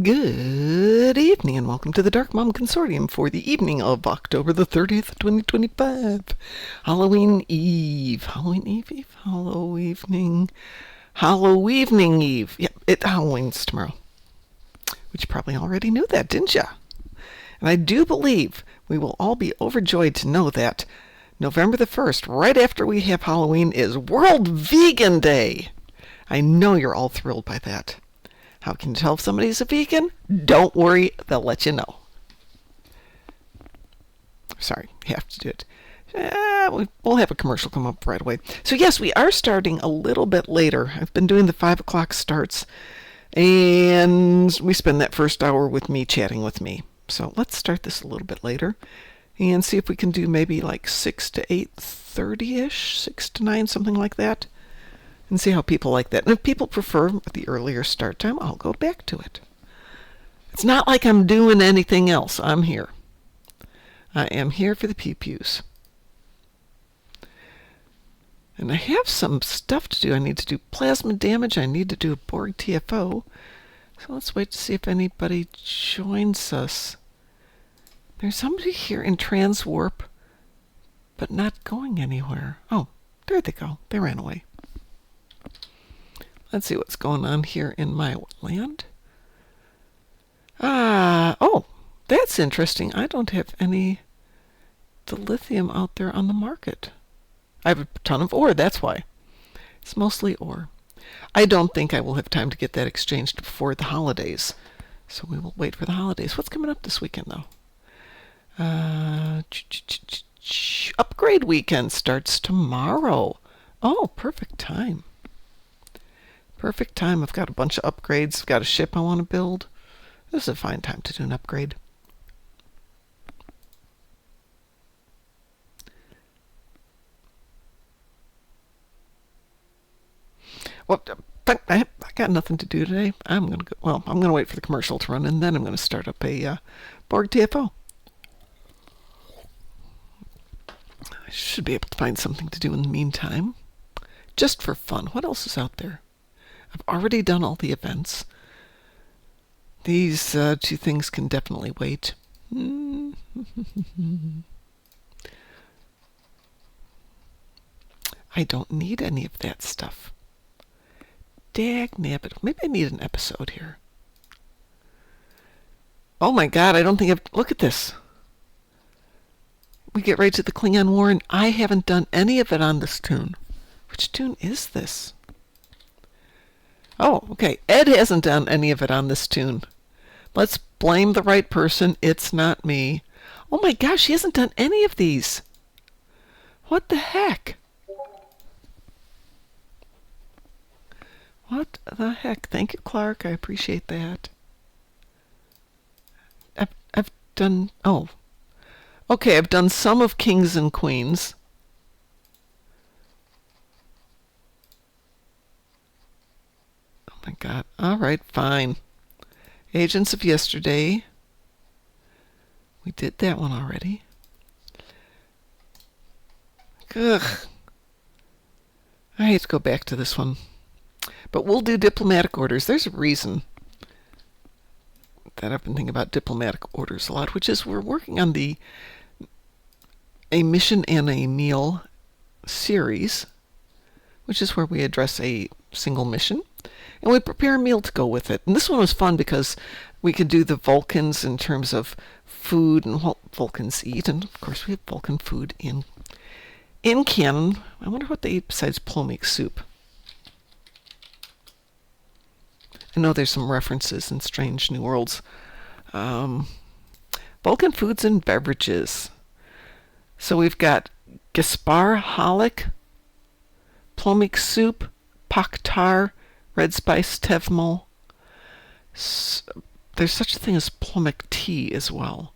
Good evening and welcome to the Darkmom Consortium for the evening of October the 30th, 2025. Halloween Eve. Halloween Eve? Halloween Eve. Yep, Halloween's tomorrow. Which you probably already knew that, didn't ya? And I do believe we will all be overjoyed to know that November the 1st, right after we have Halloween, is World Vegan Day. I know you're all thrilled by that. How can you tell if somebody's a vegan? Don't worry, they'll let you know. Sorry, you have to do it. We'll have a commercial come up right away. So yes, we are starting a little bit later. I've been doing the 5 o'clock starts, and we spend that first hour with me chatting with me. So let's start this a little bit later and see if we can do maybe like 6 to 8:30-ish, 6 to 9, something like that. And see how people like that. And if people prefer the earlier start time, I'll go back to it. It's not like I'm doing anything else. I'm here. I am here for the pew-pews. And I have some stuff to do. I need to do plasma damage. I need to do a Borg TFO. So let's wait to see if anybody joins us. There's somebody here in Transwarp, but not going anywhere. Oh, there they go. They ran away. Let's see what's going on here in my land. Oh, that's interesting. I don't have any dilithium out there on the market. I have a ton of ore, that's why. It's mostly ore. I don't think I will have time to get that exchanged before the holidays. So we will wait for the holidays. What's coming up this weekend, though? Upgrade weekend starts tomorrow. Oh, perfect time. Perfect time. I've got a bunch of upgrades. I've got a ship I want to build. This is a fine time to do an upgrade. Well, I got nothing to do today. I'm gonna wait for the commercial to run, and then I'm gonna start up a Borg TFO. I should be able to find something to do in the meantime, just for fun. What else is out there? I've already done all the events. These two things can definitely wait. I don't need any of that stuff. Dagnabbit. Maybe I need an episode here. Oh my god, I don't think look at this. We get right to the Klingon War, and I haven't done any of it on this tune. Which tune is this? Oh, okay. Ed hasn't done any of it on this tune. Let's blame the right person. It's not me. Oh my gosh, he hasn't done any of these. What the heck? What the heck? Thank you, Clark. I appreciate that. I've done... Oh. Okay, I've done some of Kings and Queens. My god. All right, fine. Agents of Yesterday. We did that one already. Ugh. I hate to go back to this one. But we'll do diplomatic orders. There's a reason that I've been thinking about diplomatic orders a lot, which is we're working on a mission and a meal series, which is where we address a single mission. And we prepare a meal to go with it. And this one was fun because we could do the Vulcans in terms of food and what Vulcans eat. And, of course, we have Vulcan food in canon. I wonder what they eat besides plomeek soup. I know there's some references in Strange New Worlds. Vulcan foods and beverages. So we've got Gaspar Halik, plomeek soup, Paktar, red spice tevmel. There's such a thing as plomeek tea as well.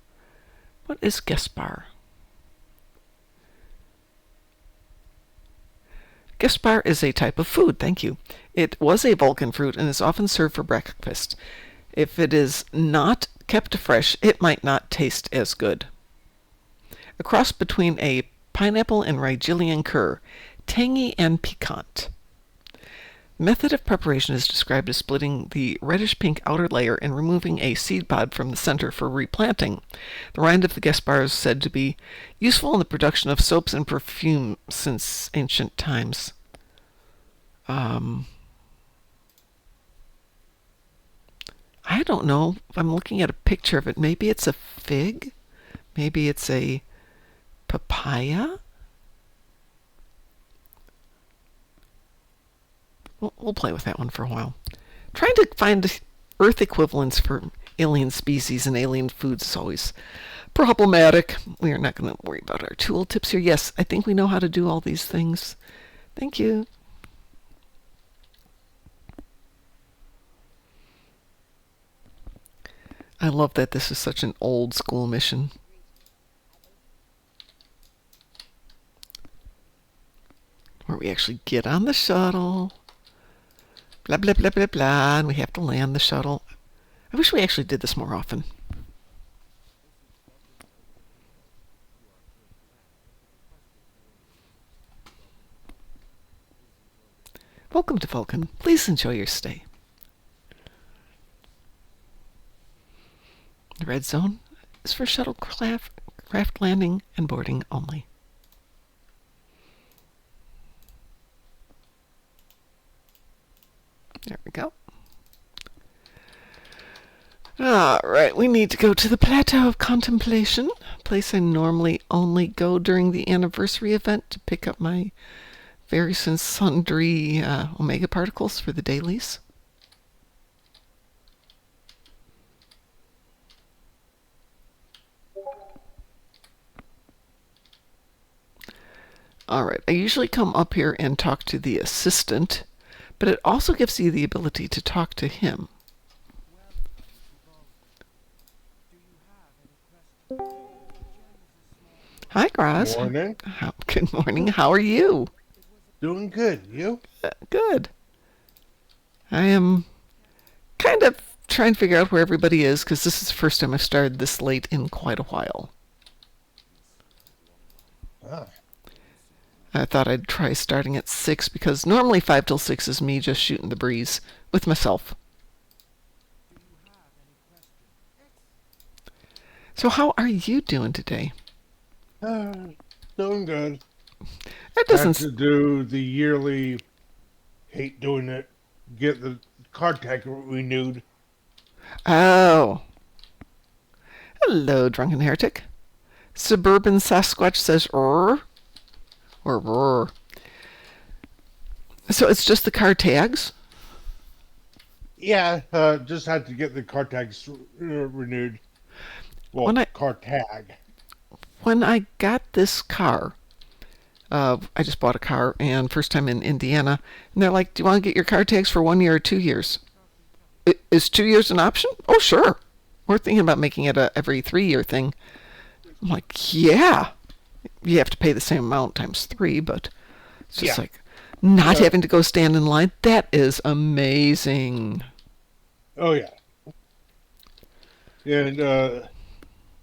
What is Gaspar? Gaspar is a type of food, thank you. It was a Vulcan fruit and is often served for breakfast. If it is not kept fresh, it might not taste as good. A cross between a pineapple and Rigelian cur, tangy and piquant. Method of preparation is described as splitting the reddish-pink outer layer and removing a seed pod from the center for replanting. The rind of the guest bar is said to be useful in the production of soaps and perfume since ancient times. I don't know. I'm looking at a picture of it. Maybe it's a fig? Maybe it's a papaya? We'll play with that one for a while. Trying to find Earth equivalents for alien species and alien foods is always problematic. We are not going to worry about our tool tips here. Yes, I think we know how to do all these things. Thank you. I love that this is such an old school mission. Where we actually get on the shuttle. Blah, blah, blah, blah, blah, and we have to land the shuttle. I wish we actually did this more often. Welcome to Vulcan. Please enjoy your stay. The red zone is for shuttlecraft landing and boarding only. There we go. All right, we need to go to the Plateau of Contemplation, a place I normally only go during the anniversary event to pick up my various and sundry omega particles for the dailies. All right, I usually come up here and talk to the assistant, but it also gives you the ability to talk to him. Hi, Graz. Morning. Good morning. How are you? Doing good. You? Good. I am kind of trying to figure out where everybody is because this is the first time I've started this late in quite a while. Ah. I thought I'd try starting at 6 because normally 5 till 6 is me just shooting the breeze with myself. So how are you doing today? Doing good. That Have doesn't... to do the yearly, hate doing it, get the card tag renewed. Oh. Hello, Drunken Heretic. Suburban Sasquatch says, or rrr. So it's just the card tags? Yeah, just had to get the card tags renewed. Well, card tag. When I got this car, I just bought a car, and first time in Indiana, and they're like, do you want to get your car tags for 1 year or 2 years? Is 2 years an option? Oh, sure. We're thinking about making it a every 3-year thing. I'm like, yeah. You have to pay the same amount times 3, but it's just like not having to go stand in line. That is amazing. Oh, yeah. And,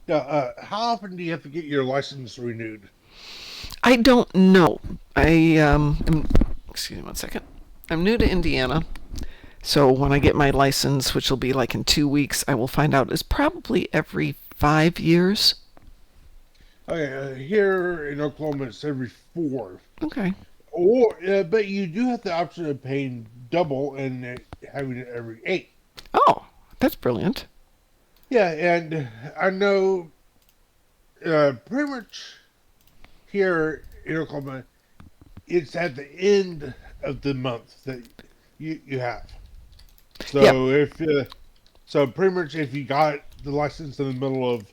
how often do you have to get your license renewed? I don't know. Excuse me 1 second. I'm new to Indiana, so when I get my license, which will be like in 2 weeks, I will find out. It's probably every 5 years. Okay, here in Oklahoma, it's every 4. Okay. Or, but you do have the option of paying double and having it every 8. Oh, that's brilliant. Yeah, and I know pretty much here in Oklahoma, it's at the end of the month that you have. So so pretty much if you got the license in the middle of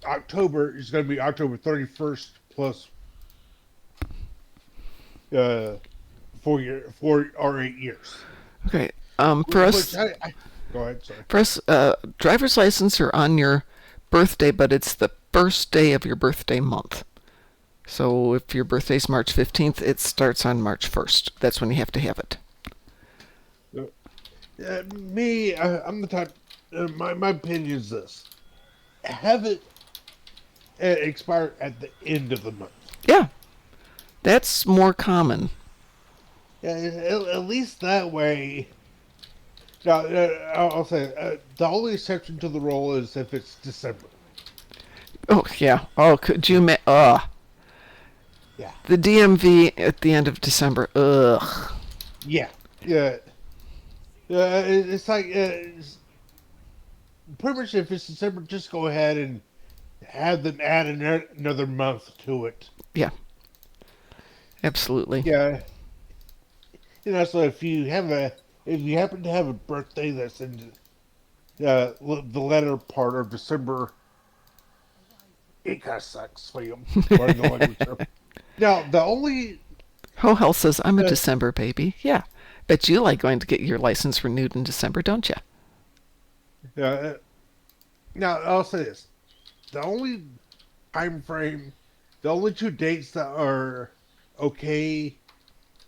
October, it's going to be October 31st plus 4 or 8 years. Okay. For us, go ahead. Sorry. For us, driver's license are on your birthday, but it's the first day of your birthday month. So if your birthday's March 15th, it starts on March 1st. That's when you have to have it. I'm the type. My opinion is this: have it expire at the end of the month. Yeah, that's more common. Yeah, at least that way. Now, I'll say the only exception to the rule is if it's December. Oh, yeah. Oh, could you Yeah, the DMV at the end of December. Ugh. yeah, yeah. It's like pretty much if it's December, just go ahead and have them add another month to it. Yeah, absolutely. Yeah, so if you happen to have a birthday that's in the latter part of December, it kind of sucks for you. Pardon the language there. Now, the only Ho Hell says, I'm a uh, December baby. Yeah. Bet you like going to get your license renewed in December, don't you? uh, now I'll say this: the only time frame, the only two dates that are okay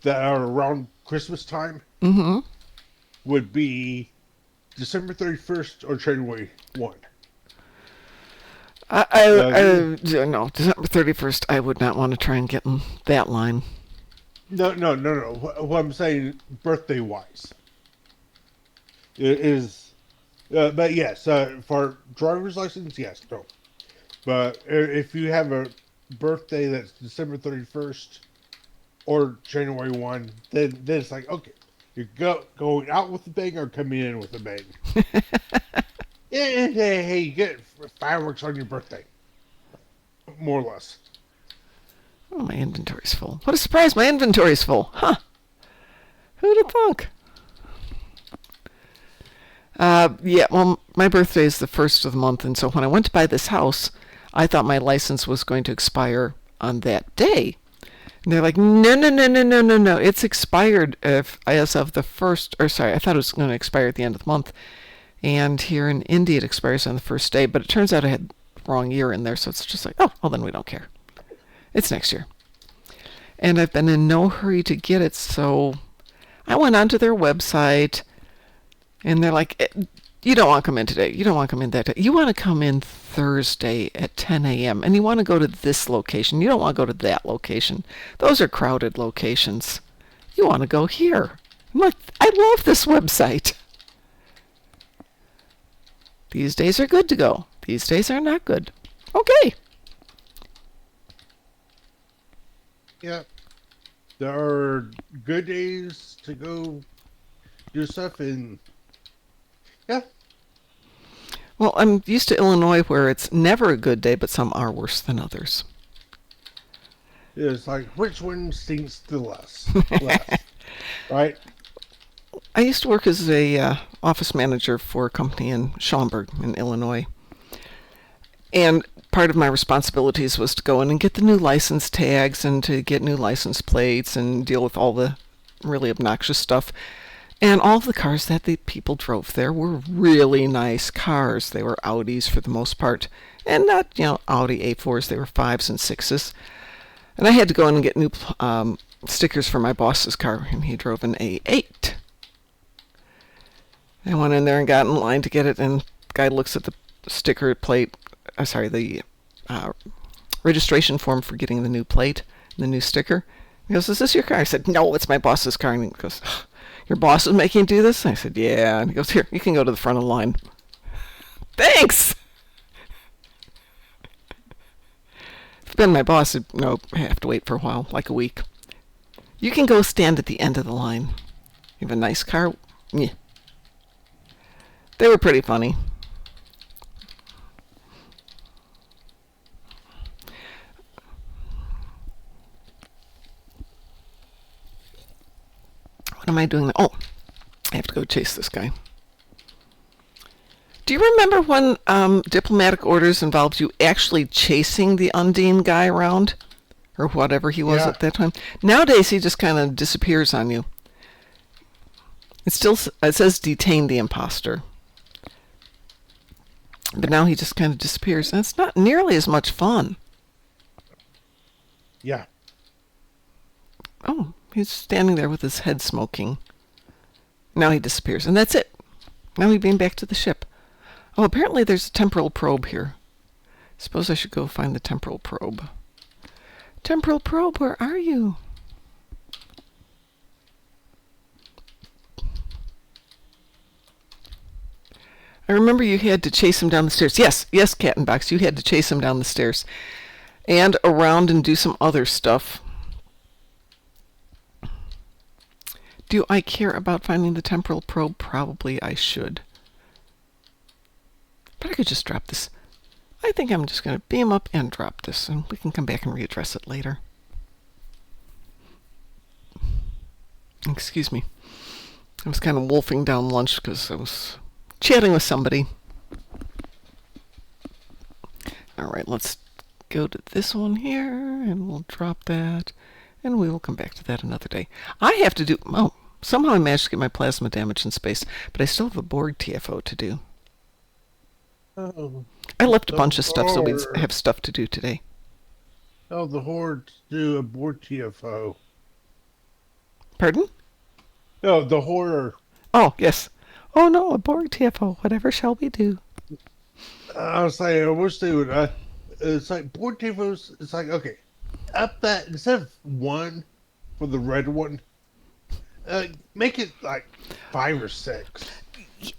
that are around Christmas time Mm-hmm. would be December 31st or January 1. Uh, No, December 31st, I would not want to try and get in that line. no. What I'm saying, birthday wise, is, but yes, for driver's license, yes, no. But if you have a birthday that's December 31st or January 1, then it's like, okay, you're going out with a bang or coming in with a bang. Hey, you get fireworks on your birthday, more or less. Oh, my inventory's full. What a surprise, my inventory's full. Huh. Who'd have thunk? Yeah, well, my birthday is the first of the month, and so when I went to buy this house, I thought my license was going to expire on that day. And they're like, no. It's expired as of the first, or sorry, I thought it was going to expire at the end of the month. And here in India, it expires on the first day, but it turns out I had the wrong year in there, so it's just like, oh, well, then we don't care. It's next year. And I've been in no hurry to get it, so I went onto their website, and they're like, you don't want to come in today. You don't want to come in that day. You want to come in Thursday at 10 a.m., and you want to go to this location. You don't want to go to that location. Those are crowded locations. You want to go here. I'm like, I love this website. These days are good to go. These days are not good. Okay. Yeah, there are good days to go do stuff, and yeah, Well, I'm used to Illinois where it's never a good day, but some are worse than others. it's like which one stinks the less, right? I used to work as a office manager for a company in Schaumburg, in Illinois. And part of my responsibilities was to go in and get the new license tags and to get new license plates and deal with all the really obnoxious stuff. And all of the cars that the people drove there were really nice cars. They were Audis for the most part. And not, Audi A4s. They were 5s and 6s. And I had to go in and get new stickers for my boss's car, and he drove an A8. I went in there and got in line to get it, and the guy looks at the sticker plate, the registration form for getting the new plate, the new sticker. He goes, is this your car? I said, no, it's my boss's car. And he goes, your boss is making you do this? And I said, yeah. And he goes, here, you can go to the front of the line. Thanks! If it's been my boss, I'd have to wait for a while, like a week. You can go stand at the end of the line. You have a nice car? Yeah. They were pretty funny. What am I doing? Oh, I have to go chase this guy. Do you remember when diplomatic orders involved you actually chasing the Undine guy around? Or whatever he was Yeah, at that time? Nowadays, he just kind of disappears on you. It says detain the imposter. But now he just kind of disappears. And it's not nearly as much fun. yeah, Oh, he's standing there with his head smoking. Now he disappears. And that's it. Now he's being back to the ship. Oh, apparently there's a temporal probe here. Suppose I should go find the temporal probe. Temporal probe, where are you? I remember you had to chase him down the stairs. Yes, yes, Cat and Box, you had to chase him down the stairs and around and do some other stuff. Do I care about finding the temporal probe? Probably I should. But I could just drop this. I think I'm just going to beam up and drop this, and we can come back and readdress it later. Excuse me. I was kind of wolfing down lunch because I was chatting with somebody. All right, let's go to this one here, and we'll drop that, and we will come back to that another day. I have to do... Oh, somehow I managed to get my plasma damage in space, but I still have a Borg TFO to do. Oh, I left a the bunch of stuff, so we Horde. have stuff to do today. Oh, the Horde do a board TFO. Pardon? No, the Horror. Oh, yes. Oh, no, a Borg TFO. Whatever shall we do? I was like, I wish they would. It's like board TFOs. It's like, okay, up that instead of one for the red one, make it like 5 or 6.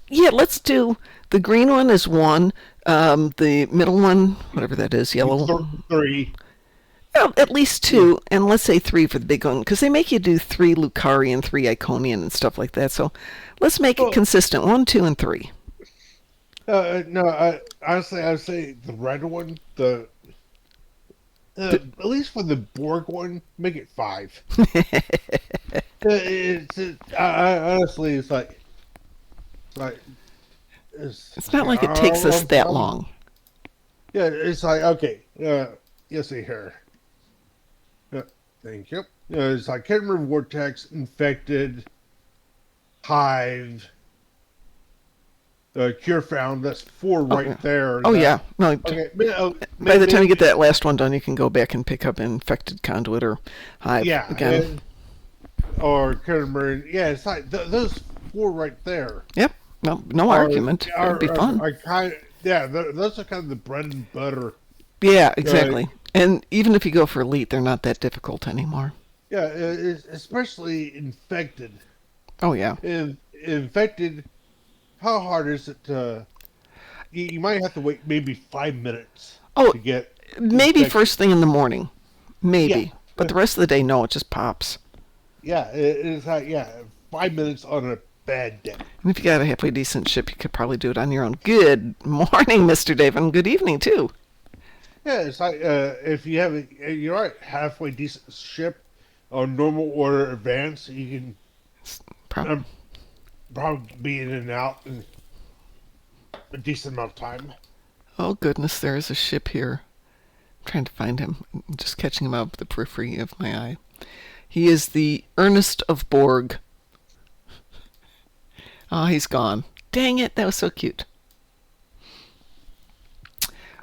Yeah, let's do... The green one is 1. The middle one, whatever that is, yellow... 3. Well, at least 2, and let's say 3 for the big one, because they make you do 3 Lucarian, 3 Iconian, and stuff like that. So let's make it consistent. 1, 2, and 3. No, honestly, I would say the red one, at least for the Borg one, make it 5. Honestly, It's not like it takes us that long. Yeah, it's like, okay, yes, here. Thank you. It's like Kenmer Vortex, Infected, Hive, Cure Found. That's 4 right there. Oh, yeah. No, Okay. by the time you get that last one done, you can go back and pick up Infected Conduit or Hive again. Or Kenmer. Yeah, it's like those 4 right there. Yep. No argument. It'd be fun. Those are kind of the bread and butter. Yeah, exactly. And even if you go for Elite, they're not that difficult anymore. Yeah, especially Infected. Oh, yeah. Infected, how hard is it to... You might have to wait maybe 5 minutes to get... Maybe infected. First thing in the morning. Maybe. Yeah. But the rest of the day, no, it just pops. Yeah, it's like, 5 minutes on a bad day. And if you got a halfway decent ship, you could probably do it on your own. Good morning, Mr. Dave, and good evening, too. Yeah, it's like if you have you're right, halfway decent ship on normal order advance, you can probably be in and out in a decent amount of time. Oh, goodness, there is a ship here. I'm trying to find him. I'm just catching him out with the periphery of my eye. He is the Ernest of Borg. Oh, he's gone. Dang it, that was so cute.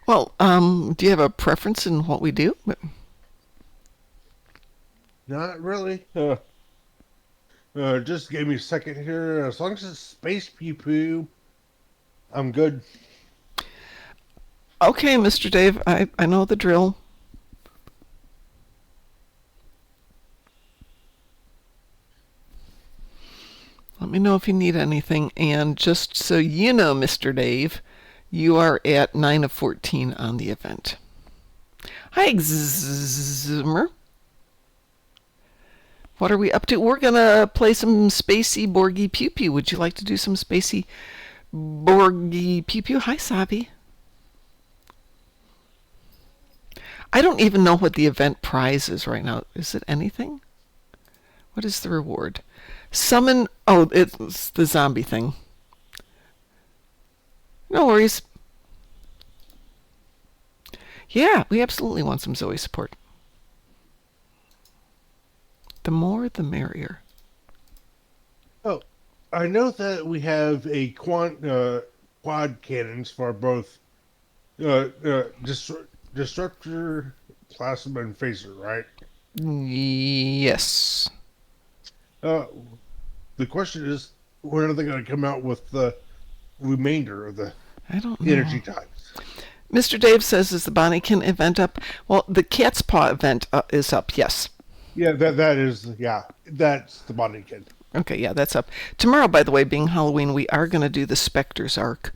Well, do you have a preference in what we do? Not really. Just give me a second here. As long as it's space pee-poo, I'm good. Okay, Mr. Dave, I know the drill. Let me know if you need anything. And just so you know, Mr. Dave, you are at 9 of 14 on the event. Hi, Zimmer. What are we up to? We're going to play some spacey Borgy Pew Pew. Would you like to do some spacey Borgy Pew Pew? Hi, Sabi. I don't even know what the event prize is right now. Is it anything? What is the reward? Summon... Oh, it's the zombie thing. No worries. Yeah, we absolutely want some Zoe support. The more, the merrier. Oh, I know that we have a quad cannons for both Disruptor, Plasma, and Phaser, right? Yes. The question is, when are they going to come out with the remainder of the energy types? Mr. Dave says, is the Bonniekin event up? Well, the Cat's Paw event is up, yes. Yeah, that's the Bonniekin. Okay, yeah, that's up. Tomorrow, by the way, being Halloween, we are going to do the Spectre's arc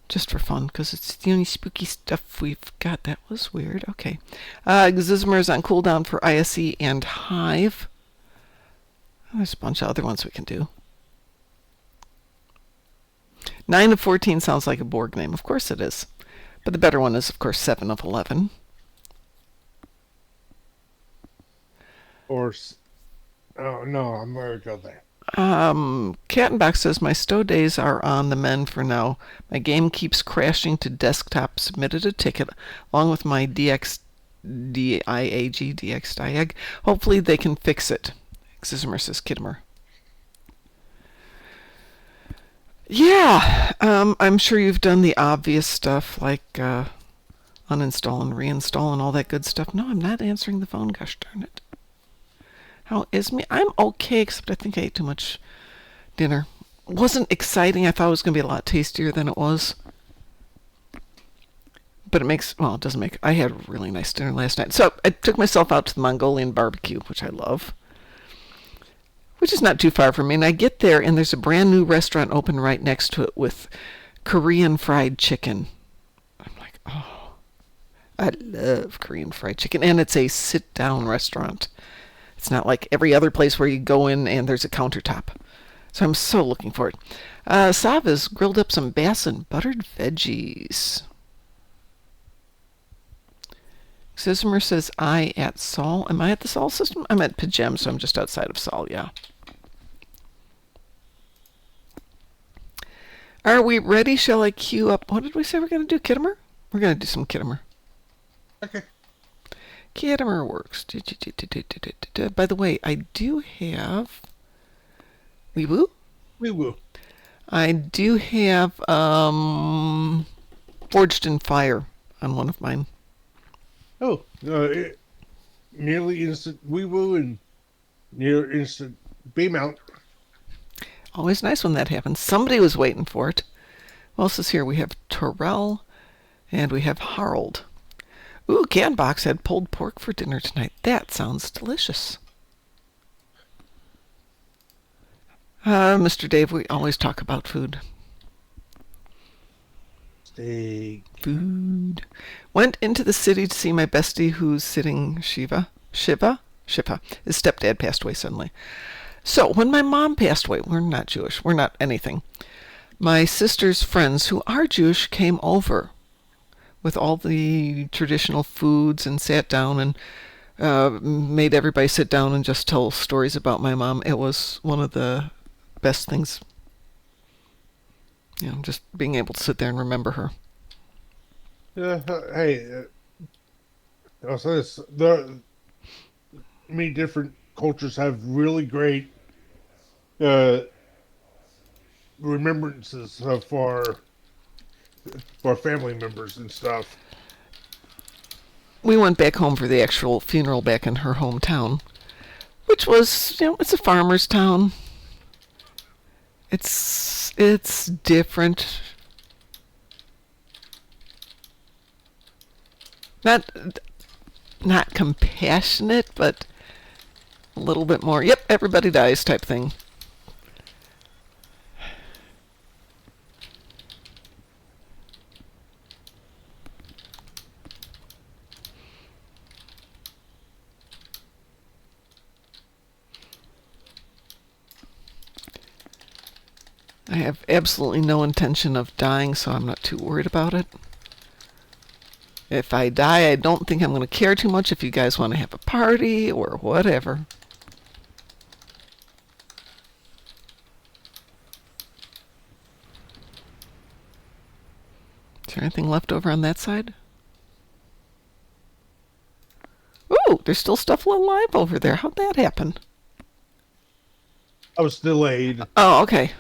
just for fun, because it's the only spooky stuff we've got. That was weird. Okay. Xismer is on cooldown for ISE and Hive. There's a bunch of other ones we can do. 9 of 14 sounds like a Borg name. Of course it is. But the better one is, of course, 7 of 11. Or, oh no, I'm going to go there. Cattenbach says, my stow days are on the mend for now. My game keeps crashing to desktop. Submitted a ticket along with my DXDIAG. Hopefully they can fix it. Xismer says Kidmer. Yeah, I'm sure you've done the obvious stuff like uninstall and reinstall and all that good stuff. No, I'm not answering the phone, gosh darn it. How is me? I'm okay, except I think I ate too much dinner. Wasn't exciting. I thought it was going to be a lot tastier than it was. But it doesn't make... I had a really nice dinner last night. So I took myself out to the Mongolian barbecue, which I love, which is not too far from me. And I get there, and there's a brand new restaurant open right next to it with Korean fried chicken. I'm like, oh, I love Korean fried chicken. And it's a sit-down restaurant. It's not like every other place where you go in and there's a countertop. So I'm so looking for it. Sava's grilled up some bass and buttered veggies. Sismer says, I at Sol. Am I at the Sol system? I'm at Pajem, so I'm just outside of Sol, yeah. Are we ready? Shall I queue up? What did we say we're going to do, Kittimer? We're going to do some Kittimer. Okay. Kittimer works. By the way, I do have... Wee woo? We will. I do have Forged in Fire on one of mine. Oh, nearly instant wee-woo and near instant B-mount. Always nice when that happens. Somebody was waiting for it. What else is here? We have Terrell and we have Harold. Ooh, Canbox had pulled pork for dinner tonight. That sounds delicious. Mr. Dave, we always talk about food. Steak. Food. Went into the city to see my bestie who's sitting Shiva. His stepdad passed away suddenly. So when my mom passed away, we're not Jewish. We're not anything. My sister's friends who are Jewish came over with all the traditional foods and sat down and made everybody sit down and just tell stories about my mom. It was one of the best things, just being able to sit there and remember her. Hey, also many different cultures have really great remembrances for family members and stuff. We went back home for the actual funeral back in her hometown, which was, it's a farmer's town. It's different. Not compassionate, but a little bit more, yep, everybody dies type thing. I have absolutely no intention of dying, so I'm not too worried about it. If I die, I don't think I'm going to care too much if you guys want to have a party or whatever. Is there anything left over on that side? Ooh, there's still stuff alive over there. How'd that happen? I was delayed. Oh, okay.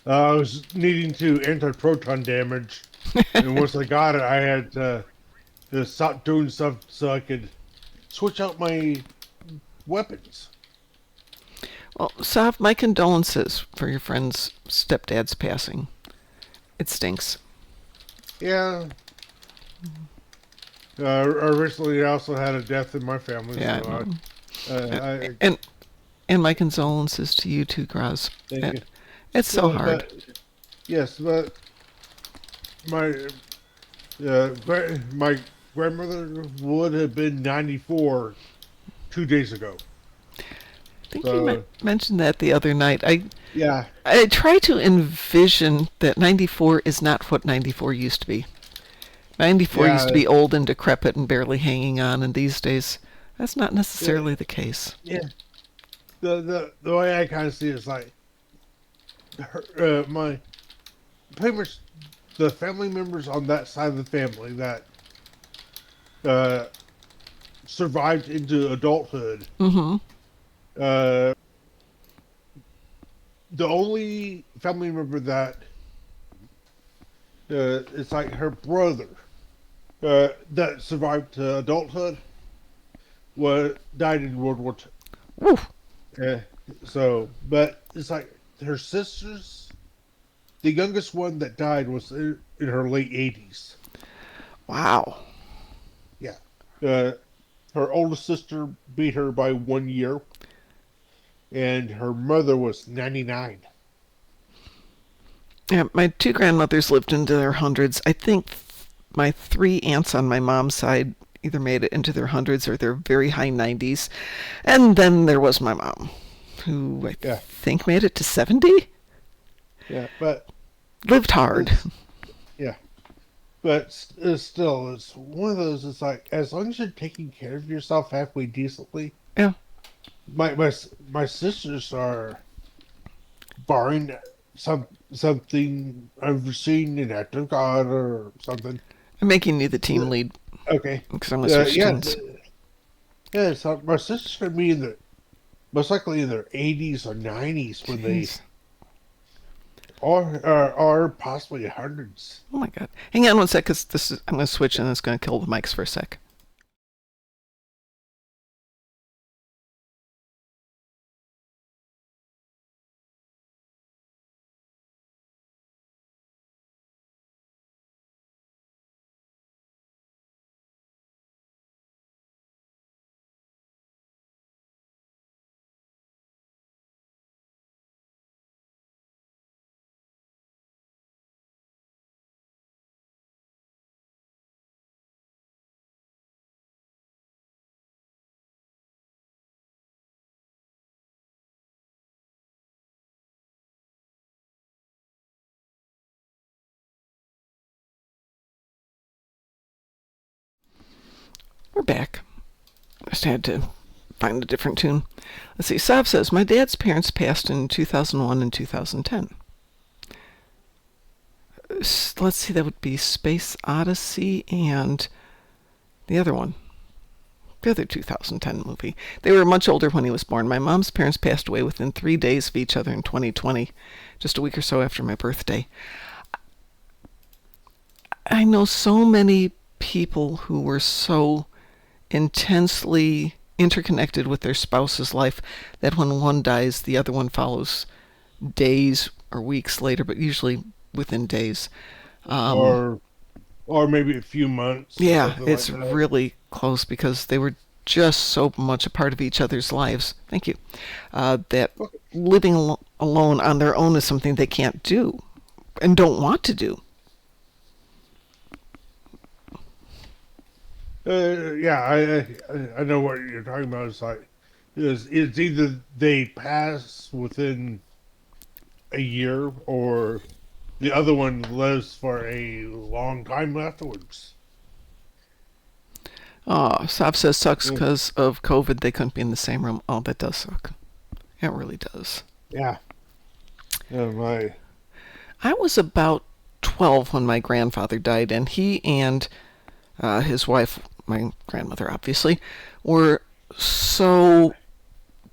I was needing to anti-proton damage, and once I got it, I had to stop doing stuff so I could switch out my weapons. Well, Sav, my condolences for your friend's stepdad's passing. It stinks. Yeah. Recently, I also had a death in my family, Yeah, I so know. I And my condolences to you too, Graz. thank you. It's so So, hard. yes, but my my grandmother would have been 94 2 days ago. I think you So mentioned that the other night. yeah, I try to envision that 94 is not what 94 used to be. 94 used to yeah, be old and decrepit and barely hanging on, and these days that's not yeah, necessarily the case. yeah. The way I kind of see it is like my pretty much the family members on that side of the family that uh, survived into adulthood. Mm-hmm. Uh, the only family member that it's like her brother that survived to adulthood was died in World War II. Woo. Uh, so, but it's like her sisters. The youngest one that died was in her late 80s. Wow. Yeah. Uh, her oldest sister beat her by 1 year, and her mother was 99. Yeah, my two grandmothers lived into their hundreds. I think my three aunts on my mom's side either made it into their hundreds or their very high 90s. And then there was my mom, who I Yeah, think made it to 70. yeah, but Lived hard. it's yeah, but it's still it's one of those. It's like as long as you're taking care of yourself halfway decently. Yeah. My sisters are barring something unforeseen, an act of God or something. I'm making you the team lead Okay, because I'm going to switch yeah, teams. yeah. So my sisters are gonna be in the most likely in their 80s or 90s when they Jeez. are possibly hundreds. Oh my god. Hang on one sec, because I'm going to switch and it's going to kill the mics for a sec. We're back. Just had to find a different tune. Let's see. Sav says, my dad's parents passed in 2001 and 2010. Let's see, that would be Space Odyssey and the other one. The other 2010 movie. They were much older when he was born. My mom's parents passed away within 3 days of each other in 2020, just a week or so after my birthday. I know so many people who were so intensely interconnected with their spouse's life that when one dies, the other one follows days or weeks later, but usually within days. Um, or or maybe a few months or yeah, something like it's that. really close because they were just so much a part of each other's lives. Thank you. That Okay. living alone on their own is something they can't do and don't want to do. Yeah, I know what you're talking about. It's like it's either they pass within a year or the other one lives for a long time afterwards. Oh, Sav says sucks Mm. because of COVID. They couldn't be in the same room. Oh, that does suck. It really does. Yeah. Oh my. I was about 12 when my grandfather died, and he and his wife, my grandmother obviously, were so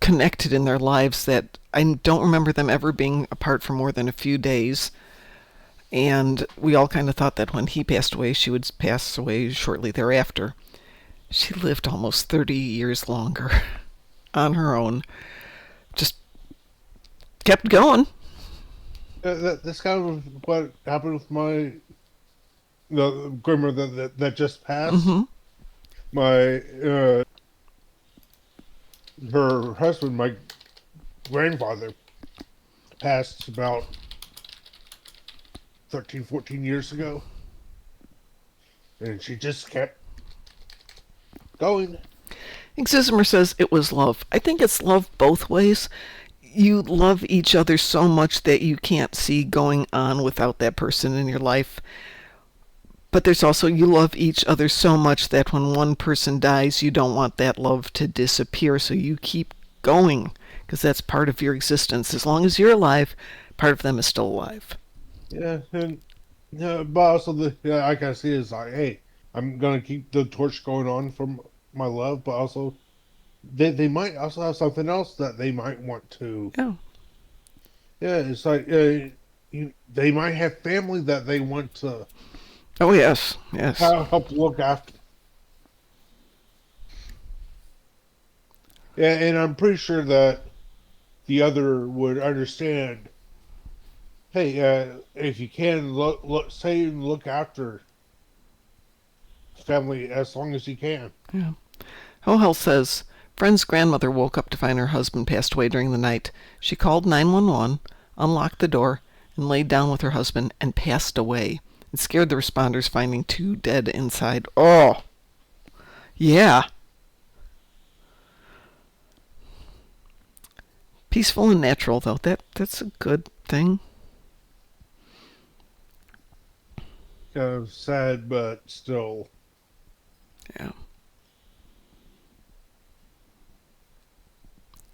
connected in their lives that I don't remember them ever being apart for more than a few days. And we all kind of thought that when he passed away, she would pass away shortly thereafter. She lived almost 30 years longer on her own. Just kept going. That's kind of what happened with my the grandmother that just passed. Mm-hmm. my her husband, my grandfather, passed about 13, 14 years ago, and she just kept going. Exisimer says it was love. I think it's love both ways. You love each other so much that you can't see going on without that person in your life. But there's also you love each other so much that when one person dies, you don't want that love to disappear, so you keep going because that's part of your existence. As long as you're alive, part of them is still alive. Yeah, and but also I can see is like, hey, I'm gonna keep the torch going on from my love, but also they might also have something else that they might want to. Yeah. Yeah, it's like they might have family that they want to Oh yes, yes. help look after. Yeah, and I'm pretty sure that the other would understand. Hey, if you can say and look after family as long as you can. Yeah. Hohel says, friend's grandmother woke up to find her husband passed away during the night. She called 911, unlocked the door, and laid down with her husband and passed away. It scared the responders finding two dead inside. Oh, yeah. Peaceful and natural, though. That's a good thing. Sad, but still. Yeah.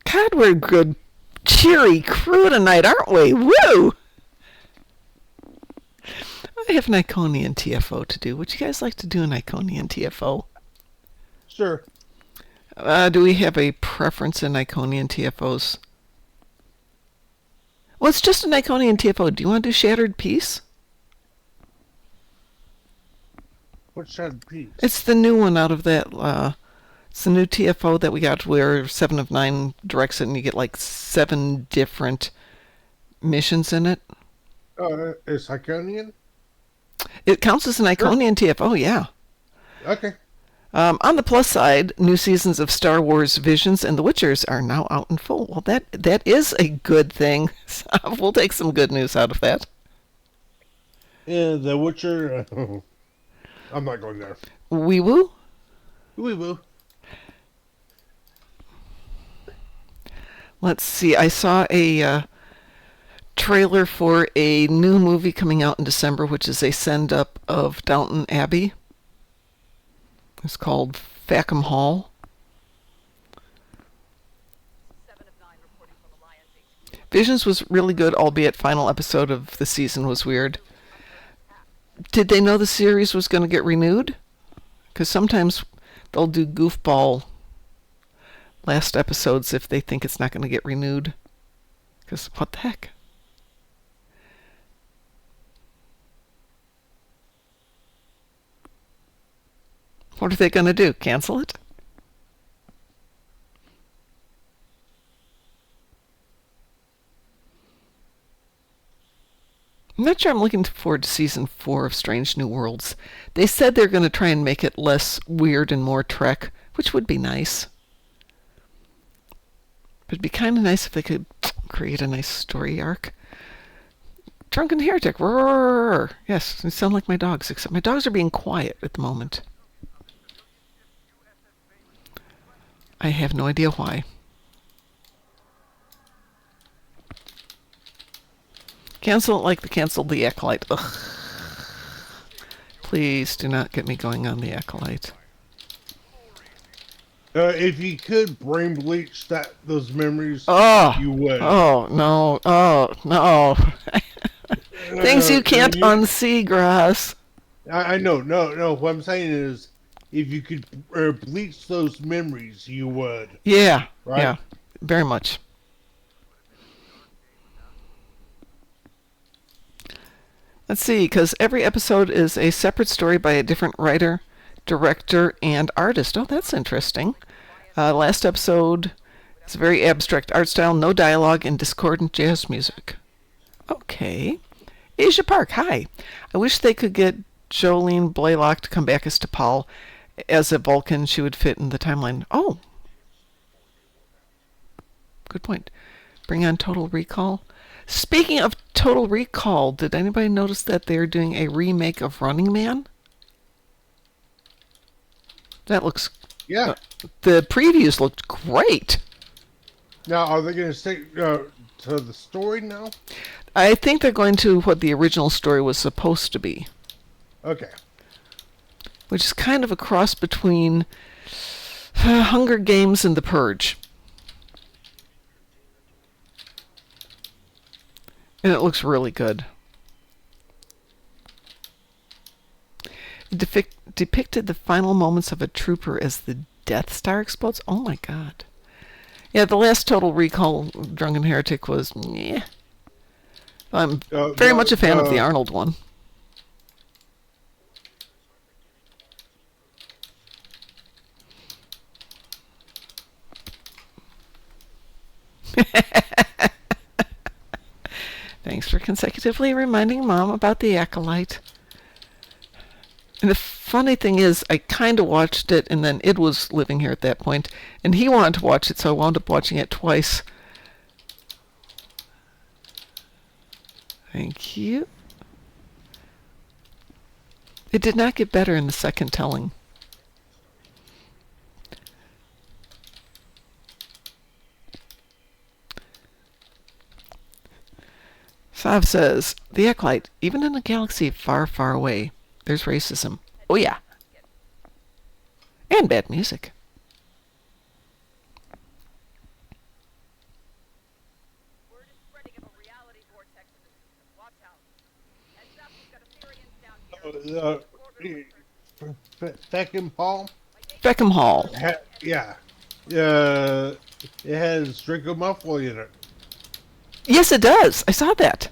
God, we're a good, cheery crew tonight, aren't we? Woo! I have an Iconian TFO to do. Would you guys like to do an Iconian TFO? Sure. Do we have a preference in Iconian TFOs? Well, it's just an Iconian TFO. Do you want to do Shattered Peace? What's Shattered Peace? It's the new one out of that. It's the new TFO that we got where 7 of 9 directs it and you get like 7 different missions in it. It's Iconian? It counts as an Iconian TFO, yeah. Okay. On the plus side, new seasons of Star Wars Visions and The Witchers are now out in full. Well, that is a good thing. So we'll take some good news out of that. Yeah, The Witcher. I'm not going there. Wee woo? We will. Let's see. I saw a trailer for a new movie coming out in December, which is a send-up of Downton Abbey. It's called Fackham Hall. Visions was really good, albeit final episode of the season was weird. Did they know the series was going to get renewed? Because sometimes they'll do goofball last episodes if they think it's not going to get renewed. Because what the heck? What are they going to do? Cancel it? I'm not sure I'm looking forward to season 4 of Strange New Worlds. They said they're going to try and make it less weird and more Trek, which would be nice. But it'd be kind of nice if they could create a nice story arc. Drunken Heretic, roar! Yes, they sound like my dogs, except my dogs are being quiet at the moment. I have no idea why. Cancel it like they canceled the Acolyte. Ugh. Please do not get me going on the Acolyte. If you could brain bleach those memories, Oh, you would. oh no, oh no. Things you can't unsee, Grass. I know, no. What I'm saying is, if you could bleach those memories, you would. Yeah, right? yeah, very much. Let's see, because every episode is a separate story by a different writer, director, and artist. Oh, that's interesting. Last episode is a very abstract art style, no dialogue, and discordant jazz music. Okay. Asia Park, hi. I wish they could get Jolene Blaylock to come back as T'Pol. as a Vulcan, she would fit in the timeline. Oh, good point. Bring on Total Recall. Speaking of Total Recall, did anybody notice that they're doing a remake of Running Man? That looks. Yeah. The previews looked great. Now, are they going to stick to the story now? I think they're going to what the original story was supposed to be, Okay. which is kind of a cross between Hunger Games and The Purge. And it looks really good. It depicted the final moments of a trooper as the Death Star explodes. Oh my god. Yeah, the last Total Recall Drunken Heretic was, yeah. I'm very much a fan of the Arnold one. Thanks for consecutively reminding Mom about the Acolyte. And the funny thing is, I kind of watched it, and then Id was living here at that point, and he wanted to watch it, so I wound up watching it twice. Thank you. It did not get better in the second telling. Sav says, the Acolyte, even in a galaxy far, far away, there's racism. Oh yeah. And bad music. Feckham Hall? Beckham Hall. Yeah. It has Draco Malfoy in it. Yes, it does. I saw that.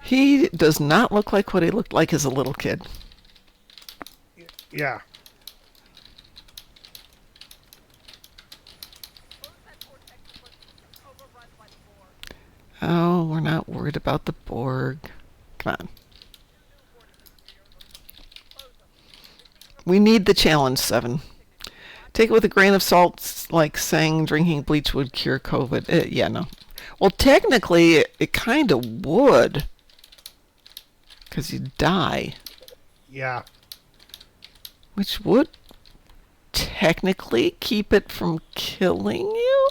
He does not look like what he looked like as a little kid. Yeah. Oh, we're not worried about the Borg. Come on. We need the challenge, 7. Take it with a grain of salt, like saying drinking bleach would cure COVID. Yeah, no. Well, technically, it kind of would. Because you die. Yeah. Which would technically keep it from killing you?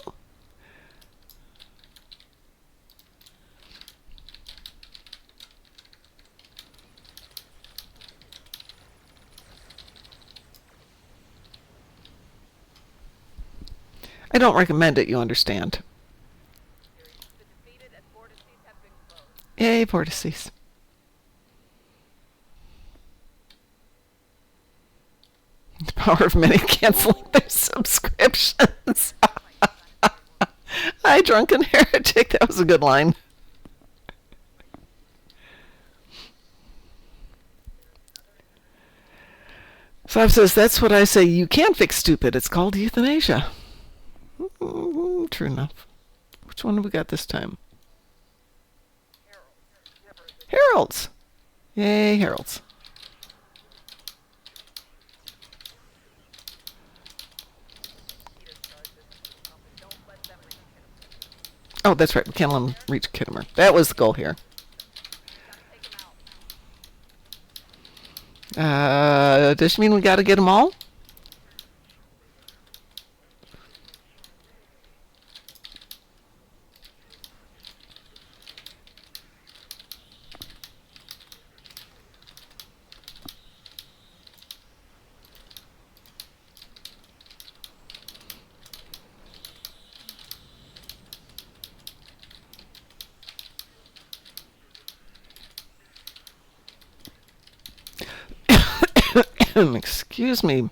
I don't recommend it, you understand. Yay, vortices. The power of many canceling their subscriptions. Hi, drunken heretic. That was a good line. Sav says, that's what I say. You can fix stupid. It's called euthanasia. True enough. Which one have we got this time? Heralds. Yay, Heralds. Oh, that's right. We can't let them reach Kittimer. That was the goal here. Does she mean we got to get them all? Excuse me.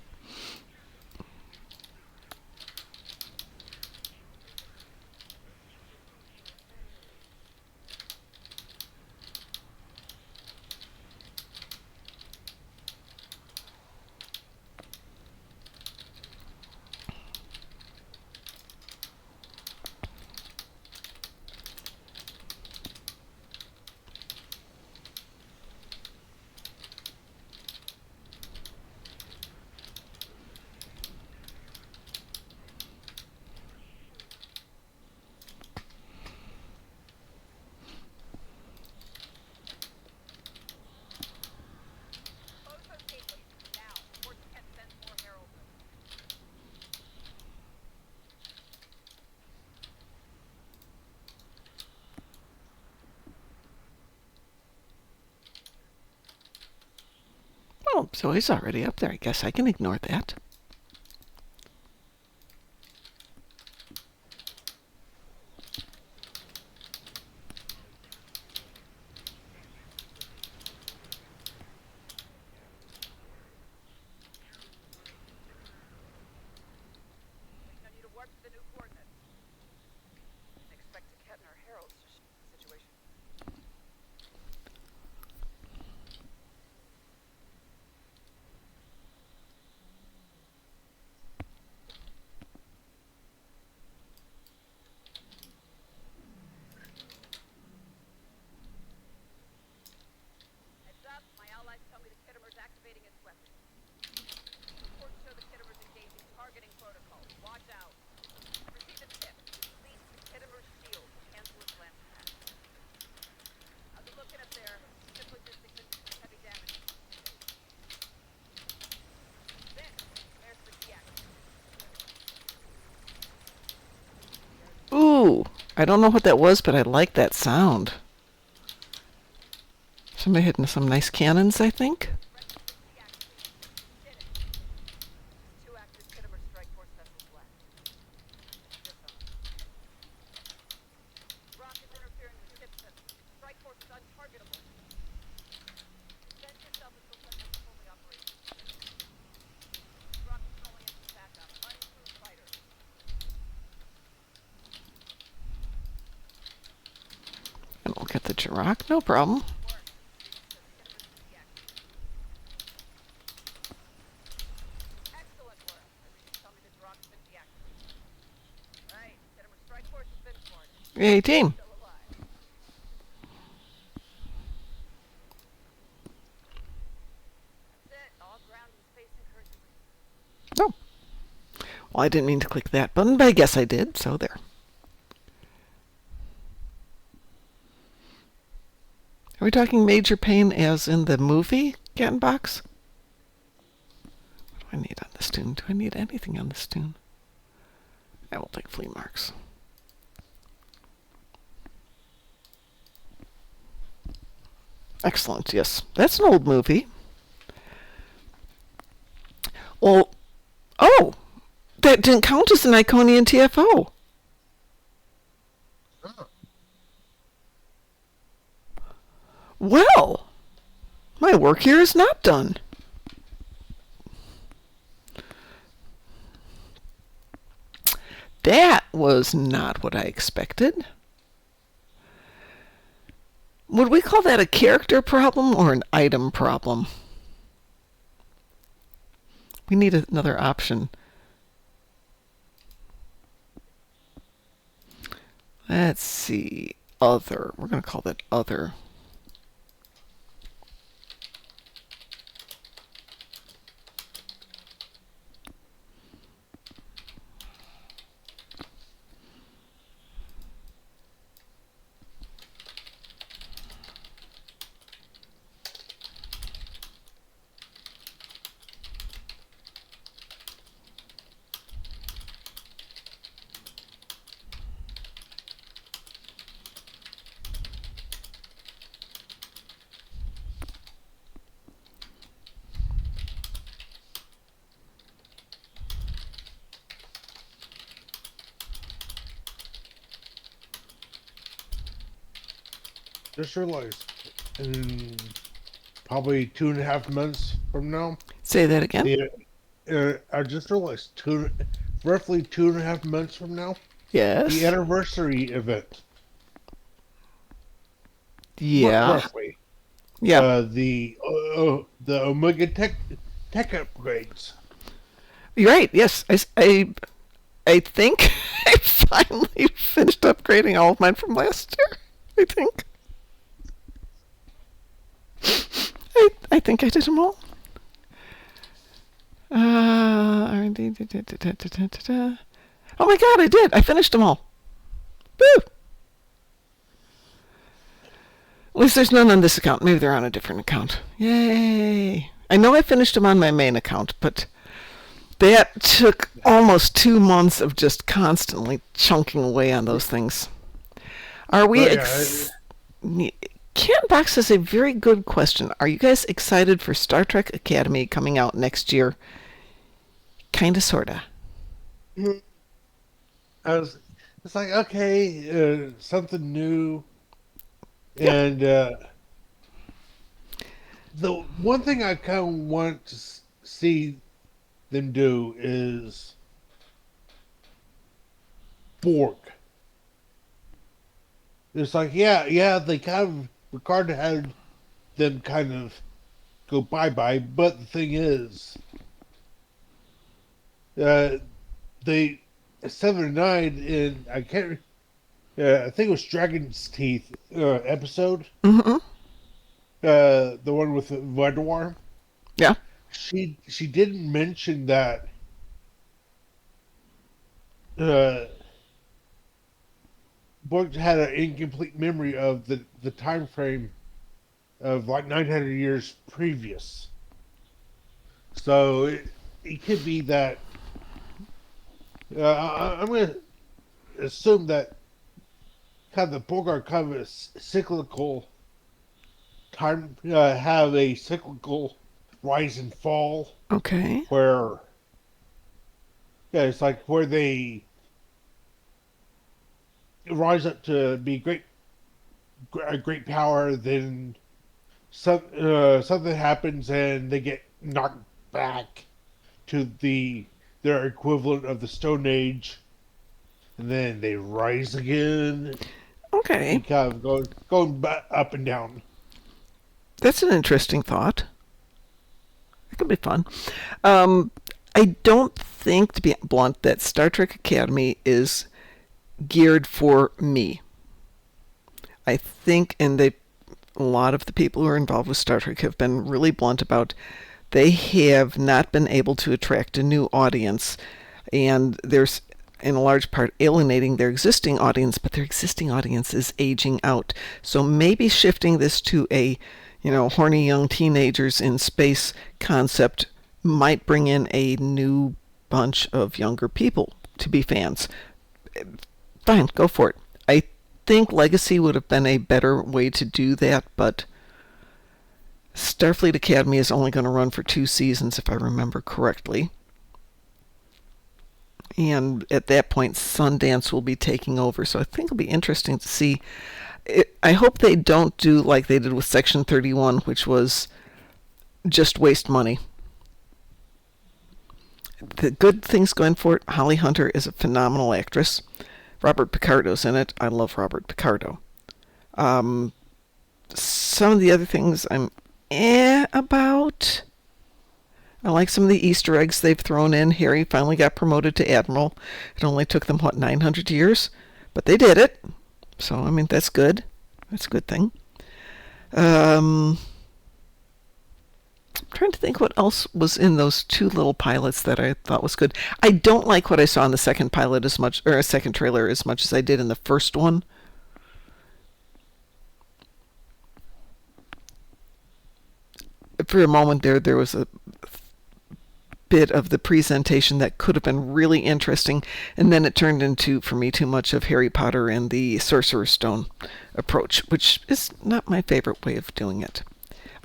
So he's already up there. I guess I can ignore that. Ooh, I don't know what that was, but I like that sound. Somebody hitting some nice cannons, I think. And we'll get the Jirok, no problem. Yay, team. Oh. Well, I didn't mean to click that button, but I guess I did, so there. Are we talking major pain as in the movie Cat and Box? What do I need on this tune? Do I need anything on this tune? I will take flea marks. Excellent, yes. That's an old movie. Well, oh, that didn't count as an Iconian TFO. Well, my work here is not done. That was not what I expected. Would we call that a character problem or an item problem? We need another option. Let's see. Other. We're going to call that other. Just realized in probably 2.5 months from now, Say that again. I just realized roughly 2.5 months from now, Yes. the anniversary event. Yeah. Roughly. Yeah. The Omega Tech upgrades. You're right. Yes. I think I finally finished upgrading all of mine from last year. I think. I think I did them all. R&D. Oh my god, I did. I finished them all. Woo! At least there's none on this account. Maybe they're on a different account. Yay! I know I finished them on my main account, but that took almost 2 months of just constantly chunking away on those things. Are we... Cat Box has a very good question. Are you guys excited for Star Trek Academy coming out next year? Kinda, sorta. Mm, I was, it's like, okay, something new. Yep. And the one thing I kind of want to see them do is Borg. It's like, yeah, they kind of, Ricard had them kind of go bye bye, but the thing is, uh, they 7 or 9 in I can't, I think it was Dragon's Teeth episode, Mm-hmm. the one with Voidor. Yeah. She didn't mention that uh, Borg had an incomplete memory of the time frame of like 900 years previous. So it could be that I'm going to assume that kind of the Borg are kind of a cyclical time, have a cyclical rise and fall Okay. where, yeah, it's like where they rise up to be a great power, then something happens and they get knocked back to their equivalent of the Stone Age, and then they rise again Okay. and kind of going up and down. That's an interesting thought. It could be fun. Um, I don't think, to be blunt, that Star Trek Academy is geared for me. I think, and a lot of the people who are involved with Star Trek have been really blunt about they have not been able to attract a new audience, and there's in a large part alienating their existing audience, but their existing audience is aging out. So maybe shifting this to a, horny young teenagers in space concept might bring in a new bunch of younger people to be fans. Fine, go for it. I think Legacy would have been a better way to do that, but Starfleet Academy is only going to run for 2 seasons, if I remember correctly. And at that point, Sundance will be taking over. So I think it'll be interesting to see. I hope they don't do like they did with Section 31, which was just waste money. The good things going for it, Holly Hunter is a phenomenal actress. Robert Picardo's in it. I love Robert Picardo. Some of the other things I'm about. I like some of the Easter eggs they've thrown in. Harry finally got promoted to Admiral. It only took them, 900 years? But they did it. So, I mean, that's good. That's a good thing. I'm trying to think what else was in those 2 little pilots that I thought was good. I don't like what I saw in the second pilot as much, or a second trailer as much as I did in the first one. For a moment there was a bit of the presentation that could have been really interesting, and then it turned into, for me, too much of Harry Potter and the Sorcerer's Stone approach, which is not my favorite way of doing it.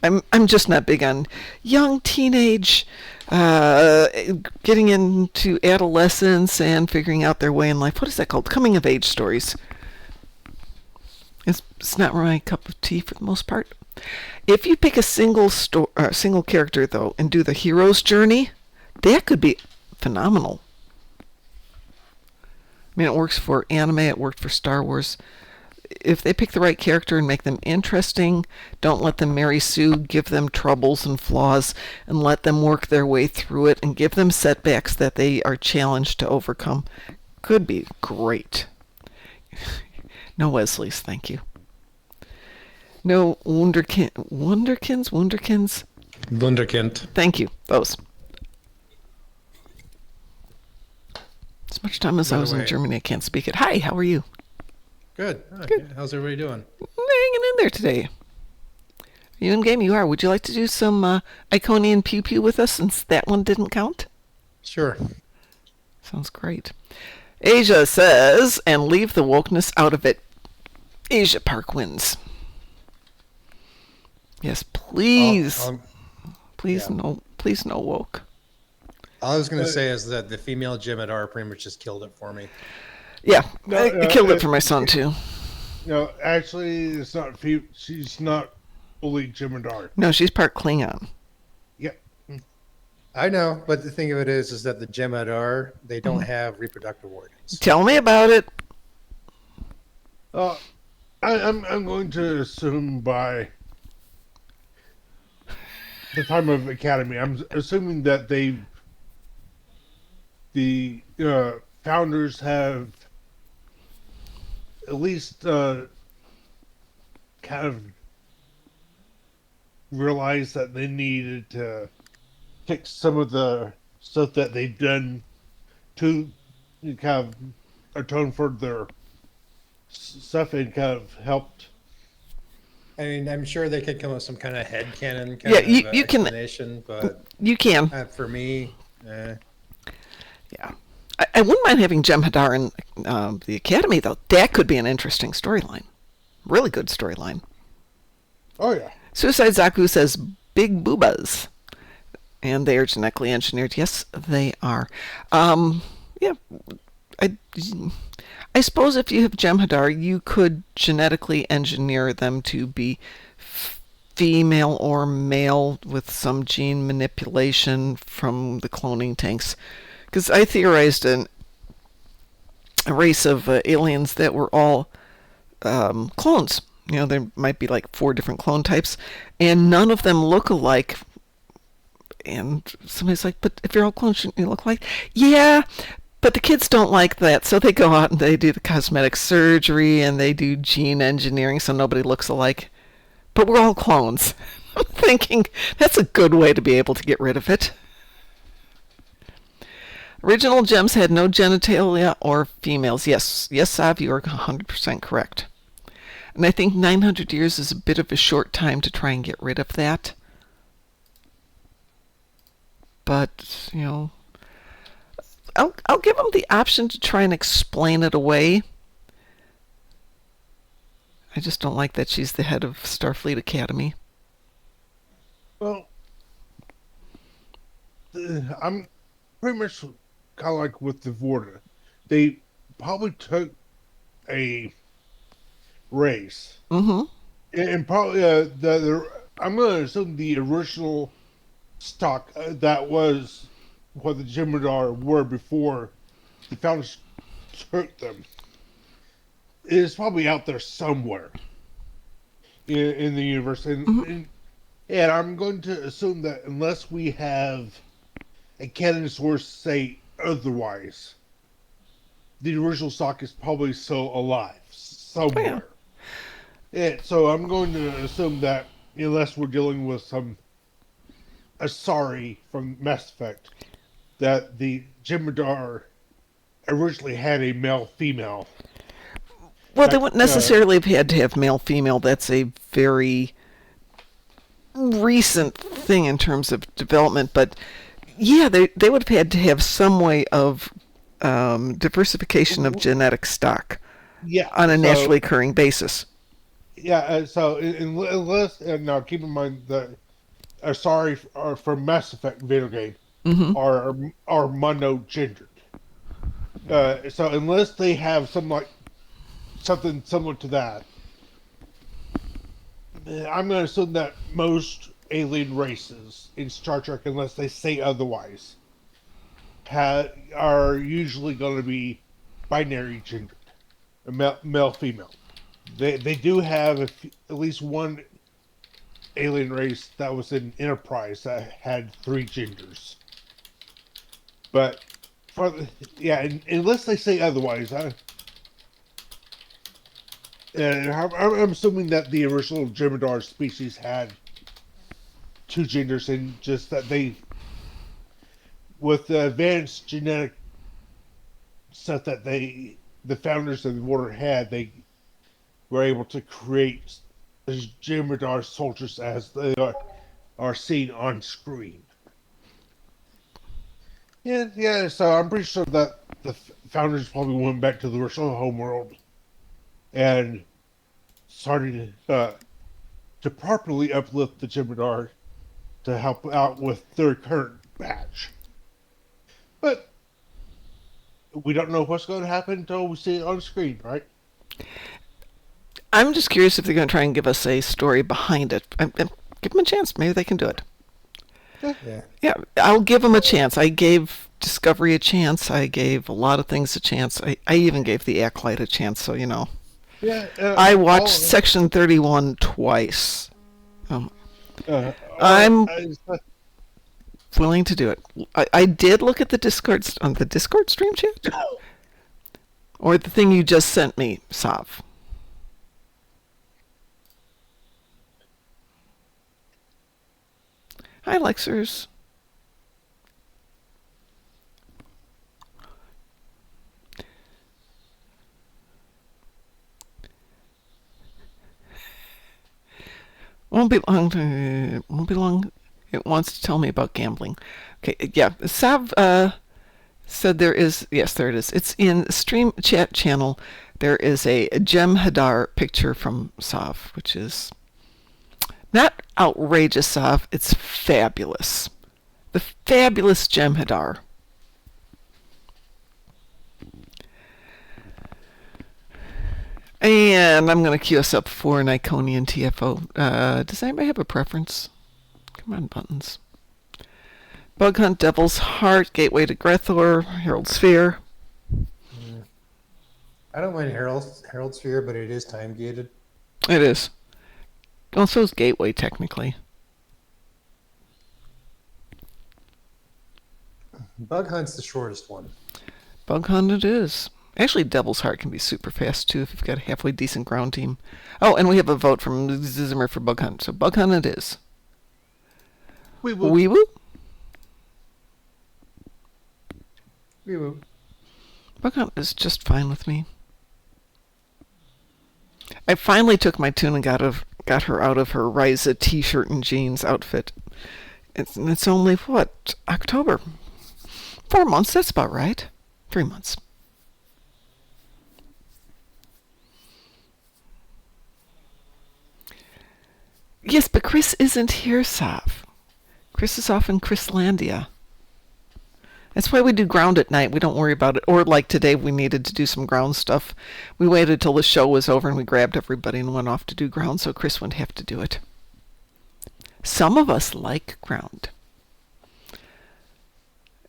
I'm just not big on young teenage getting into adolescence and figuring out their way in life. What is that called? Coming of age stories. It's not my cup of tea for the most part. If you pick a single character though and do the hero's journey, that could be phenomenal. I mean, it works for anime, it worked for Star Wars. If they pick the right character and make them interesting, don't let them Mary Sue, give them troubles and flaws, and let them work their way through it and give them setbacks that they are challenged to overcome, could be great. No Wesleys, thank you. No Wunderkins? Wunderkind. Thank you, those. As much time as By I the was in way- Germany, I can't speak it. Hi, how are you? Good. Oh, Good. yeah. How's everybody doing? Hanging in there today. Are you in game? You are. Would you like to do some Iconian Pew Pew with us since that one didn't count? Sure. Sounds great. Asia says, and leave the wokeness out of it. Asia Park wins. Please, I'll, please yeah. no woke. All I was going to say is that the female Jim'Hadar pretty much just killed it for me. Yeah, No, I killed it for my son too. no, actually, it's not. She's not fully Jim'Hadar. No, she's part Klingon. Yep. I know, but the thing of it is that the Jim'Hadar, they don't have reproductive organs. Tell me about it. Uh, I'm going to assume by the time of Academy, I'm assuming that the founders have at least kind of realized that they needed to fix some of the stuff that they've done to kind of atone for their stuff and kind of helped. I mean, I'm sure they could come up with some kind of headcanon Yeah, kind of you can. explanation, but You can. for me, Yeah. I wouldn't mind having Jem'Hadar in the Academy, though. That could be an interesting storyline. Really good storyline. Oh, yeah. Suicide Zaku says, big boobas. And they are genetically engineered. Yes, they are. Yeah. I suppose if you have Jem'Hadar, you could genetically engineer them to be female or male with some gene manipulation from the cloning tanks. Because I theorized a race of aliens that were all clones. You know, there might be like 4 different clone types, and none of them look alike. And somebody's like, but if you're all clones, shouldn't you look alike? Yeah, but the kids don't like that, so they go out and they do the cosmetic surgery and they do gene engineering so nobody looks alike. But we're all clones. I'm thinking that's a good way to be able to get rid of it. Original gems had no genitalia or females. Yes, Sav, you are 100% correct. And I think 900 years is a bit of a short time to try and get rid of that. But, you know, I'll give them the option to try and explain it away. I just don't like that she's the head of Starfleet Academy. Well, I'm pretty much kind of like with the Vorta. They probably took a race. Mm-hmm. And probably I'm going to assume the original stock that was what the Jem'Hadar were before the founders took them is probably out there somewhere in the universe. And I'm going to assume that unless we have a canon source say otherwise, the original stock is probably still alive somewhere. And so I'm going to assume that unless we're dealing with some Asari from Mass Effect, that the Jem'Hadar originally had a male-female. Well, they wouldn't necessarily have had to have male-female. That's a very recent thing in terms of development. But yeah, they would have had to have some way of diversification of genetic stock on a naturally occurring basis. Yeah, so unless, now keep in mind that Asari are from Mass Effect video game are mono-gendered. So unless they have something similar to that, I'm going to assume that most alien races in Star Trek, unless they say otherwise, are usually going to be binary gendered, male female. They do have at least one alien race that was in Enterprise that had 3 genders. But unless they say otherwise, I'm assuming that the original Jem'Hadar species had 2 genders, and just that they, with the advanced genetic stuff that the founders of the order had, they were able to create Jem'Hadar soldiers as they are seen on screen. Yeah. So I'm pretty sure that the founders probably went back to the original homeworld and started to properly uplift the Gemidar to help out with their current batch. But we don't know what's going to happen until we see it on screen, right? I'm just curious if they're going to try and give us a story behind it. Give them a chance. Maybe they can do it. Yeah. Yeah, I'll give them a chance. I gave Discovery a chance. I gave a lot of things a chance. I even gave the Acolyte a chance, so you know. Yeah. I watched Section 31 twice. Um, Well, I'm willing to do it. I did look at the Discord on the Discord stream chat, or the thing you just sent me, Sav. Hi, Lexers. Won't be long. Won't be long. It wants to tell me about gambling. Okay, yeah. Sav said there is. Yes, there it is. It's in stream chat channel. There is a Gem Hadar picture from Sav, which is not outrageous, Sav. It's fabulous. The fabulous Gem Hadar. And I'm going to queue us up for an Iconian TFO. Does anybody have a preference? Come on, buttons. Bug Hunt, Devil's Heart, Gateway to Grethor, Herald Sphere. I don't mind Herald Sphere, but it is time gated. It is. Well, so is Gateway, technically. Bug Hunt's the shortest one. Bug Hunt it is. Actually, Devil's Heart can be super fast, too, if you've got a halfway decent ground team. Oh, and we have a vote from Zimmer for Bug Hunt. So Bug Hunt it is. we will. Wee woo? Wee woo. Bug Hunt is just fine with me. I finally took my tune and got her out of her Ryza t-shirt and jeans outfit. It's only, what, October? 4 months, that's about right. 3 months. Yes, but Chris isn't here, Sav. Chris is off in Chrislandia. That's why we do ground at night. We don't worry about it. Or like today, we needed to do some ground stuff. We waited till the show was over and we grabbed everybody and went off to do ground so Chris wouldn't have to do it. Some of us like ground.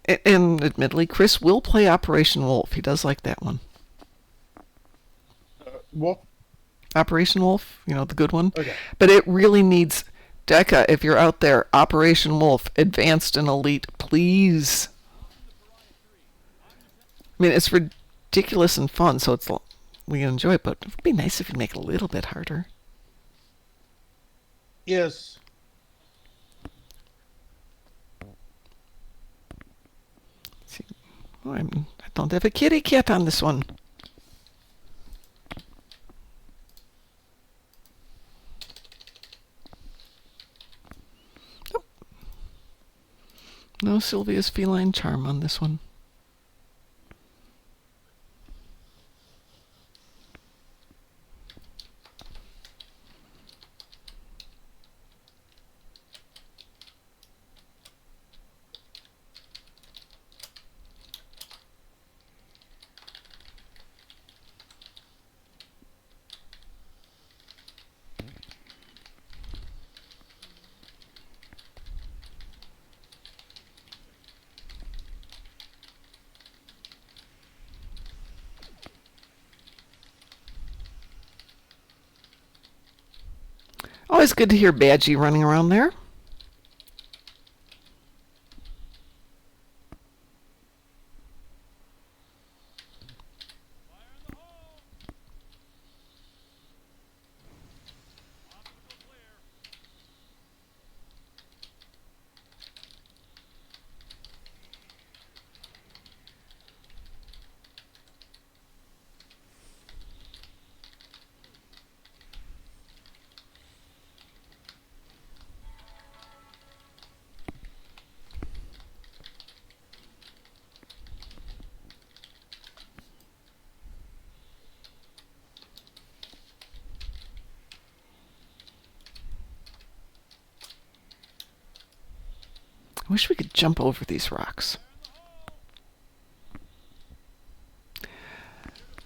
And admittedly, Chris will play Operation Wolf. He does like that one. Wolf? Operation Wolf, you know, the good one. Okay. But it really needs... Decca, if you're out there, Operation Wolf, Advanced and Elite, please. I mean, it's ridiculous and fun, so we enjoy it, but it would be nice if you make it a little bit harder. Yes. See, I don't have a kitty cat on this one. Nope. No Sylvia's feline charm on this one. Always good to hear Badgie running around there. I wish we could jump over these rocks.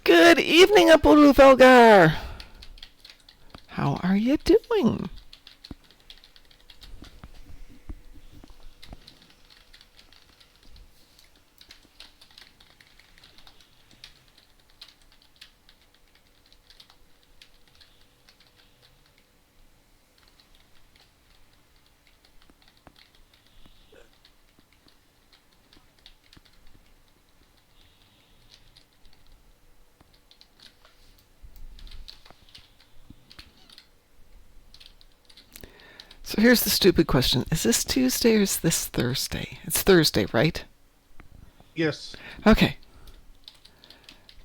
Good evening, Apuru Velgar. How are you doing? So here's the stupid question. Is this Tuesday or is this Thursday? It's Thursday, right? Yes. Okay.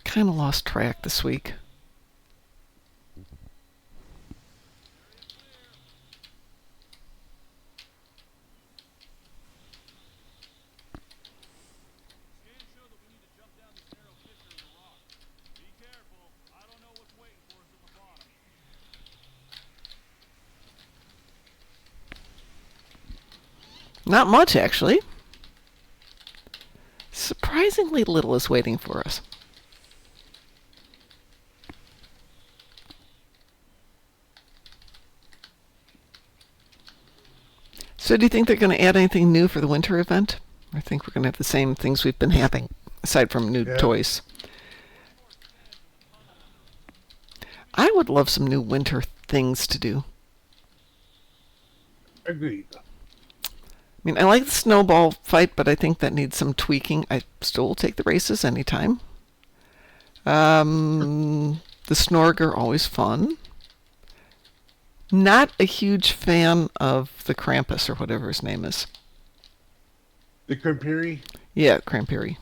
Kind of lost track this week. Not much, actually. Surprisingly little is waiting for us. So do you think they're going to add anything new for the winter event? I think we're going to have the same things we've been having, aside from new toys. I would love some new winter things to do. Agreed. I mean, I like the snowball fight, but I think that needs some tweaking. I still will take the races anytime. The Snorger, always fun. Not a huge fan of the Krampus or whatever his name is. The Krampiri? Yeah, Krampiri.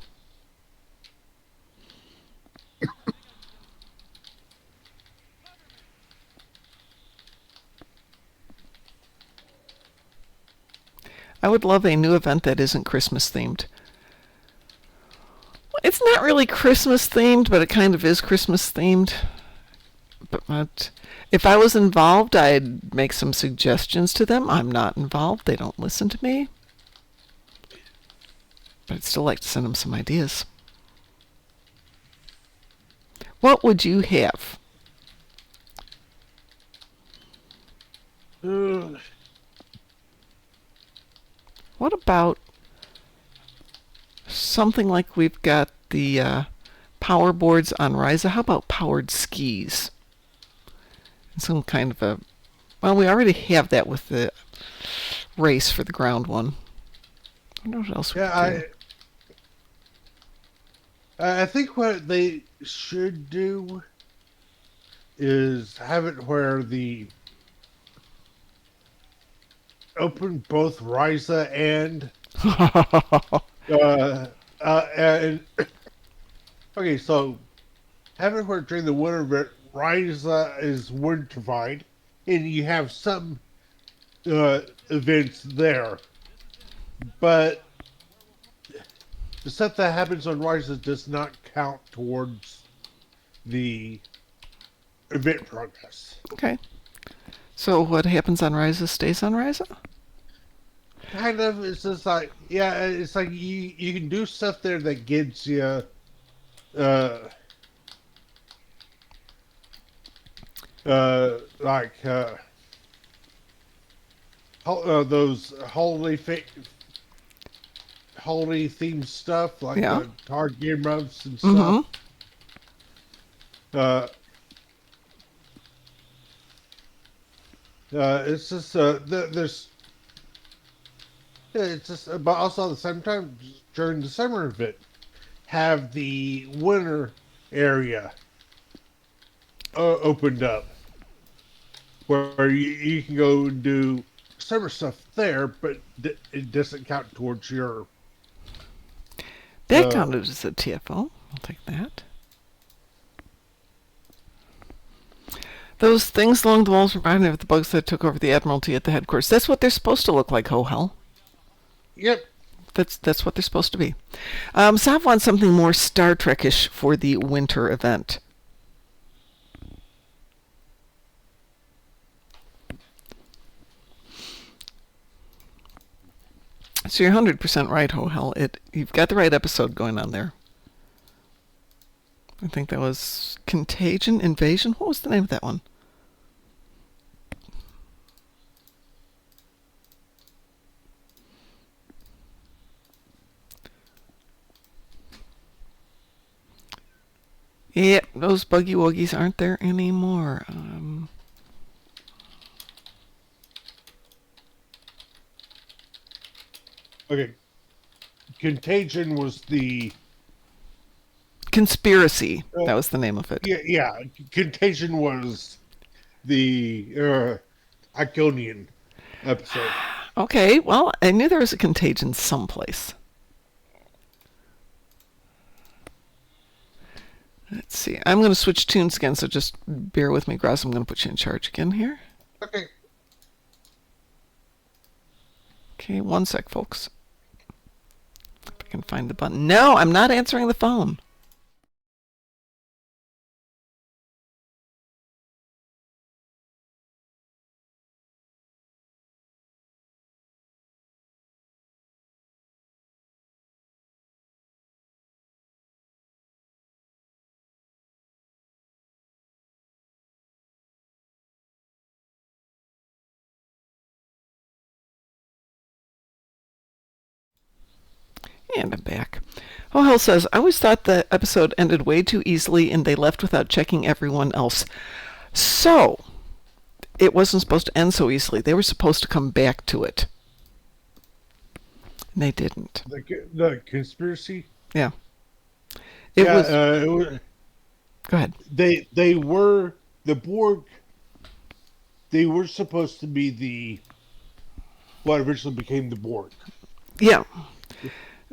I would love a new event that isn't Christmas themed. It's not really Christmas themed, but it kind of is Christmas themed. But if I was involved, I'd make some suggestions to them. I'm not involved. They don't listen to me. But I'd still like to send them some ideas. What would you have? What about something like we've got the power boards on Ryza? How about powered skis? Some kind of a... Well, we already have that with the race for the ground one. I wonder what else we could do. I think what they should do is have it where the open both Ryza and and okay, so have it where during the winter event Ryza is winterfied, and you have some events there, but the stuff that happens on Ryza does not count towards the event progress. Okay. So what happens on Ryza stays on Ryza? Kind of. It's just like, yeah, it's like you can do stuff there that gives you like those holiday themed stuff, like the card game ups and stuff. It's just there's it's just, but also at the same time during the summer event, have the winter area opened up where you can go and do summer stuff there, but it doesn't count towards your. That counted as a TFO. I'll take that. Those things along the walls remind me of the bugs that took over the Admiralty at the headquarters. That's what they're supposed to look like, ho hell. Yep. That's what they're supposed to be. Sav wants something more Star Trek-ish for the winter event. So you're 100% right, Ho Hell. You've got the right episode going on there. I think that was Contagion Invasion. What was the name of that one? Yep, those buggy wuggies aren't there anymore. Okay. Contagion was the Conspiracy. That was the name of it. yeah. Contagion was the Iconian episode. Okay, well, I knew there was a Contagion someplace. Let's see. I'm going to switch tunes again, so just bear with me, Gross. I'm going to put you in charge again here. Okay. Okay, one sec, folks. If I can find the button. No, I'm not answering the phone. And I'm back. Oh, Hell says, I always thought the episode ended way too easily and they left without checking everyone else. So, it wasn't supposed to end so easily. They were supposed to come back to it. And they didn't. The conspiracy? Yeah. It was... it was... Go ahead. They were... The Borg... They were supposed to be the... What eventually became the Borg. Yeah.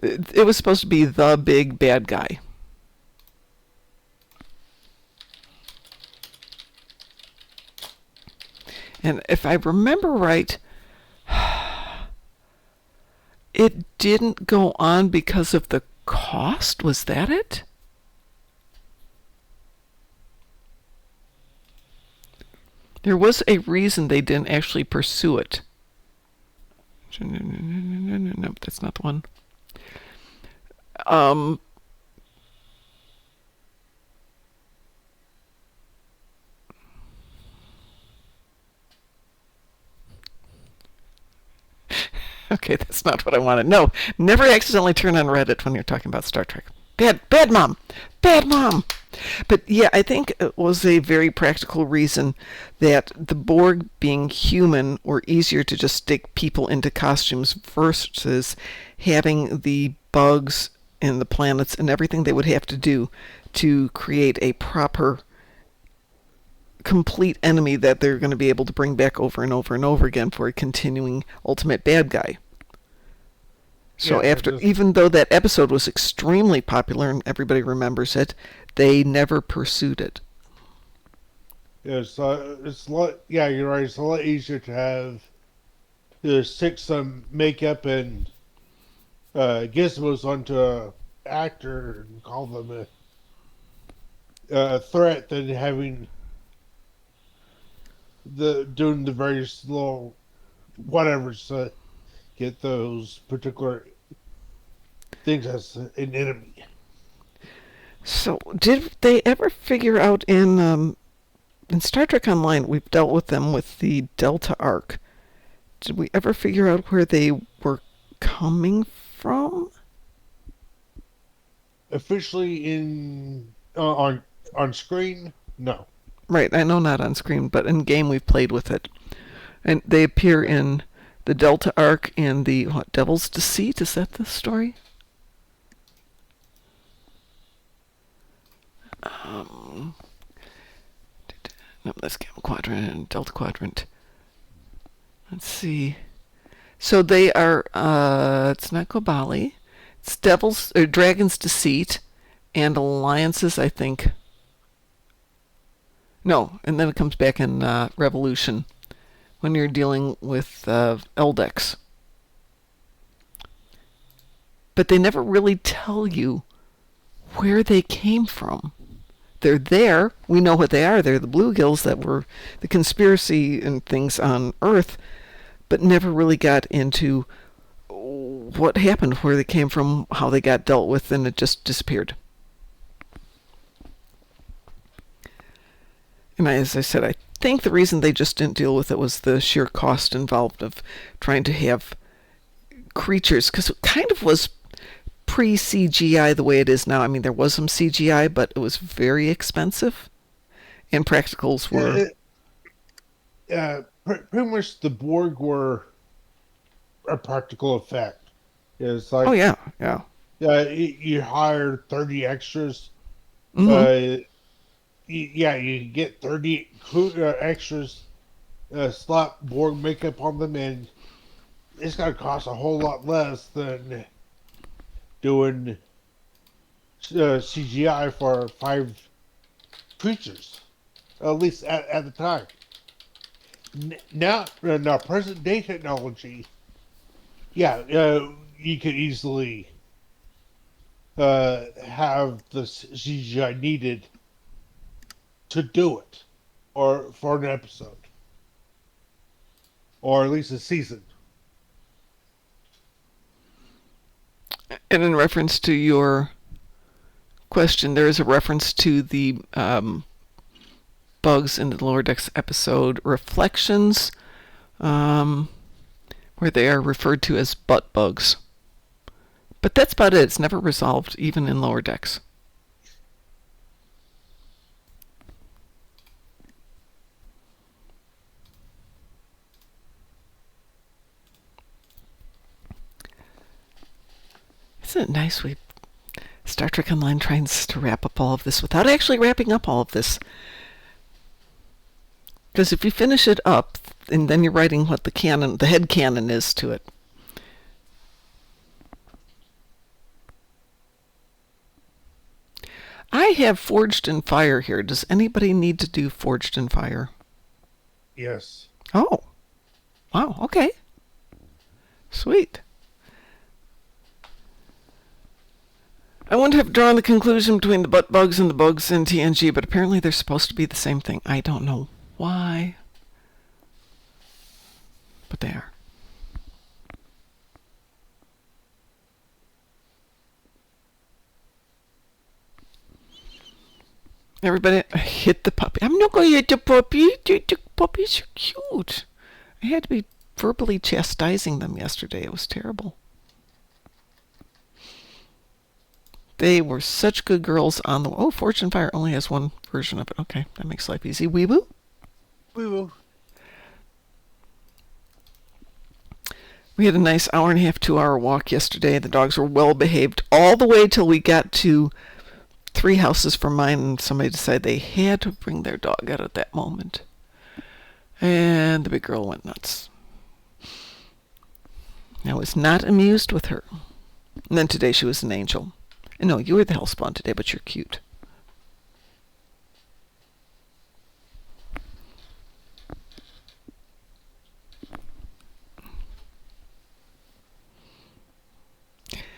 It was supposed to be the big bad guy. And if I remember right, it didn't go on because of the cost? Was that it? There was a reason they didn't actually pursue it. No, that's not the one. Okay, that's not what I wanted. No, never accidentally turn on Reddit when you're talking about Star Trek. Bad mom. Bad mom. But yeah, I think it was a very practical reason that the Borg being human were easier to just stick people into costumes versus having the bugs and the planets and everything they would have to do to create a proper complete enemy that they're going to be able to bring back over and over and over again for a continuing ultimate bad guy. So Yeah, after, even though that episode was extremely popular and everybody remembers it, they never pursued it. It's a lot. Yeah, you're right. It's a lot easier to have stick some makeup and gizmos onto a actor and call them a threat than having doing the various little whatevers to get those particular things as an enemy. So did they ever figure out in Star Trek Online, we've dealt with them with the Delta Arc. Did we ever figure out where they were coming from? Officially on screen, no. Right, I know not on screen, but in game we've played with it. And they appear in the Delta Arc and the Devil's Deceit. Is that the story? No, that's Gamma Quadrant and Delta Quadrant. Let's see. So they are, it's not Kobali. It's Dragon's Deceit and Alliances, I think. No, and then it comes back in Revolution when you're dealing with Eldex. But they never really tell you where they came from. They're there. We know what they are. They're the bluegills that were the conspiracy and things on Earth, but never really got into what happened, where they came from, how they got dealt with, and it just disappeared. And as I said, I think the reason they just didn't deal with it was the sheer cost involved of trying to have creatures, because it kind of was pre-CGI the way it is now. I mean, there was some CGI, but it was very expensive, and practicals were... Pretty much the Borg were a practical effect. It's like, Oh, yeah, yeah. you hire 30 extras. Mm-hmm. You get 30 extras, slap Borg makeup on them, and it's going to cost a whole lot less than doing CGI for 5 creatures, at least at the time. Now, present day technology, you could easily have the CGI needed to do it, or for an episode, or at least a season. And in reference to your question, there is a reference to the bugs in the Lower Decks episode Reflections, where they are referred to as butt bugs. But that's about it. It's never resolved, even in Lower Decks. Isn't it nice we Star Trek Online tries to wrap up all of this without actually wrapping up all of this? Because if you finish it up, and then you're writing what the head canon is to it. I have Forged in Fire here. Does anybody need to do Forged in Fire? Yes. Oh. Wow, okay. Sweet. I wouldn't have drawn the conclusion between the butt bugs and the bugs in TNG, but apparently they're supposed to be the same thing. I don't know why, but they are. Everybody hit the puppy. I'm not going to hit the puppy. The puppies are cute. I had to be verbally chastising them yesterday. It was terrible. They were such good girls on the... Oh, Fortune Fire only has one version of it. Okay, that makes life easy. Weeboo? Weeboo. We had a nice hour and a half, 2-hour walk yesterday. The dogs were well behaved all the way till we got to 3 houses from mine, and somebody decided they had to bring their dog out at that moment. And the big girl went nuts. I was not amused with her. And then today she was an angel. And no, you were the hellspawn today, but you're cute.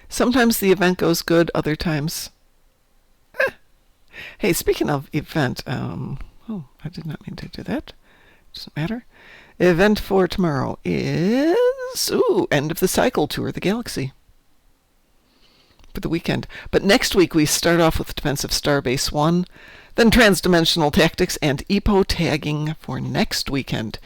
Sometimes the event goes good, other times... Hey, speaking of event, oh, I did not mean to do that. Doesn't matter. Event for tomorrow is, end of the cycle, Tour of the Galaxy. For the weekend. But next week we start off with Defense of Starbase 1, then Transdimensional Tactics and EPO tagging for next weekend.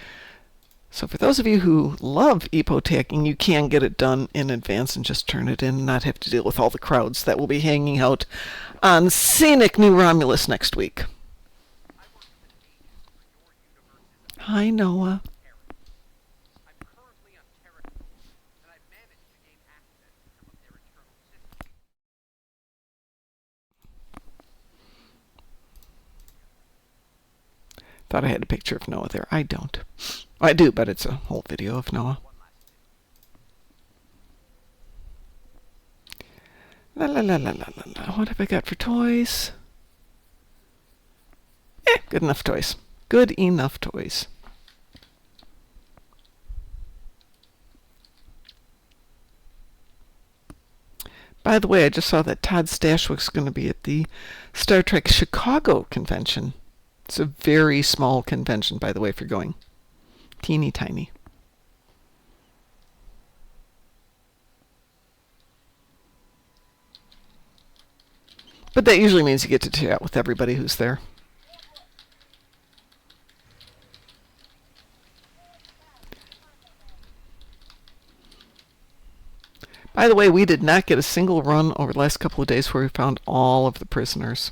So for those of you who love EPO tagging, you can get it done in advance and just turn it in and not have to deal with all the crowds that will be hanging out on scenic New Romulus next week. Hi, Noah. Thought I had a picture of Noah there. I don't. I do, but it's a whole video of Noah. La la la la la la la. What have I got for toys? Good enough toys. Good enough toys. By the way, I just saw that Todd Stashwick's going to be at the Star Trek Chicago convention. It's a very small convention, by the way, for going. Teeny tiny. But that usually means you get to chat with everybody who's there. By the way, we did not get a single run over the last couple of days where we found all of the prisoners.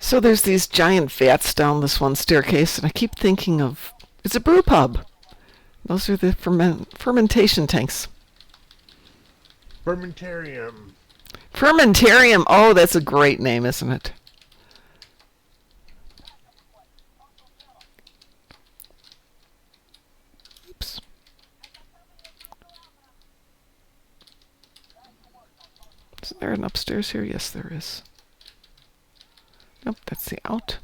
So there's these giant vats down this one staircase, and I keep thinking of, it's a brew pub. Those are the fermentation tanks. Fermentarium. Fermentarium. Oh, that's a great name, isn't it? Oops. Isn't there an upstairs here? Yes, there is. Nope, that's the out.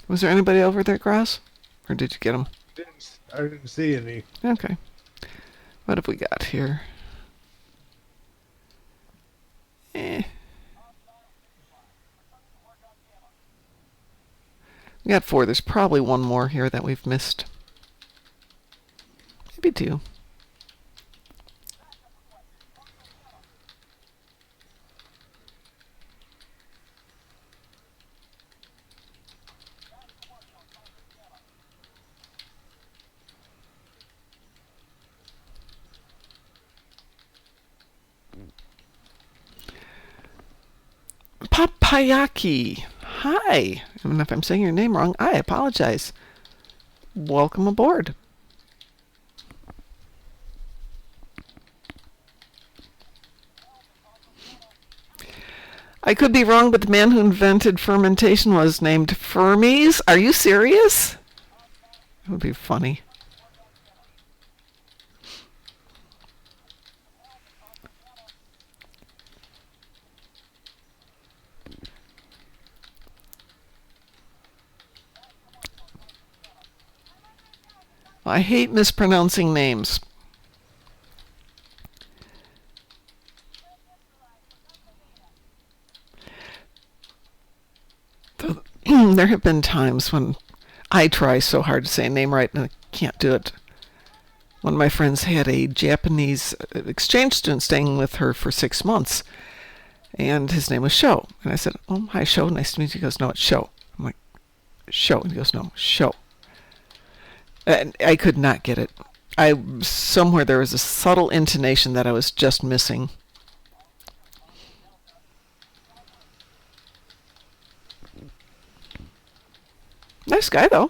Was there anybody over there, Grass? Or did you get them? I didn't see any. Okay. What have we got here? We got 4. There's probably one more here that we've missed. Maybe 2. Papayaki. Hi. And if I'm saying your name wrong, I apologize. Welcome aboard. I could be wrong, but the man who invented fermentation was named Fermies. Are you serious? That would be funny. I hate mispronouncing names. There have been times when I try so hard to say a name right and I can't do it. One of my friends had a Japanese exchange student staying with her for 6 months, and his name was Sho. And I said, "Oh, hi, Sho. Nice to meet you." He goes, "No, it's Sho." I'm like, "Sho." And he goes, "No, Sho." And I could not get it. Somewhere there was a subtle intonation that I was just missing. Nice guy, though.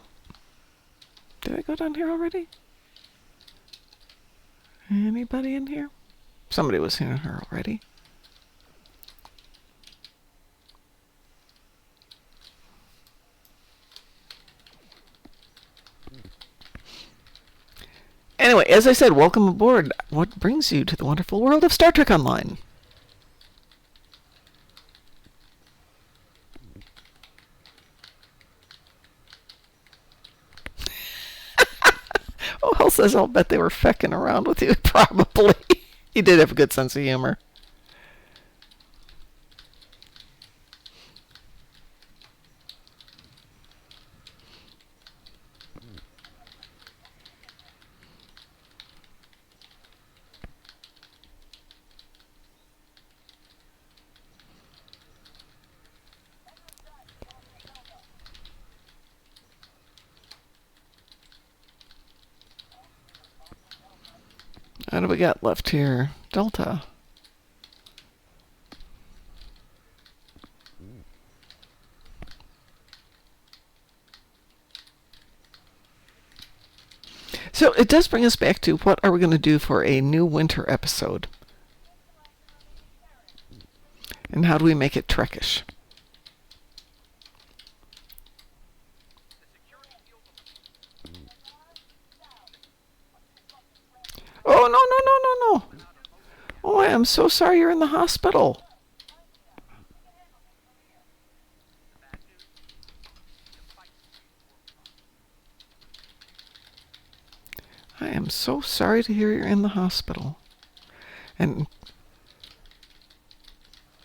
Did I go down here already? Anybody in here? Somebody was in here already. Anyway, as I said, welcome aboard. What brings you to the wonderful world of Star Trek Online? Oh, Hell says, I'll bet they were fecking around with you. Probably. He did have a good sense of humor. What do we got left here? Delta. So it does bring us back to what are we going to do for a new winter episode? And how do we make it Trekish? Oh, no, no, no, no, no. Oh, I am so sorry you're in the hospital. I am so sorry to hear you're in the hospital. And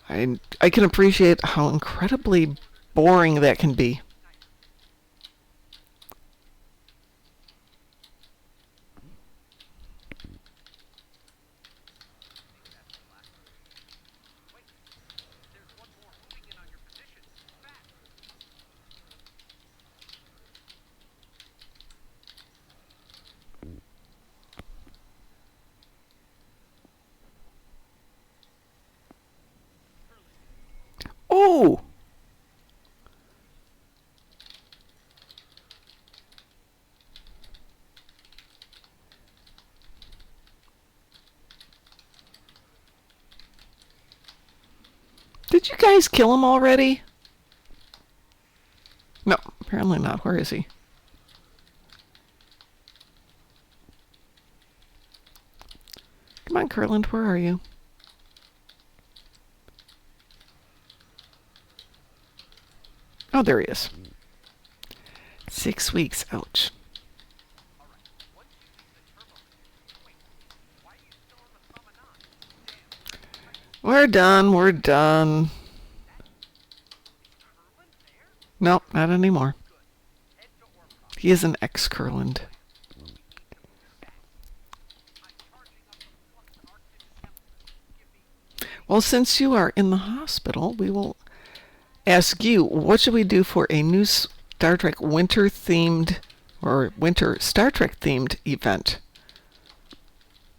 I can appreciate how incredibly boring that can be. Oh! Did you guys kill him already? No, apparently not. Where is he? Come on, Curland, where are you? Oh, there he is. 6 weeks. Ouch. We're done. We're done. Nope, not anymore. He is an ex-Curland. Well, since you are in the hospital, we will ask you, what should we do for a new Star Trek winter-themed or winter Star Trek-themed event?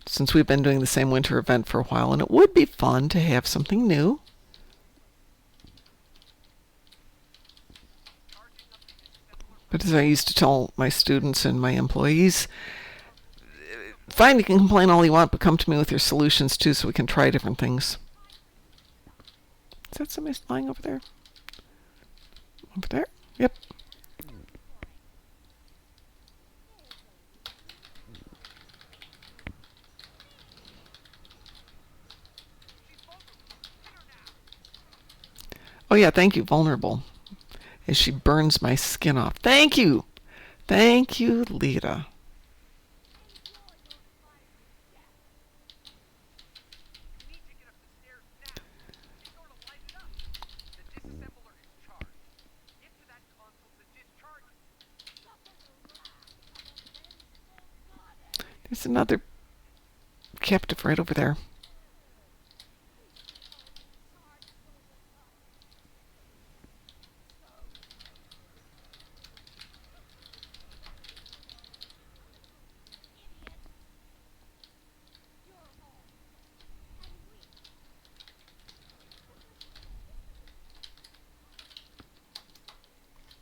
Since we've been doing the same winter event for a while, and it would be fun to have something new. But as I used to tell my students and my employees, fine, you can complain all you want, but come to me with your solutions too so we can try different things. Is that somebody lying over there? Over there? Yep. Oh yeah, thank you, vulnerable. As she burns my skin off. Thank you! Thank you, Lita. There's another captive right over there.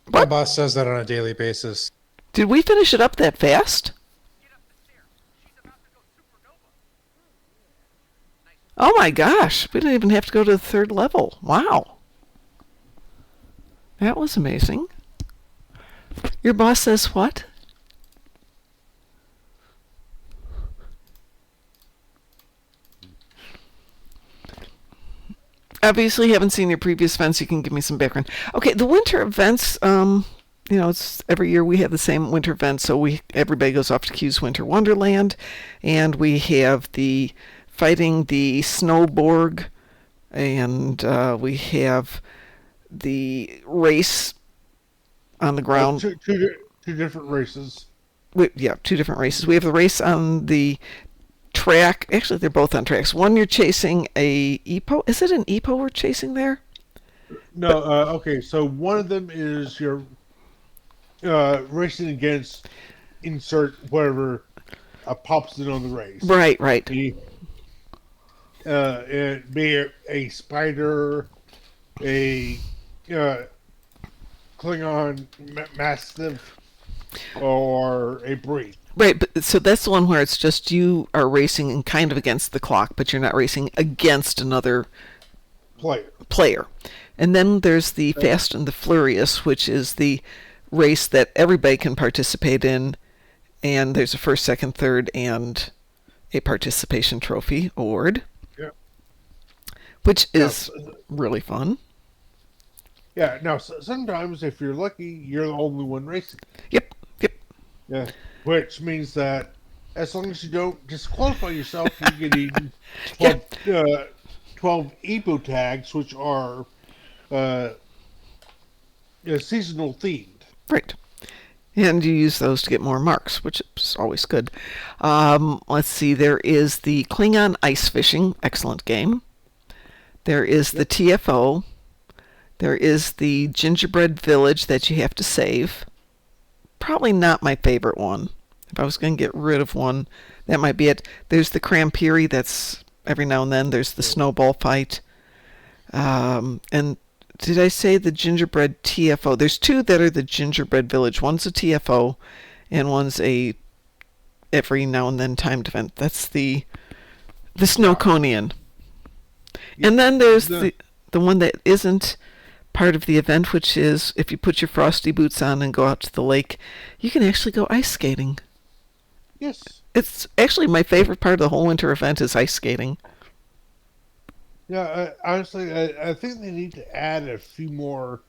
My What? boss says that on a daily basis. Did we finish it up that fast? Oh my gosh, we didn't even have to go to the 3rd level. Wow. That was amazing. Your boss says what? Obviously, you haven't seen your previous events. You can give me some background. Okay, the winter events. It's every year we have the same winter event. So everybody goes off to Q's Winter Wonderland, and we have the fighting the Snowborg, and we have the race on the ground. Two different races. Yeah, 2 different races. We have the race on the track. Actually, they're both on tracks. One, you're chasing a EPO. Is it an EPO we're chasing there? No, okay. So one of them is your racing against insert whatever pops in on the race. Right, right. And be a spider, a Klingon mastiff, or a breed. Right, but so that's the one where it's just you are racing and kind of against the clock, but you're not racing against another Player. player. And then there's the Fast and the Furious, which is the race that everybody can participate in, and there's a first, second, third, and a participation trophy award, Yeah. which Now, is really fun. yeah. Now, sometimes if you're lucky, you're the only one racing. Yep, yep. Yeah. Which means that as long as you don't disqualify yourself, you're getting 12 Evo tags, which are seasonal themed. Right. And you use those to get more marks, which is always good. Let's see, there is the Klingon Ice Fishing, excellent game. There is the TFO. There is the Gingerbread Village that you have to save. Probably not my favorite one. If I was going to get rid of one, that might be it. There's the Crampiri, that's every now and then. There's the Snowball Fight. And did I say the Gingerbread TFO? There's two that are the Gingerbread Village. One's a TFO, and one's a every now and then timed event. That's the Snowconian. And then there's the one that isn't part of the event, which is if you put your frosty boots on and go out to the lake, you can actually go ice skating. Yes. It's actually my favorite part of the whole winter event is ice skating. Yeah, honestly, I think they need to add a few more,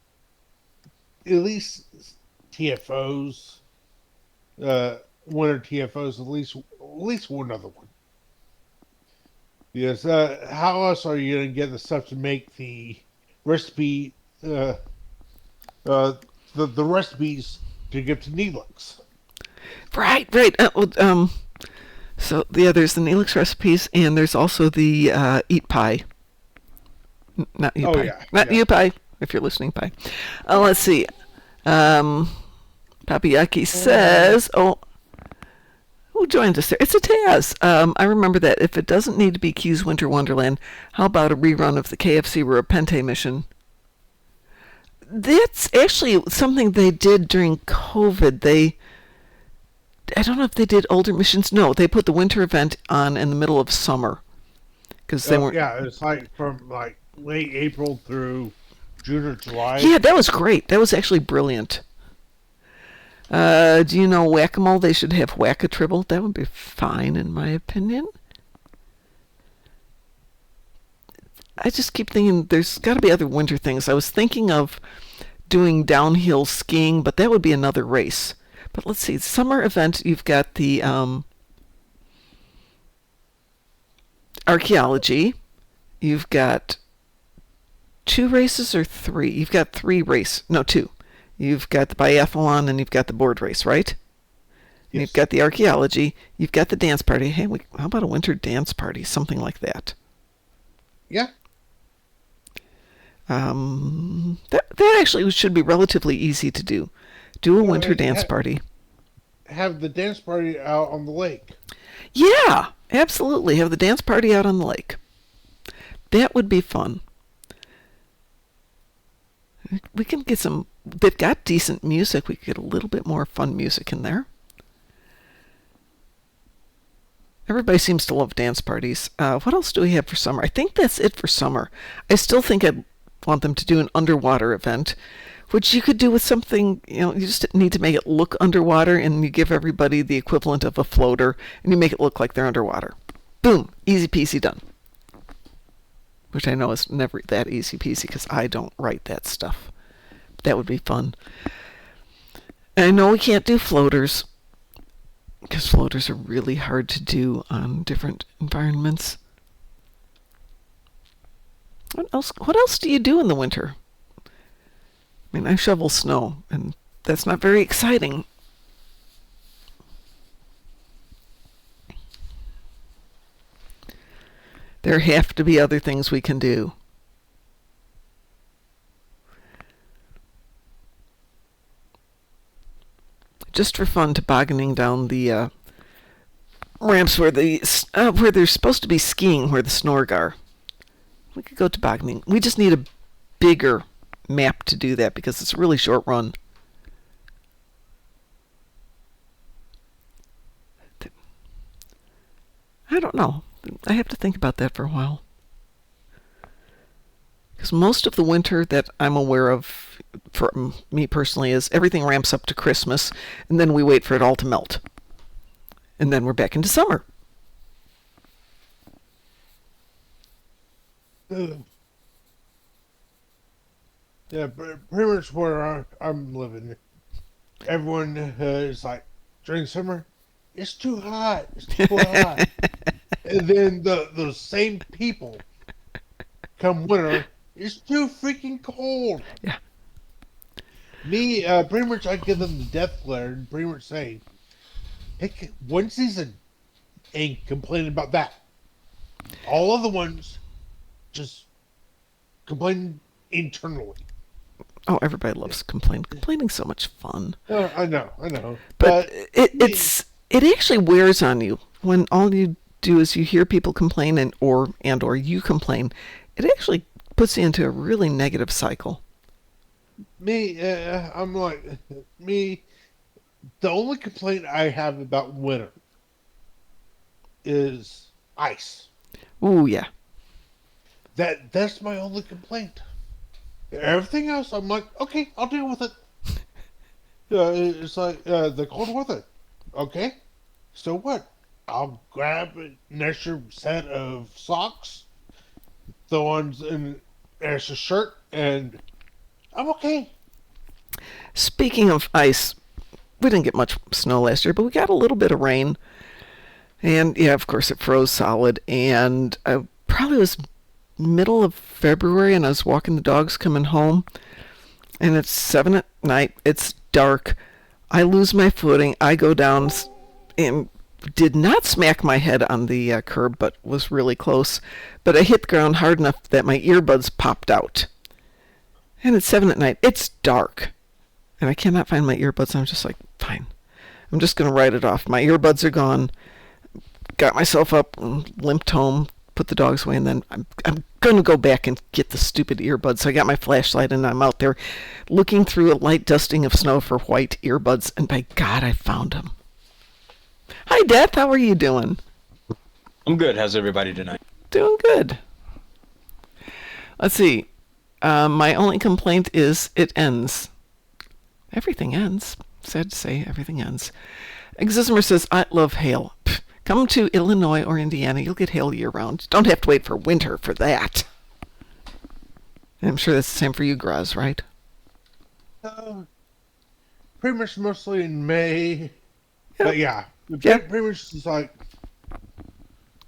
at least TFOs, winter TFOs, at least one other one. Yes, how else are you going to get the stuff to make the recipe, the recipes to give to Neelix? Right, right. So yeah, there's the Neelix recipes, and there's also the Eat Pie. Not you pie. Yeah, Not you pie, if you're listening, pie. Let's see. Papayaki says, who joined us there? It's a Taz. I remember that. If it doesn't need to be Q's Winter Wonderland, how about a rerun of the KFC Repente mission? That's actually something they did during COVID. I don't know if they did older missions. No, they put the winter event on in the middle of summer. Because they weren't. Yeah, it's like from like late April through June or July. Yeah, that was great. That was actually brilliant. Do you know Whack-A-Mole? They should have Whack-A-Tribble. That would be fine, in my opinion. I just keep thinking there's got to be other winter things. I was thinking of doing downhill skiing, but that would be another race. But let's see. Summer event, you've got the archaeology. You've got two races or three? You've got two. You've got the biathlon and you've got the board race, right? Yes. You've got the archaeology. You've got the dance party. Hey, how about a winter dance party? Something like that. Yeah. That actually should be relatively easy to do. Do a winter dance party. Have the dance party out on the lake. Yeah, absolutely. Have the dance party out on the lake. That would be fun. We can get some. They've got decent music. We could get a little bit more fun music in there. Everybody seems to love dance parties. What else do we have for summer? I think that's it for summer. I still think I'd want them to do an underwater event, which you could do with something, you just need to make it look underwater, and you give everybody the equivalent of a floater, and you make it look like they're underwater. Boom, easy peasy done. Which I know is never that easy peasy because I don't write that stuff. That would be fun. And I know we can't do floaters because floaters are really hard to do on different environments. What else do you do in the winter? I mean, I shovel snow, and that's not very exciting. There have to be other things we can do. Just for fun, tobogganing down the ramps where there's supposed to be skiing, where the Snorg are. We could go tobogganing. We just need a bigger map to do that because it's a really short run. I don't know. I have to think about that for a while. Because most of the winter that I'm aware of, for me personally, is everything ramps up to Christmas, and then we wait for it all to melt. And then we're back into summer. Uh, yeah, pretty much where I'm living. Everyone is like, during summer, it's too hot. It's too hot. And then those same people come winter, it's too freaking cold. Yeah. Me, pretty much I give them the death glare and pretty much say, pick one season and complain about that. All other ones, just complain internally. Oh, everybody loves complaining. Complaining's so much fun. I know. But it actually wears on you when all you do is you hear people complain and or you complain. It actually puts you into a really negative cycle. I'm like, me, the only complaint I have about winter is ice. Ooh, yeah. That's my only complaint. Everything else, I'm like, okay, I'll deal with it. It's like the cold weather. Okay, so what? I'll grab an extra set of socks, throw on an extra shirt, and I'm okay. Speaking of ice, we didn't get much snow last year, but we got a little bit of rain. And yeah, of course, it froze solid. And I probably was middle of February, and I was walking the dogs coming home. And it's 7 at night. It's dark. I lose my footing. I go down and did not smack my head on the curb, but was really close. But I hit the ground hard enough that my earbuds popped out. And it's 7 at night. It's dark. And I cannot find my earbuds. I'm just like, fine. I'm just going to write it off. My earbuds are gone. Got myself up and limped home, put the dogs away, and then I'm going to go back and get the stupid earbuds. So I got my flashlight, and I'm out there looking through a light dusting of snow for white earbuds, and by God, I found them. Hi, Death. How are you doing? I'm good. How's everybody tonight? Doing good. Let's see. My only complaint is it ends. Everything ends. Sad to say, everything ends. Exismer says, I love hail. Pff, come to Illinois or Indiana, you'll get hail year-round. Don't have to wait for winter for that. And I'm sure that's the same for you, Graz, right? Pretty much mostly in May. Yeah. But yeah, pretty much it's like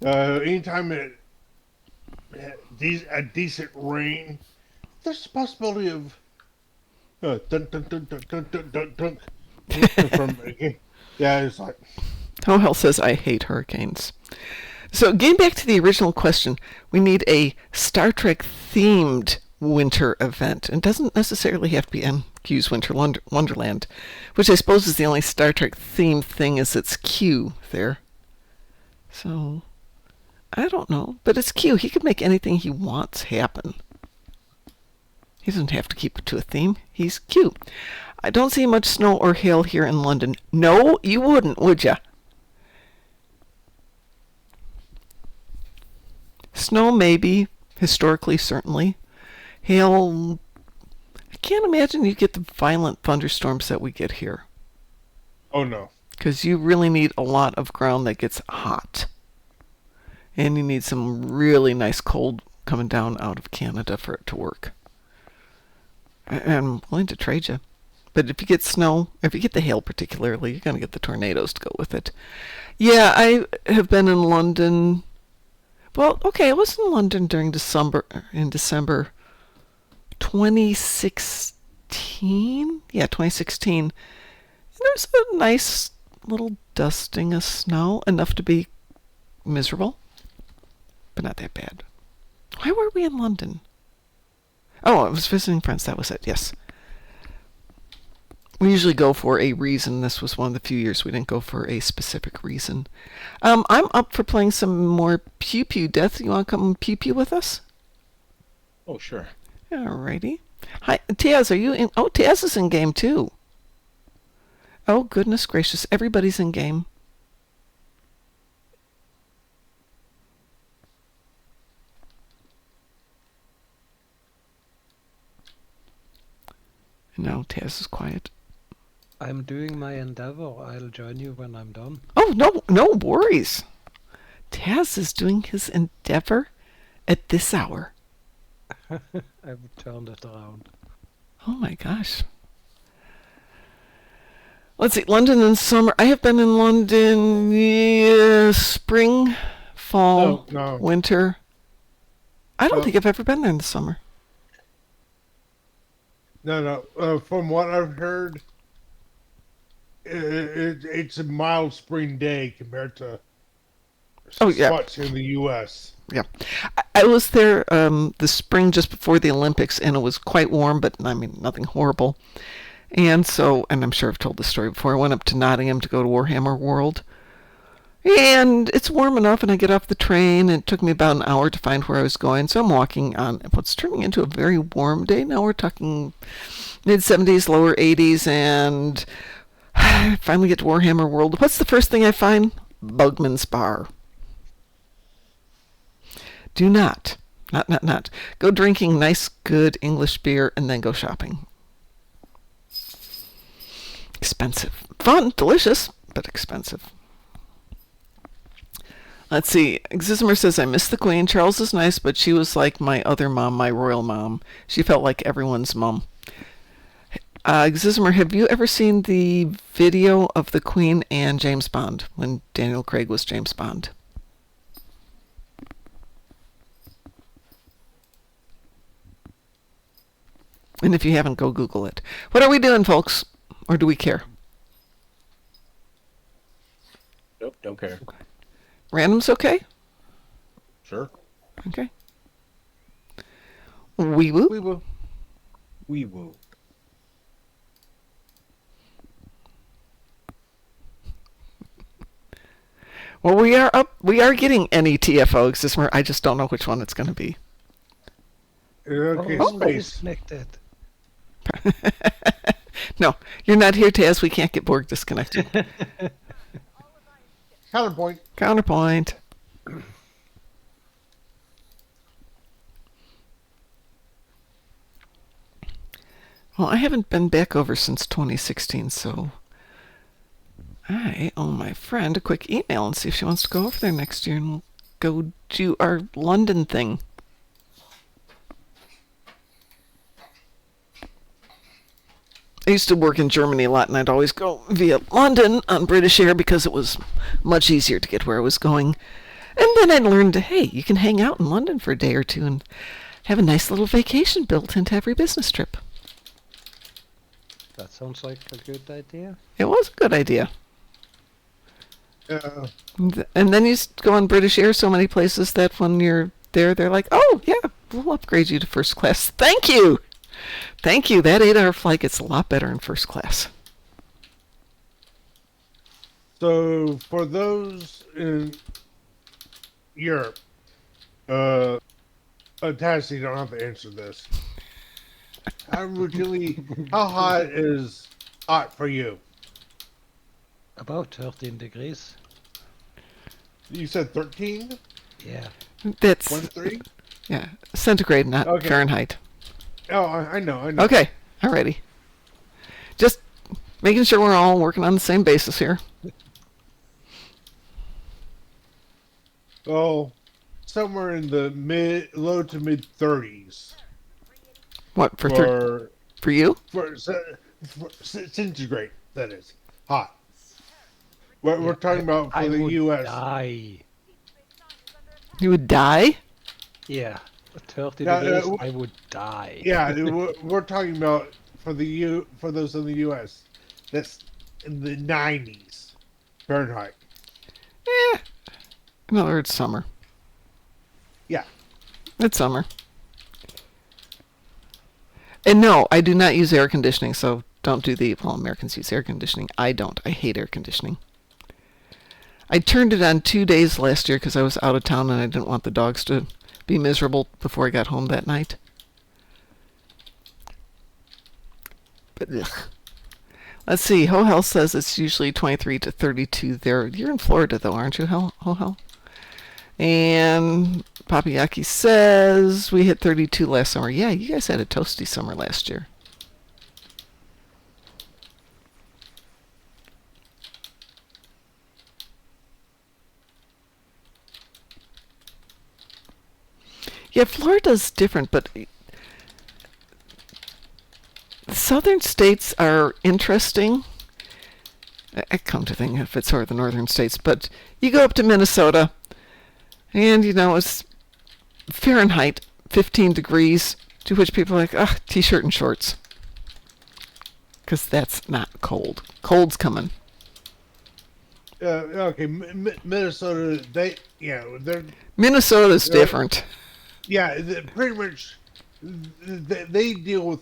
anytime a decent rain, there's a possibility of dun dun dun dun dun dun dun dun from yeah, it's like Oh, Hell says, I hate hurricanes. So getting back to the original question, we need a Star Trek themed winter event. It doesn't necessarily have to be MQ's Winter Wonderland, which I suppose is the only Star Trek themed thing is it's Q there. So, I don't know, but it's Q. He could make anything he wants happen. He doesn't have to keep it to a theme. He's Q. I don't see much snow or hail here in London. No, you wouldn't, would ya? Snow, maybe. Historically, certainly. Hail, I can't imagine you get the violent thunderstorms that we get here. oh no. Because you really need a lot of ground that gets hot. And you need some really nice cold coming down out of Canada for it to work. I'm willing to trade you. But if you get snow, if you get the hail particularly, you're going to get the tornadoes to go with it. Yeah, I have been in London. Well, okay, I was in London in December 2016. Yeah, 2016. And there's a nice little dusting of snow, enough to be miserable, but not that bad. Why were we in London? Oh, I was visiting friends. That was it, yes. We usually go for a reason. This was one of the few years we didn't go for a specific reason. I'm up for playing some more Pew Pew. Death, you want to come Pew Pew with us? Oh, sure. Alrighty. Hi, Taz, are you in? Oh, Taz is in game too. Oh, goodness gracious. Everybody's in game. No, Taz is quiet. I'm doing my endeavor. I'll join you when I'm done. Oh, no worries. Taz is doing his endeavor at this hour. I've turned it around. Oh my gosh. Let's see, London in summer. I have been in London spring, fall, No. winter. I don't Oh. think I've ever been there in the summer. No. From what I've heard, it's a mild spring day compared to spots in the U.S. Yeah. I was there the spring just before the Olympics, and it was quite warm, but I mean, nothing horrible. And so, and I'm sure I've told this story before, I went up to Nottingham to go to Warhammer World. And it's warm enough, and I get off the train, and it took me about an hour to find where I was going. So I'm walking on what's turning into a very warm day. Now we're talking mid-70s, lower 80s, and I finally get to Warhammer World. What's the first thing I find? Bugman's Bar. Do not go drinking nice, good English beer and then go shopping. Expensive. Fun, delicious, but expensive. Let's see. Xismer says, I miss the Queen. Charles is nice, but she was like my other mom, my royal mom. She felt like everyone's mom. Xismer, have you ever seen the video of the Queen and James Bond when Daniel Craig was James Bond? And if you haven't, go Google it. What are we doing, folks? Or do we care? Nope, don't care. Random's okay? Sure. Okay. Wee woo? We will. Wee woo. Well, we are getting NETFO Xismer. I just don't know which one it's going to be. Okay, space. Disconnected. No, you're not here, Taz. We can't get Borg disconnected. Counterpoint. Counterpoint. Well, I haven't been back over since 2016, so I owe my friend a quick email and see if she wants to go over there next year, and we'll go do our London thing. I used to work in Germany a lot, and I'd always go via London on British Air because it was much easier to get where I was going. And then I learned, hey, you can hang out in London for a day or two and have a nice little vacation built into every business trip. That sounds like a good idea. It was a good idea. Uh, And then you go on British Air so many places that when you're there, they're like, oh, yeah, we'll upgrade you to first class. Thank you! Thank you. That 8-hour flight gets a lot better in first class. so for those in Europe, Tassie, you don't have to answer this. How hot is hot for you? About 13 degrees. You said 13? Yeah. That's 1-3? yeah, centigrade, not Okay. Fahrenheit. Oh, I know. Okay, alrighty. Just making sure we're all working on the same basis here. Oh, somewhere in the low to mid 30s What for you? for centigrade. That is hot. We're talking about for I the would U.S. die. You would die? Yeah. 30 Yeah, degrees, w- I would die. Yeah, we're talking about for those in the U.S. That's in the 90s Fahrenheit. In other words, summer. Yeah. It's summer. And no, I do not use air conditioning, so don't do well, Americans use air conditioning. I don't. I hate air conditioning. I turned it on 2 days last year because I was out of town and I didn't want the dogs to be miserable before I got home that night. But ugh. Let's see. Ho-Hel says it's usually 23 to 32 there. You're in Florida, though, aren't you, Ho-Hel? And Papayaki says we hit 32 last summer. Yeah, you guys had a toasty summer last year. Yeah, Florida's different, but the southern states are interesting. I come to think if it's sort of the northern states, but you go up to Minnesota, and it's Fahrenheit 15 degrees, to which people are like, t-shirt and shorts. Because that's not cold. Cold's coming. Okay, Minnesota, they're Minnesota's different. pretty much they deal with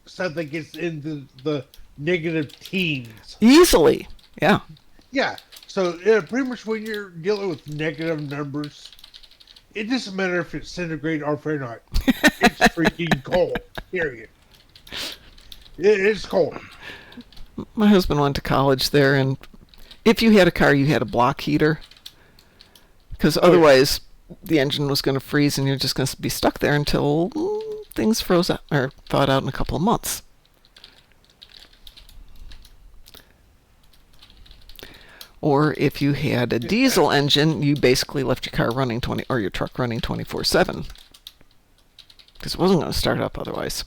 stuff that gets into the negative teens. Easily. Yeah. Yeah, so pretty much when you're dealing with negative numbers, it doesn't matter if it's centigrade or Fahrenheit. It's freaking cold. Period. It's cold. My husband went to college there, and if you had a car, you had a block heater. Because otherwise, the engine was going to freeze, and you're just going to be stuck there until things froze out or thawed out in a couple of months. Or if you had a diesel engine, you basically left your car running or your truck running 24/7, because it wasn't going to start up otherwise.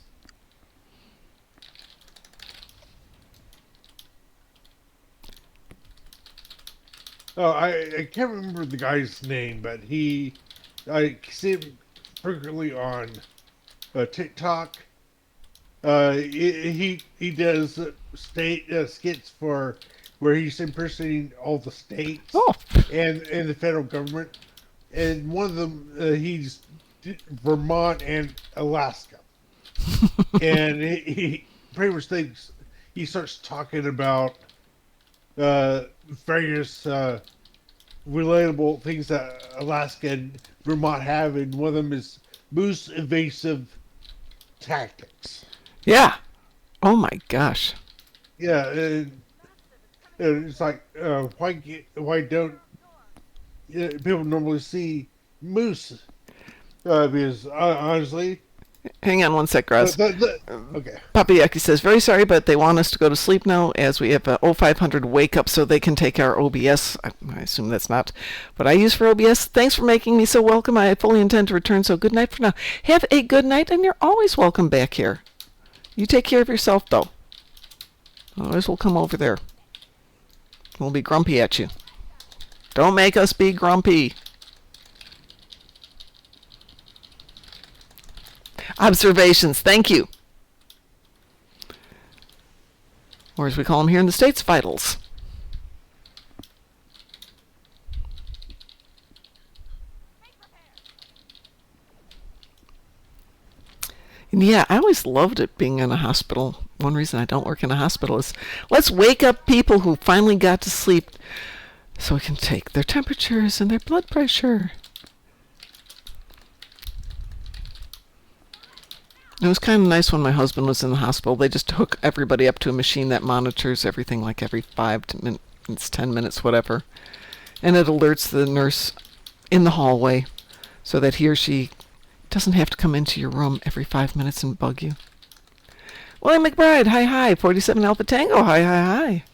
Oh, I can't remember the guy's name, but I see him frequently on TikTok. He does state skits for where he's impersonating all the states Oh, and the federal government, and one of them he's Vermont and Alaska, and he pretty much he starts talking about various relatable things that Alaska and Vermont have, and one of them is moose evasive tactics. yeah. Oh my gosh. Yeah, and it's like why don't people normally see moose? Because honestly, Hang on one sec, Ross. okay. Papayaki says, very sorry, but they want us to go to sleep now as we have a 0500 wake up so they can take our OBS. I assume that's not what I use for OBS. Thanks for making me so welcome. I fully intend to return, so good night for now. Have a good night, and you're always welcome back here. You take care of yourself, though. Otherwise, we'll come over there. We'll be grumpy at you. Don't make us be grumpy. Observations, thank you. Or as we call them here in the States, vitals. And yeah, I always loved it being in a hospital. One reason I don't work in a hospital is let's wake up people who finally got to sleep so we can take their temperatures and their blood pressure. It was kind of nice when my husband was in the hospital. They just hook everybody up to a machine that monitors everything like every 5 minutes, 10 minutes, whatever. And it alerts the nurse in the hallway so that he or she doesn't have to come into your room every 5 minutes and bug you. William McBride, hi. 47 Alpha Tango, hi.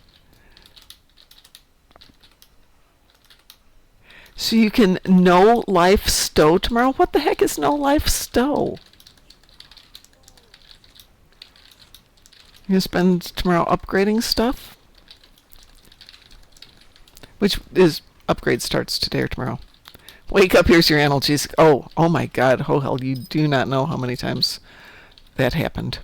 So you can no life stow tomorrow? What the heck is no life stow? You're going to spend tomorrow upgrading stuff? Which is, upgrade starts today or tomorrow. Wake up, here's your analgesic. Oh my God. Oh hell, you do not know how many times that happened.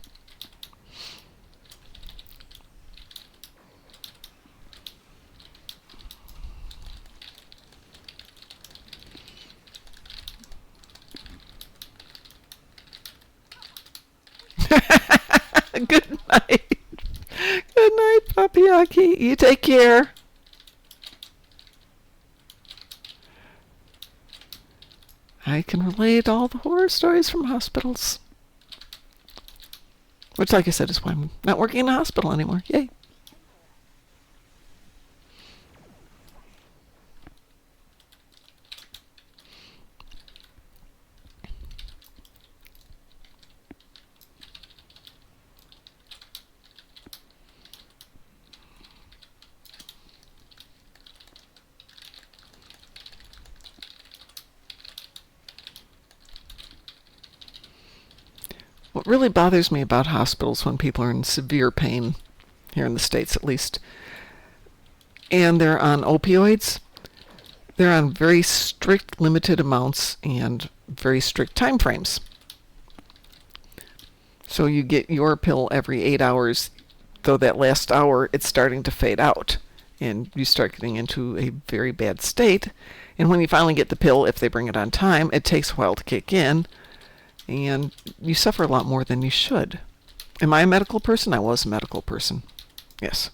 Good night. Good night, Papayaki. You take care. I can relate all the horror stories from hospitals. Which, like I said, is why I'm not working in a hospital anymore. Yay. what really bothers me about hospitals when people are in severe pain, here in the States at least, and they're on opioids, they're on very strict limited amounts and very strict time frames. So you get your pill every 8 hours, though that last hour it's starting to fade out and you start getting into a very bad state. And when you finally get the pill, if they bring it on time, it takes a while to kick in and you suffer a lot more than you should. Am I a medical person? I was a medical person. Yes.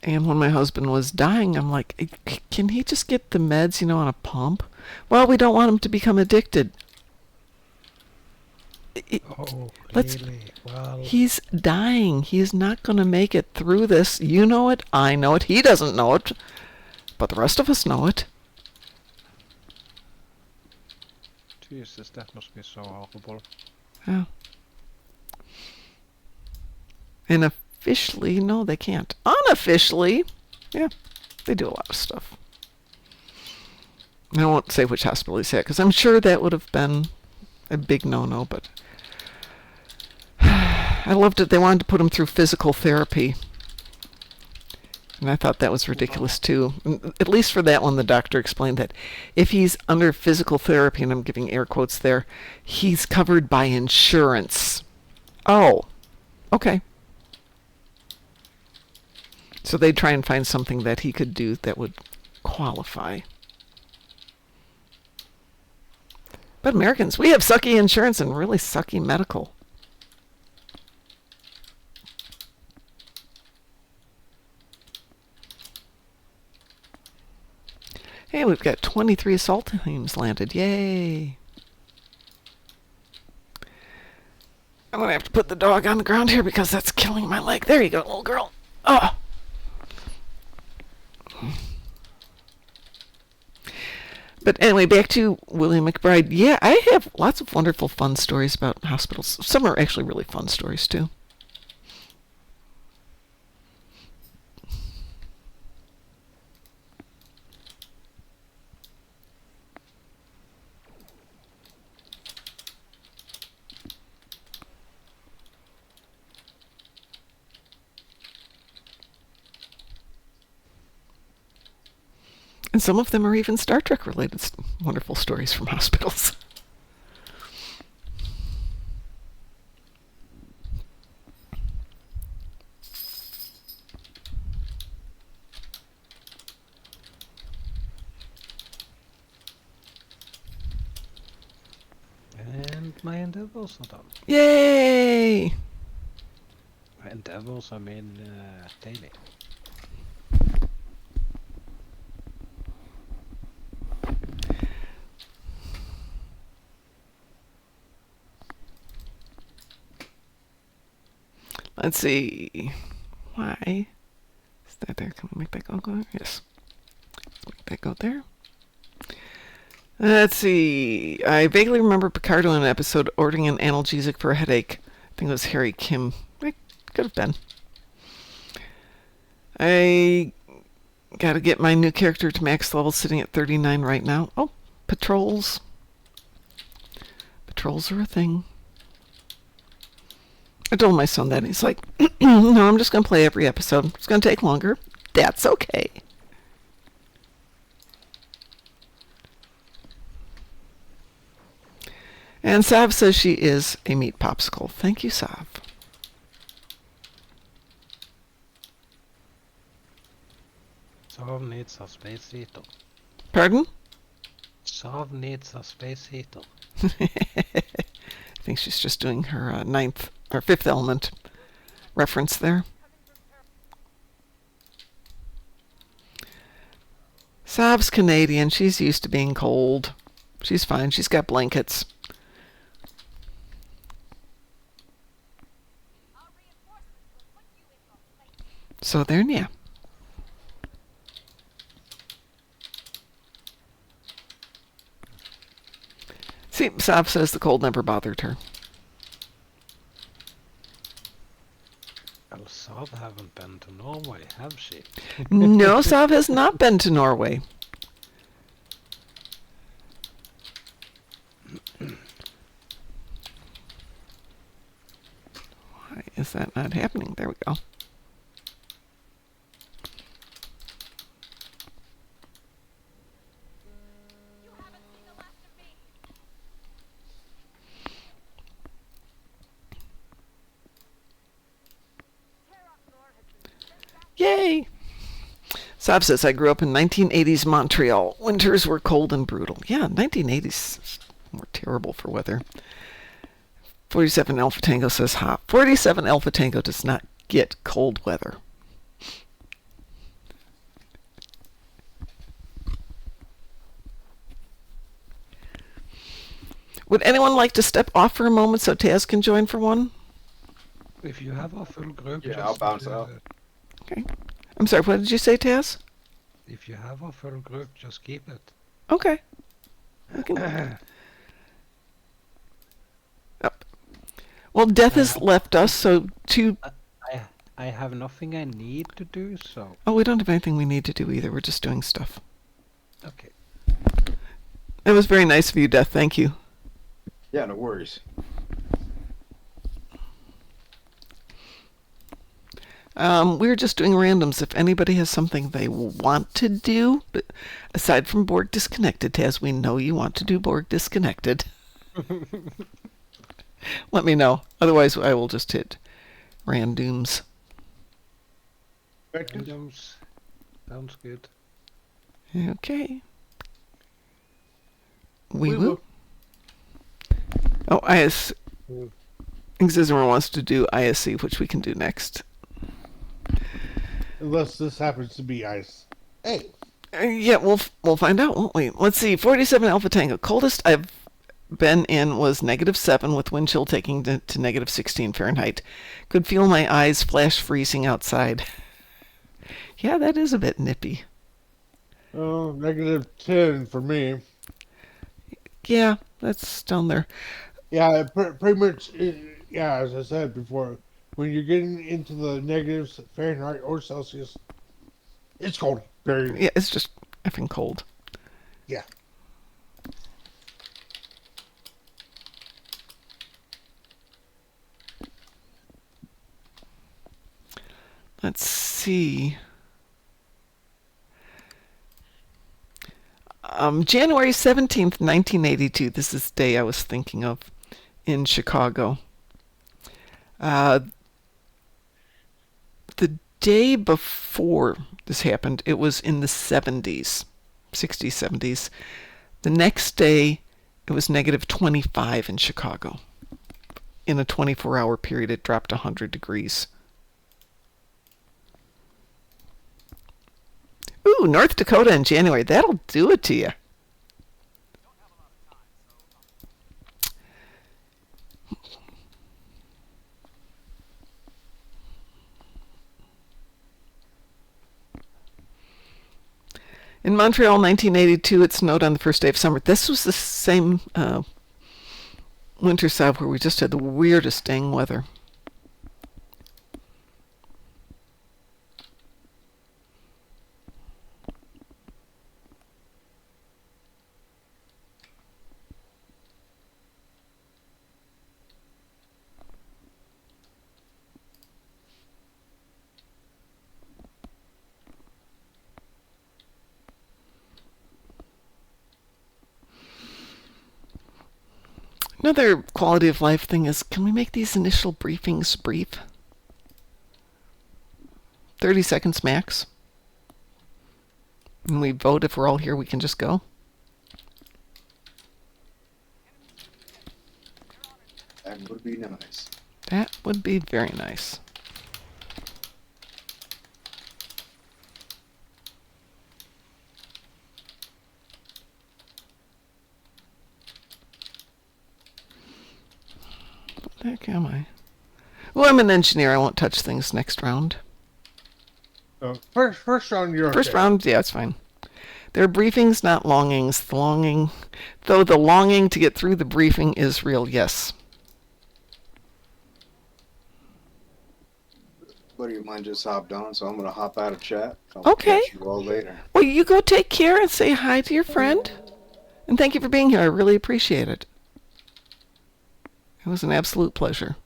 And when my husband was dying, I'm like, can he just get the meds, on a pump? Well, we don't want him to become addicted. Oh, Let's- really? Well, He's dying. He is not going to make it through this. You know it. I know it. He doesn't know it. But the rest of us know it. Jesus, that must be so horrible. Yeah. And officially, no, they can't. Unofficially, yeah, they do a lot of stuff. I won't say which hospital he's at, because I'm sure that would have been a big no-no, but I loved it. They wanted to put him through physical therapy. And I thought that was ridiculous, too. At least for that one, the doctor explained that if he's under physical therapy, and I'm giving air quotes there, he's covered by insurance. Oh, okay. So they'd try and find something that he could do that would qualify. But Americans, we have sucky insurance and really sucky medical. Hey, we've got 23 assault teams landed. Yay! I'm going to have to put the dog on the ground here because that's killing my leg. There you go, little girl. Oh! But anyway, back to William McBride. Yeah, I have lots of wonderful, fun stories about hospitals. Some are actually really fun stories, too. And some of them are even Star Trek related wonderful stories from hospitals. And my endeavors are done. Yay! My endeavors, I mean, daily. Let's see. Why is that there? Can we make that go there? Yes. Let's make that go there. Let's see. I vaguely remember Picardo in an episode ordering an analgesic for a headache. I think it was Harry Kim. It could have been. I gotta get my new character to max level, sitting at 39 right now. Oh, patrols. Patrols are a thing. I told my son that. He's like, no, I'm just going to play every episode. It's going to take longer. That's okay. And Sav says she is a meat popsicle. Thank you, Sav. Sav needs a space heater. Pardon? Sav needs a space heater. I think she's just doing her ninth or fifth element reference there. Sav's Canadian. She's used to being cold. She's fine. She's got blankets. So there, yeah. See, Sav says the cold never bothered her. Well, Sav haven't been to Norway, have she? No, Sav has not been to Norway. Yay! Saab says, I grew up in 1980s Montreal. Winters were cold and brutal. Yeah, 1980s were terrible for weather. 47 Alpha Tango says hot. 47 Alpha Tango does not get cold weather. Would anyone like to step off for a moment so Taz can join for one? If you have a full group, Yeah, just, I'll bounce out. Okay. I'm sorry, what did you say, Taz? If you have a full group, just keep it. Okay. We can... Oh. Well, Death has left us, so two... I have nothing I need to do, so Oh, we don't have anything we need to do either. We're just doing stuff. okay. That was very nice of you, Death. Thank you. Yeah, no worries. We're just doing randoms. If anybody has something they want to do, but aside from Borg Disconnected, Taz, we know you want to do Borg Disconnected. Let me know. Otherwise, I will just hit randoms. Randoms. Sounds good. Okay. We will. Oh, IS. Xizmer wants to do ISC, which we can do next. Unless this happens to be ice. Hey. Yeah, we'll find out, won't we? Let's see. 47 Alpha Tango. Coldest I've been in was -7 with wind chill taking to -16 Fahrenheit. Could feel my eyes flash freezing outside. Yeah, that is a bit nippy. Oh, -10 for me. Yeah, that's down there. Yeah, pretty much. Yeah, as I said before, when you're getting into the negatives, Fahrenheit or Celsius, it's cold. Very. Yeah, it's just effing cold. Yeah. Let's see. January 17th, 1982. This is the day I was thinking of in Chicago. The day before this happened, it was in the 70s, 60s, 70s. The next day, it was -25 in Chicago. In a 24-hour period, it dropped 100 degrees. Ooh, North Dakota in January. That'll do it to you. In Montreal, 1982, it snowed on the first day of summer. This was the same winter side where we just had the weirdest dang weather. Another quality of life thing is, can we make these initial briefings brief? 30 seconds max. And we vote if we're all here, we can just go. That would be nice. That would be very nice. What the heck am I? Well, I'm an engineer. I won't touch things next round. First round, you're First okay. round, yeah, it's fine. They're briefings, not longings. The longing, though the longing to get through the briefing is real, yes. Buddy of mine just hopped on, so I'm gonna hop out of chat. I'll Okay. catch you all later. Well, you go take care and say hi to your friend. And thank you for being here. I really appreciate it. It was an absolute pleasure.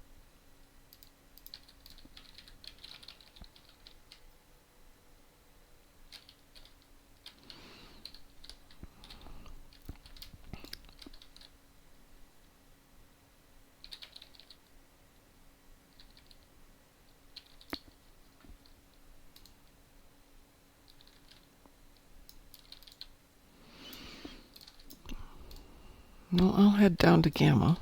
No, I'll head down to Gamma.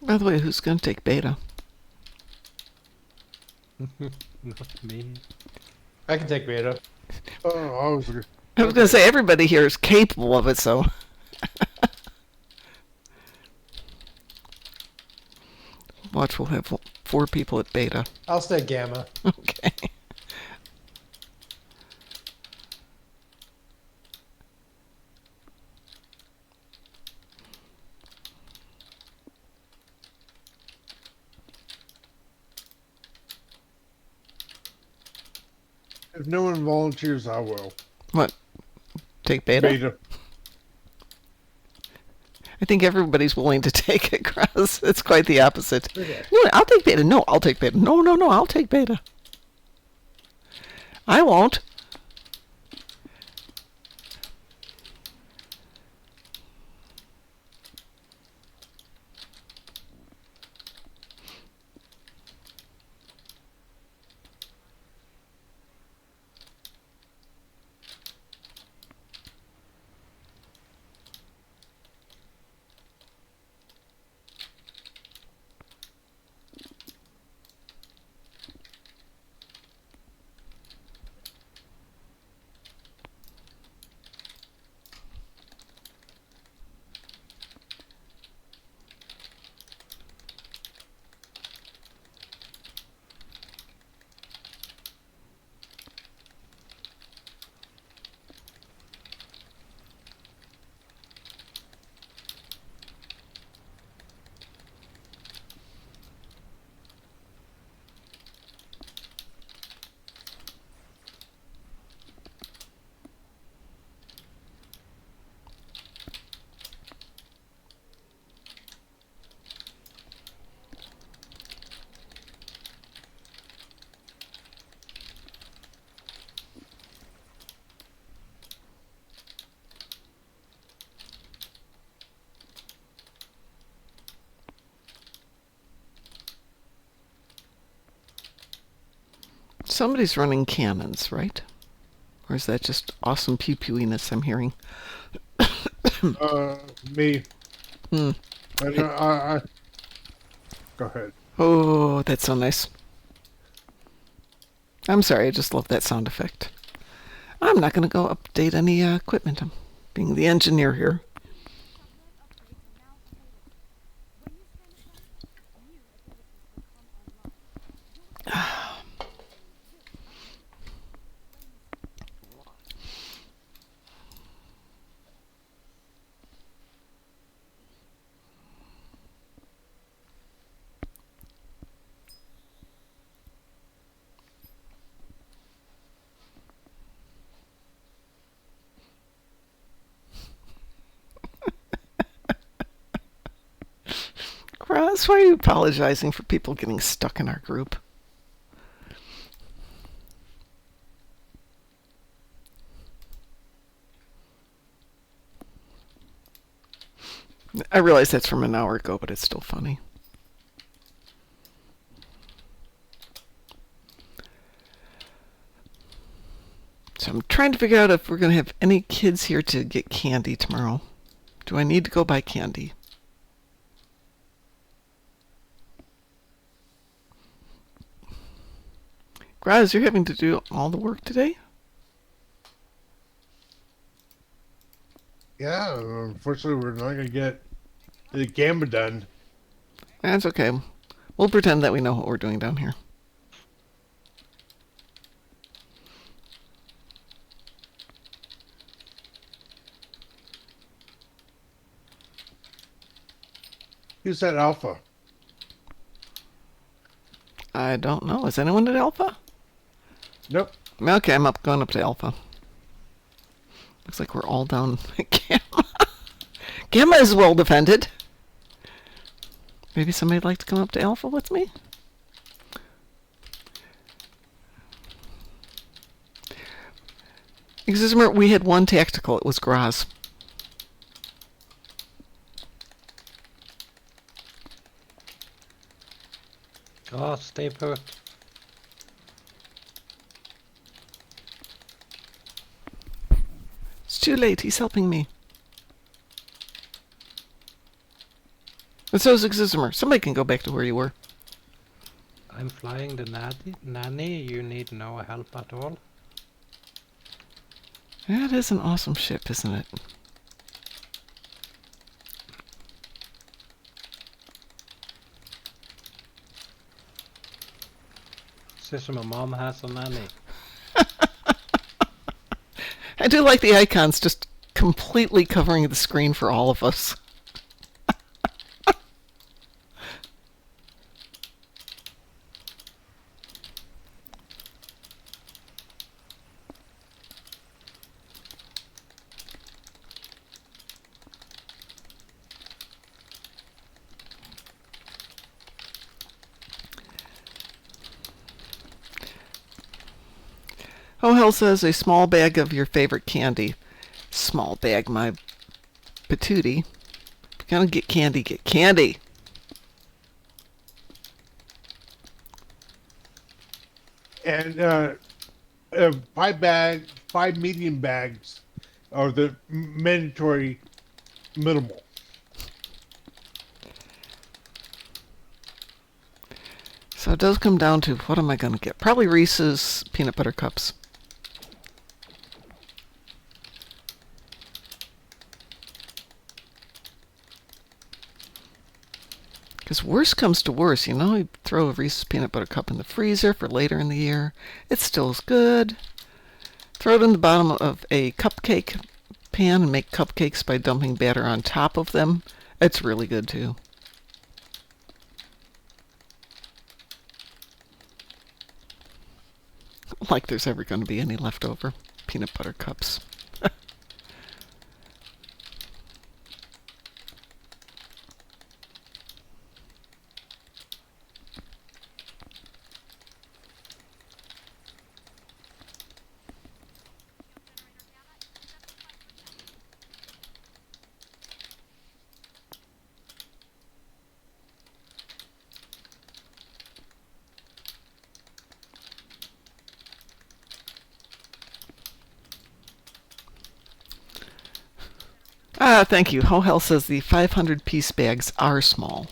By the way, who's going to take beta? Not me. I can take beta. Oh, I was. I was going to say everybody here is capable of it, so. Watch, we'll have 4 people at beta. I'll stay gamma. Okay. If no one volunteers, I will. What? Take beta? Beta. I think everybody's willing to take it, Cross. It's quite the opposite. Okay. No, I'll take beta. No, I'll take beta. No, no, no, I'll take beta. I won't. Somebody's running cannons, right? Or is that just awesome pew-pewiness I'm hearing? Me. Hmm. Go ahead. Oh, that's so nice. I'm sorry, I just love that sound effect. I'm not going to go update any equipment. I'm being the engineer here. Ross, why are you apologizing for people getting stuck in our group? I realize that's from an hour ago, but it's still funny. So I'm trying to figure out if we're going to have any kids here to get candy tomorrow. Do I need to go buy candy? Graz, you're having to do all the work today? Yeah, unfortunately, we're not going to get the gamma done. That's okay. We'll pretend that we know what we're doing down here. Who's that alpha? I don't know. Is anyone at Alpha? Nope. Okay, I'm going up to Alpha. Looks like we're all down at Gamma. Gamma is well defended. Maybe somebody'd like to come up to Alpha with me? Because remember, we had one tactical. It was Graz. Oh, stay put. It's too late. He's helping me. And so is Exismer. Somebody can go back to where you were. I'm flying the nanny. You need no help at all. That is an awesome ship, isn't it? Sister, my mom has a nanny. I do like the icons just completely covering the screen for all of us. Oh, Hell says a small bag of your favorite candy. Small bag, my patootie. If you're gonna get candy, get candy. And five medium bags are the mandatory minimal. So it does come down to what am I going to get? Probably Reese's peanut butter cups. Because worst comes to worst, you know, you throw a Reese's peanut butter cup in the freezer for later in the year. It still is good. Throw it in the bottom of a cupcake pan and make cupcakes by dumping batter on top of them. It's really good too. Like there's ever going to be any leftover peanut butter cups. Thank you. Hohel says the 500-piece bags are small.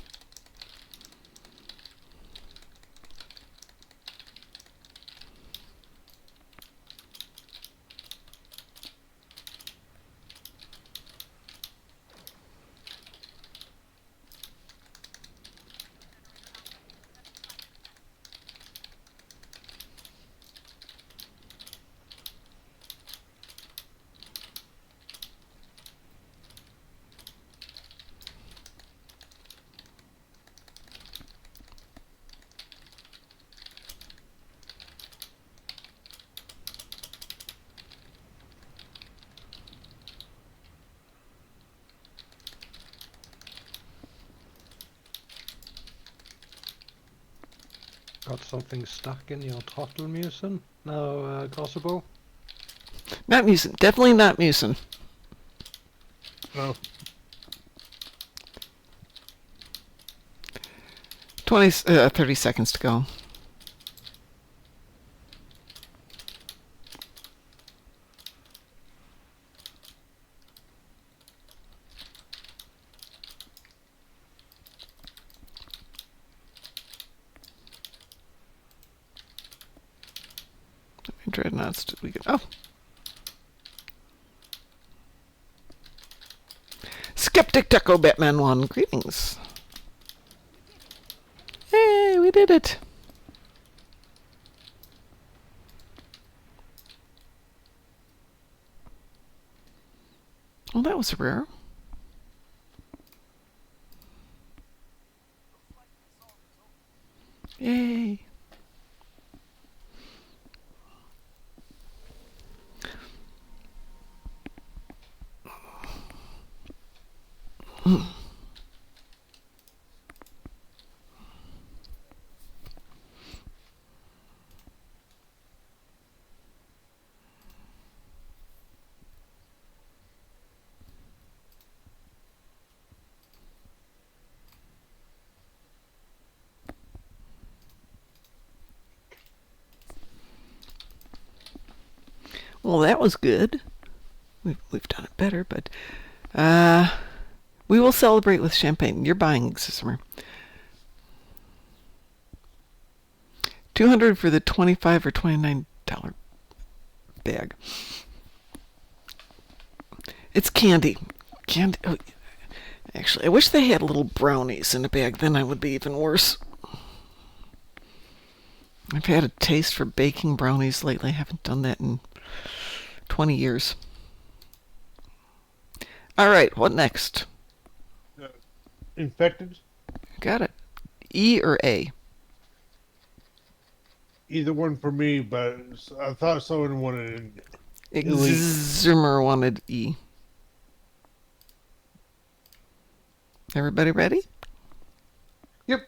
Got something stuck in your throttle, Musin? No, Gossabo? Not Musin. Definitely not Musin. No. 30 seconds to go. Dreadnoughts did we get? Oh. Skeptic Deco Batman 1. Greetings. Hey, we did it. Well, that was rare. Yay. Well, that was good. We've done it better, but we will celebrate with champagne. You're buying, Sismer. 200 for the $25 or $29 bag. It's candy. Candy. Oh, actually, I wish they had little brownies in a bag. Then I would be even worse. I've had a taste for baking brownies lately. I haven't done that in 20 years. All right, what next? Infected? Got it. E or A? Either one for me, but I thought someone wanted Elite. Zimmer wanted E. Everybody ready? Yep.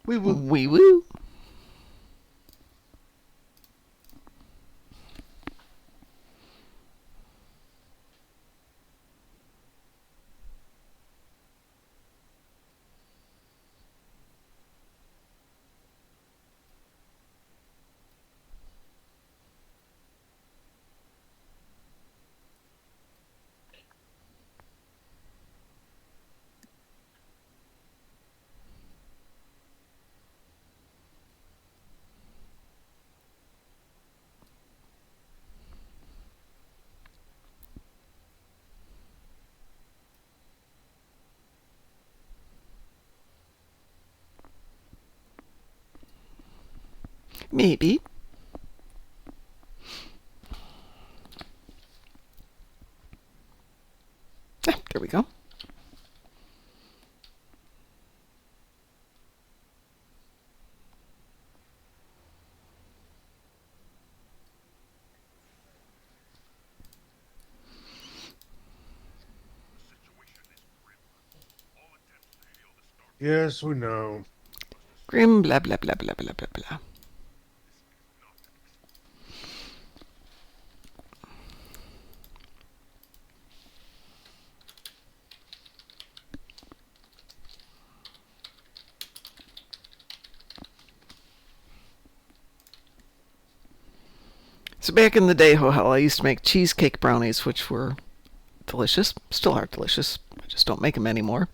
We will. Wee woo. Maybe. There we go. Yes, we know. Grim blah blah blah blah blah blah blah. So back in the day, Hohel, I used to make cheesecake brownies, which were delicious. Still are delicious. I just don't make them anymore.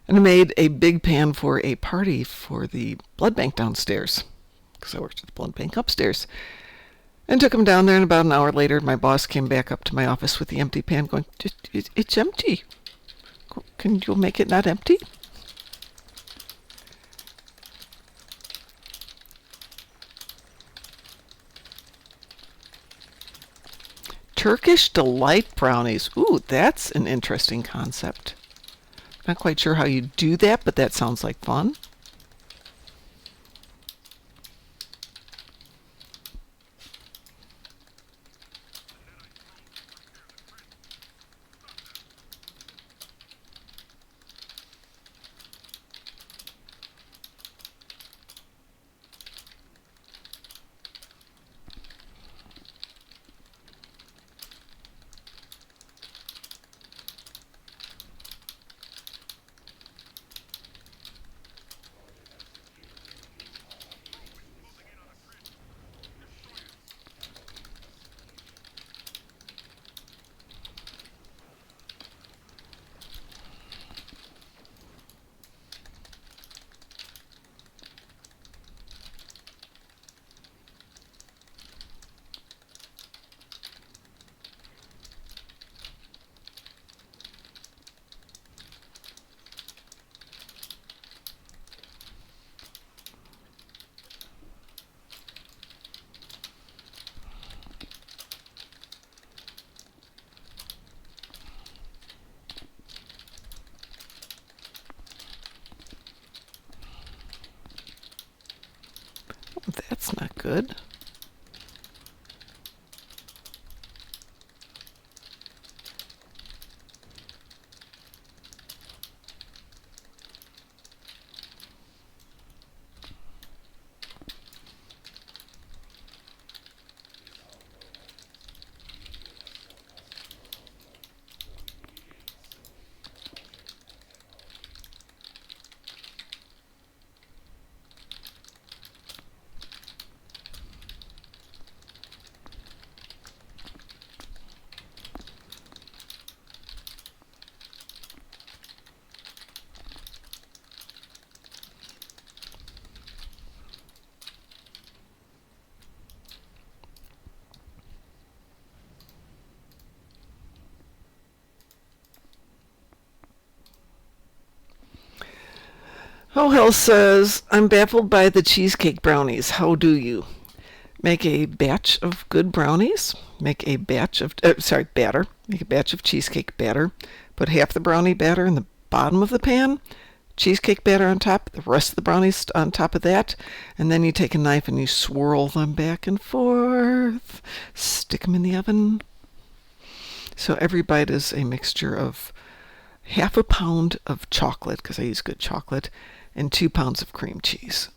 And I made a big pan for a party for the blood bank downstairs, because I worked at the blood bank upstairs. And took them down there, and about an hour later, my boss came back up to my office with the empty pan going, it's empty. Can you make it not empty? Turkish Delight brownies. Ooh, that's an interesting concept. Not quite sure how you do that, but that sounds like fun. That's not good. Oh, Hell says, I'm baffled by the cheesecake brownies. How do you? Make a batch of good brownies. Make a batch of, batter. Make a batch of cheesecake batter. Put half the brownie batter in the bottom of the pan. Cheesecake batter on top. The rest of the brownies on top of that. And then you take a knife and you swirl them back and forth. Stick them in the oven. So every bite is a mixture of half a pound of chocolate, because I use good chocolate, and 2 pounds of cream cheese.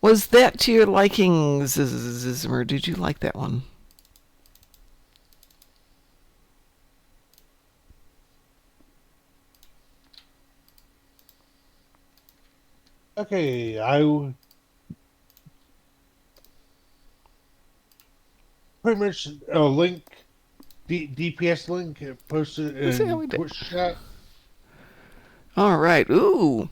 Was that to your liking, or did you like that one? Okay, pretty much a link, DPS link posted in Twitch chat. All right. Ooh.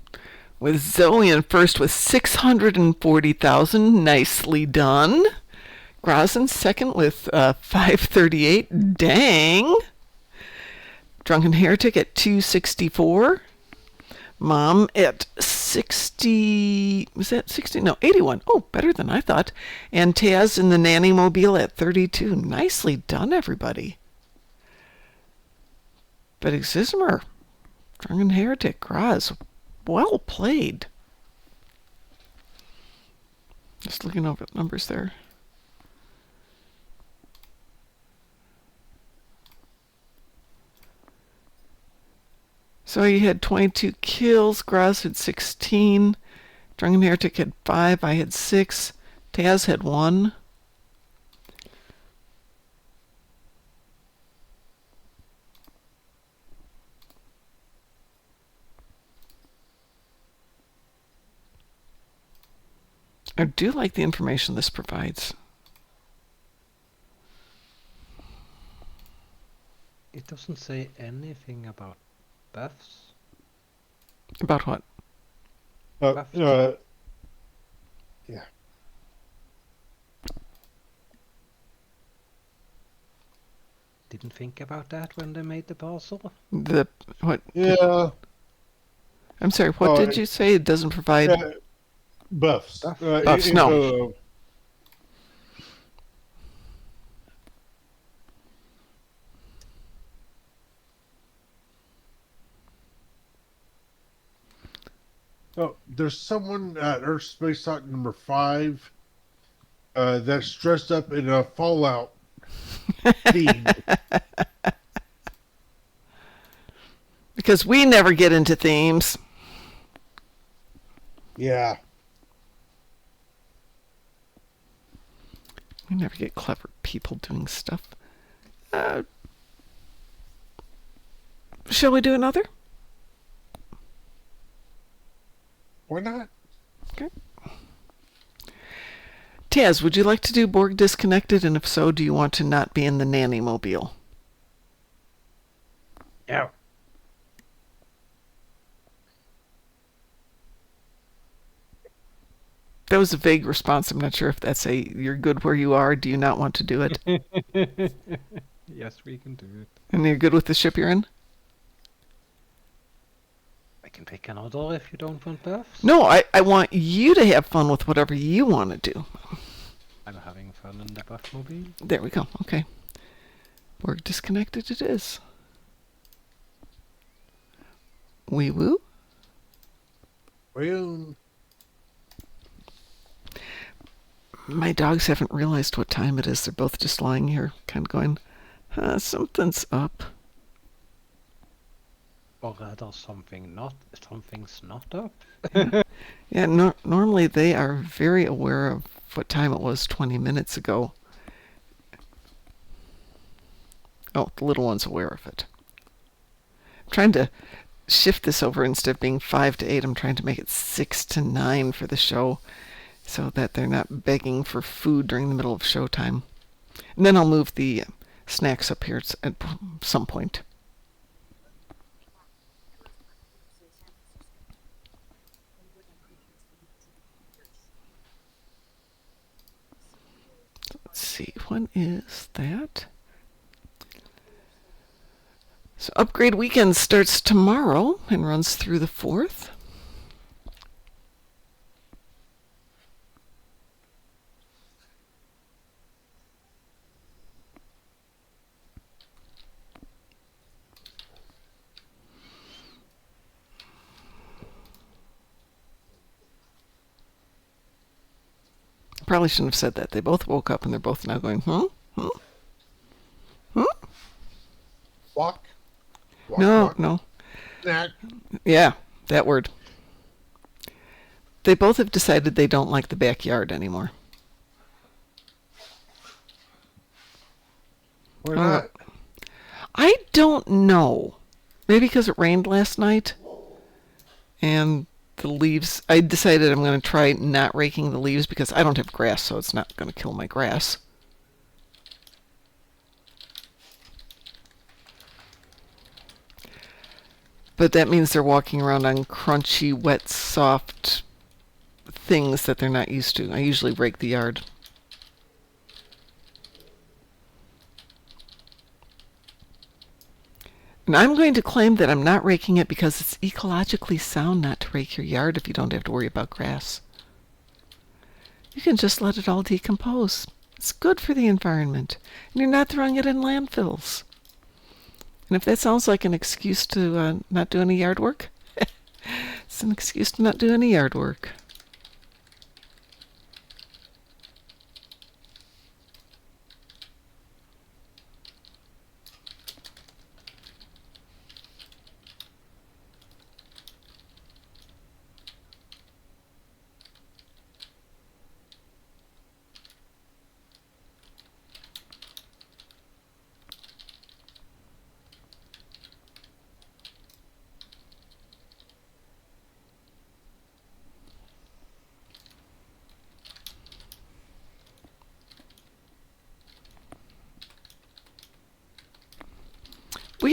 With Zoe in first with 640,000. Nicely done. Graz second with 538. Dang. Drunken Heretic at 264. Mom at 60. Was that 60? No, 81. Oh, better than I thought. And Taz in the Nanny Mobile at 32. Nicely done, everybody. But Exismer, Drunken Heretic, Graz, well played. Just looking over the numbers there. So you had 22 kills, Graz had 16, Drunken Heretic had 5, I had 6, Taz had 1. I do like the information this provides. It doesn't say anything about buffs. About what? Buffs. Yeah. Didn't think about that when they made the parcel. The what? Yeah. I'm sorry. What did you say? It doesn't provide Buffs. Buff. buffs. No. Oh, there's someone at Earth Space Talk number 5 that's dressed up in a Fallout theme. Because we never get into themes. Yeah. We never get clever people doing stuff. Shall we do another? Why not? Okay. Taz, would you like to do Borg Disconnected? And if so, do you want to not be in the nanny mobile? Yeah. That was a vague response. I'm not sure if that's a you're good where you are. Do you not want to do it? Yes, we can do it. And you're good with the ship you're in? I can pick another if you don't want buffs. No, I want you to have fun with whatever you want to do. I'm having fun in the buff mobile. There we go. Okay. Borg Disconnected it is. Wee woo. Well, My dogs haven't realized what time it is. They're both just lying here, kind of going, something's up. Or rather, something's not up. Yeah, normally they are very aware of what time it was 20 minutes ago. Oh, the little one's aware of it. I'm trying to shift this over. Instead of being 5 to 8, I'm trying to make it 6 to 9 for the show so that they're not begging for food during the middle of showtime. And then I'll move the snacks up here at some point. Let's see, when is that? So Upgrade Weekend starts tomorrow and runs through the 4th. Probably shouldn't have said that. They both woke up and they're both now going, walk. Walk, No, walk. no. Snack. Yeah, that word. They both have decided they don't like the backyard anymore. Why not? I don't know. Maybe because it rained last night and the leaves. I decided I'm going to try not raking the leaves because I don't have grass, so it's not going to kill my grass. But that means they're walking around on crunchy, wet, soft things that they're not used to. I usually rake the yard. And I'm going to claim that I'm not raking it because it's ecologically sound not to rake your yard if you don't have to worry about grass. You can just let it all decompose. It's good for the environment. And you're not throwing it in landfills. And if that sounds like an excuse to not do any yard work, it's an excuse to not do any yard work.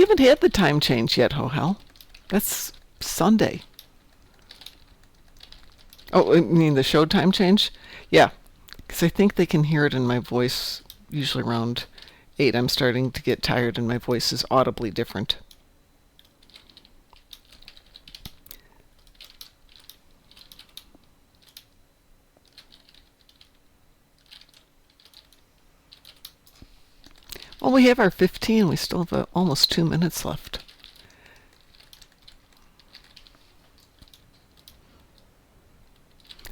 We haven't had the time change yet, Ho-Hal. That's Sunday. Oh, I mean the show time change? Yeah, because I think they can hear it in my voice usually around 8. I'm starting to get tired and my voice is audibly different. Well, we have our 15. We still have almost 2 minutes left.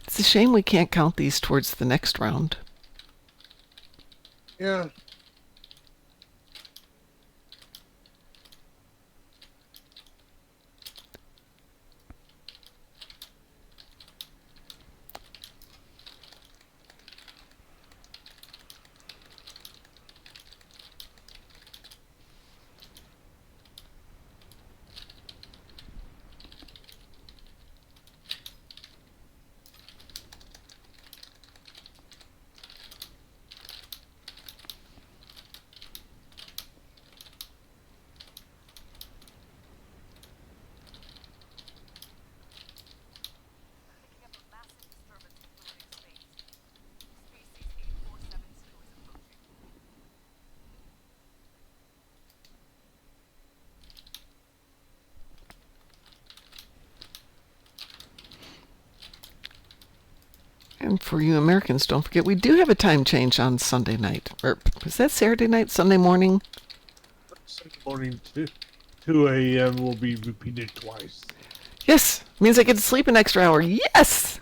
It's a shame we can't count these towards the next round. Yeah. And for you Americans, don't forget we do have a time change on Sunday night. Or is that Saturday night? Sunday morning? Sunday morning, 2 a.m. will be repeated twice. Yes! Means I get to sleep an extra hour. Yes!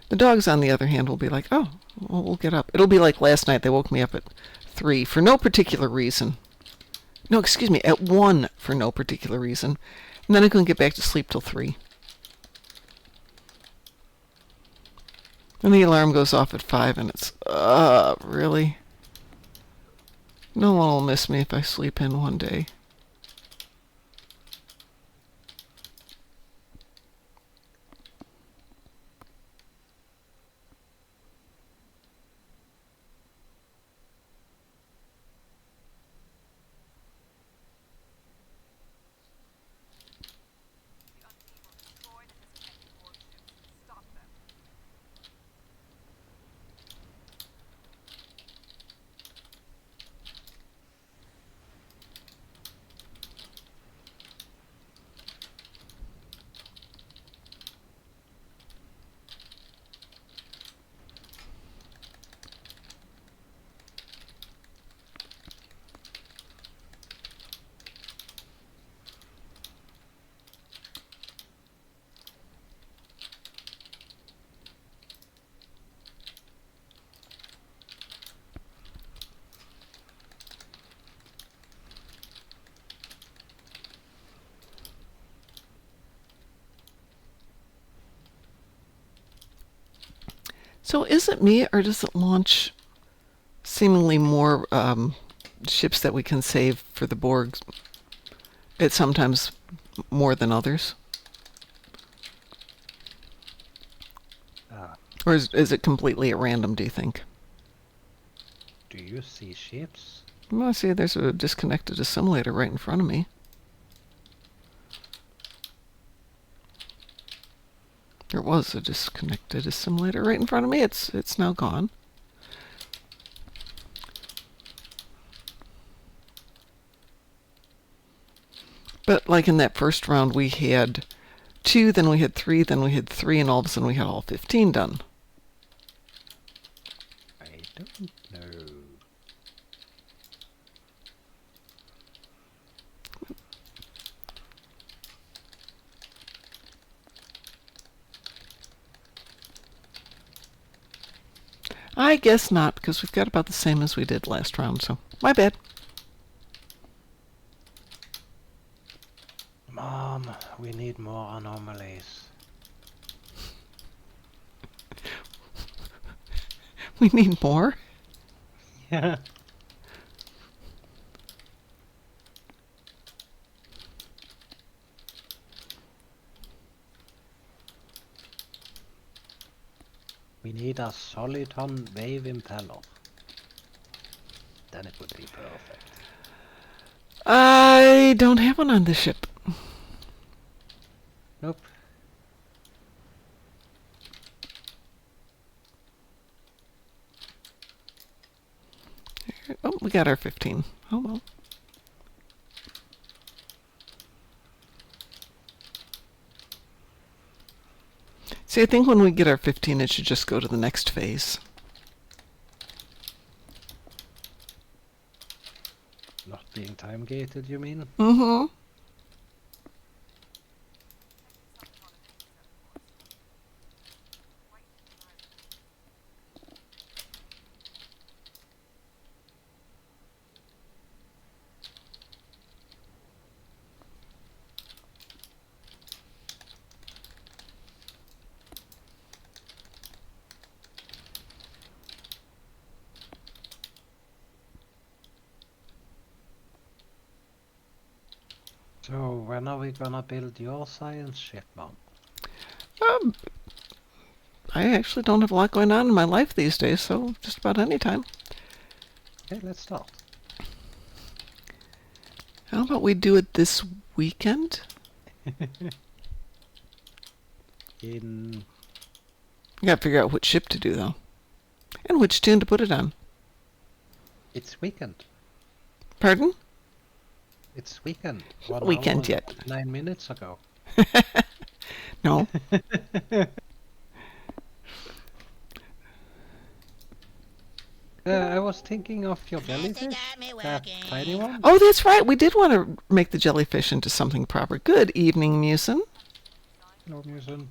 The dogs, on the other hand, will be like, oh, well, we'll get up. It'll be like last night. They woke me up at 3 for no particular reason. No, excuse me, at 1 for no particular reason. And then I couldn't get back to sleep till 3. And the alarm goes off at 5, and it's, really? No one will miss me if I sleep in one day. So is it me, or does it launch seemingly more ships that we can save for the Borg? It's sometimes more than others? Or is it completely at random, do you think? Do you see ships? Well, I see there's a disconnected assimilator right in front of me. There was a disconnected assimilator right in front of me. It's now gone. But like in that first round, we had 2, then we had 3, then we had 3, and all of a sudden we had all 15 done. I don't know. I guess not, because we've got about the same as we did last round, so my bad. Mom, we need more anomalies. We need more? Yeah. We need a soliton wave impeller. then it would be perfect. I don't have one on the ship. Nope. Oh, we got our 15. Oh, well. See, I think when we get our 15, it should just go to the next phase. Not being time gated, you mean? Mm-hmm. So when are we gonna build your science ship, Mom? Um, I actually don't have a lot going on in my life these days, so just about any time. Okay, let's start. How about we do it this weekend? In We gotta figure out which ship to do, though. And which tune to put it on. it's weekend. Pardon? It's weekend. 1 Weekend hour yet. and 9 minutes ago. No. I was thinking of your jellyfish. That tiny one. Oh, that's right. We did want to make the jellyfish into something proper. Good evening, Musin. No museum.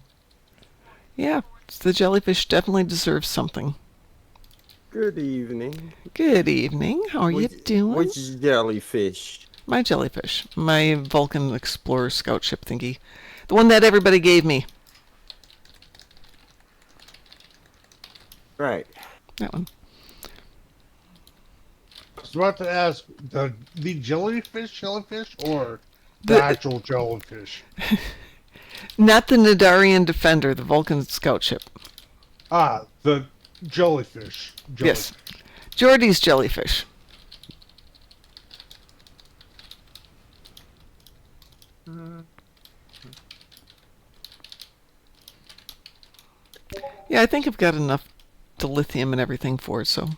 Yeah, the jellyfish definitely deserves something. Good evening. Good evening. How are you doing? Which jellyfish? My jellyfish. My Vulcan Explorer scout ship thingy. The one that everybody gave me. Right. That one. I was about to ask the jellyfish, or the The- actual jellyfish. Not the Nadarian Defender, the Vulcan scout ship. Ah, the jellyfish. Yes. Geordie's jellyfish. Yeah, I think I've got enough dilithium and everything for it, so.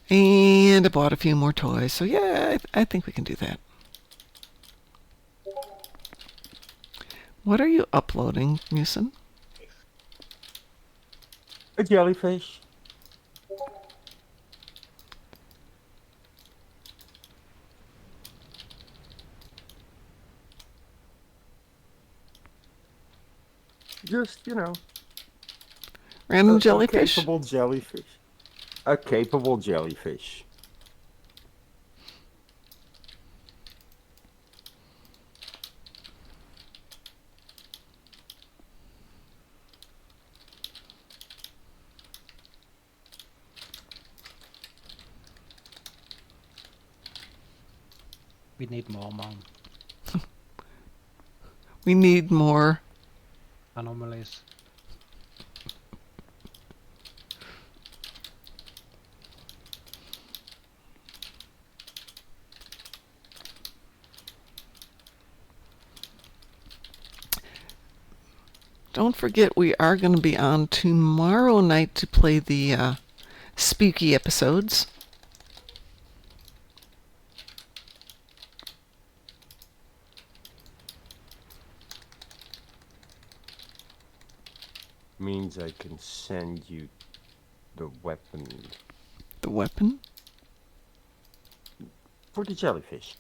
And I bought a few more toys, so yeah, I think we can do that. What are you uploading, Musin? A jellyfish. Just, Random a jellyfish? capable jellyfish. A capable jellyfish. We need more, Mom. We need more. Anomalies. Don't forget, we are going to be on tomorrow night to play the spooky episodes. Means I can send you the weapon The weapon? for the jellyfish.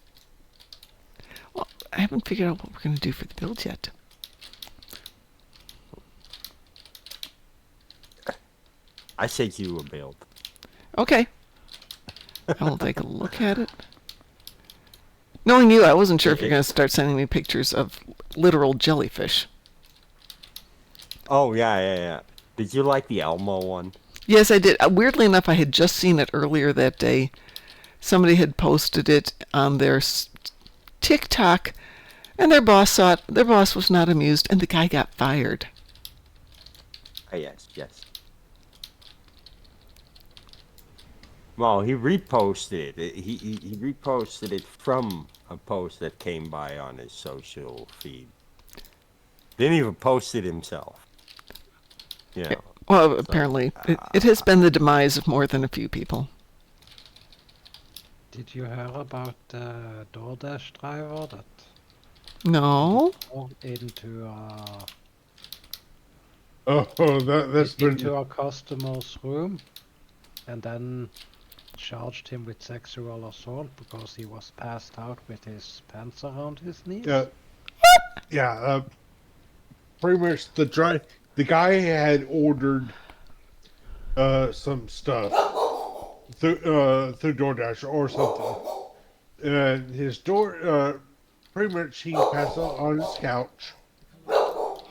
Well, I haven't figured out what we're going to do for the build yet. I sent you a build. Okay. I will take a look at it. Knowing you, I wasn't sure if you're going to start sending me pictures of literal jellyfish. Oh, yeah. Did you like the Elmo one? Yes, I did. Weirdly enough, I had just seen it earlier that day. Somebody had posted it on their TikTok, and their boss saw it. Their boss was not amused, and the guy got fired. Ah, yes. Well, he reposted it. He reposted it from a post that came by on his social feed. Didn't even post it himself. You know. Well, So, apparently, it has been the demise of more than a few people. Did you hear about the DoorDash driver that No? walked into that's been. into a customer's room and then charged him with sexual assault because he was passed out with his pants around his knees? Yeah. Pretty much the guy had ordered some stuff through DoorDash or something, and his door pretty much he passed out on his couch, but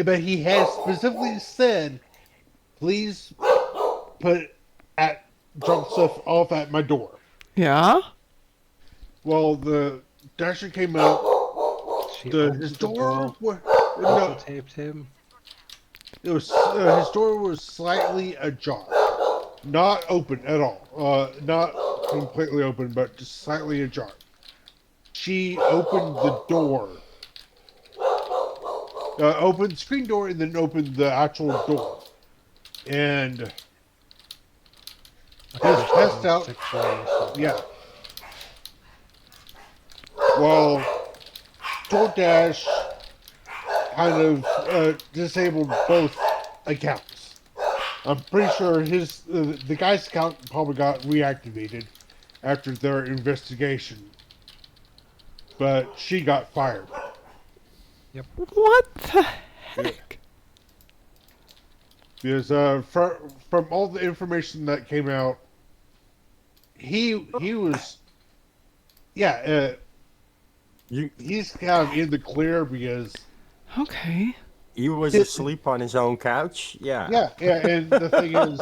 but he had specifically said, please drop stuff off at my door. Yeah? Well, the dasher came out. She His opened the door, door, no, taped him. it was his door was slightly ajar, not open at all, not completely open, but just slightly ajar. She opened the door, opened the screen door, and then opened the actual door, and he was passed out. Sexual assault. Yeah. Well, DoorDash kind of disabled both accounts. I'm pretty sure the guy's account probably got reactivated after their investigation, but she got fired. What the heck? Because from all the information that came out, he was he's kind of in the clear because Okay. he was asleep on his own couch. Yeah. yeah, and the thing is,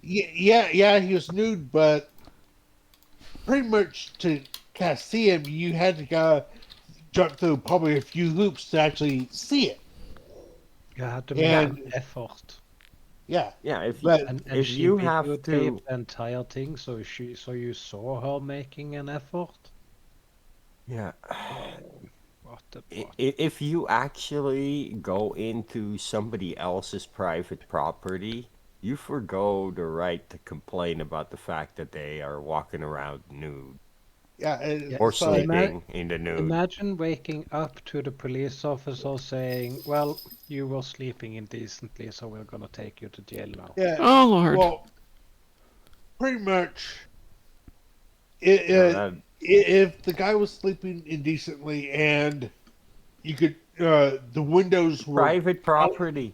he was nude, but pretty much to kind of see him, you had to jump through probably a few hoops to actually see it. You had to make And- an effort. Yeah, Yeah. If but And if she you have to, videotaped the entire thing, so you saw her making an effort. yeah. What the If you actually go into somebody else's private property, you forgo the right to complain about the fact that they are walking around nude yeah, and or so- sleeping in the nude. Imagine waking up to the police officer saying, "Well, you were sleeping indecently, so we're gonna take you to jail now." Yeah. Oh, Lord. Well, pretty much. that- If the guy was sleeping indecently and you could, the windows were Private property.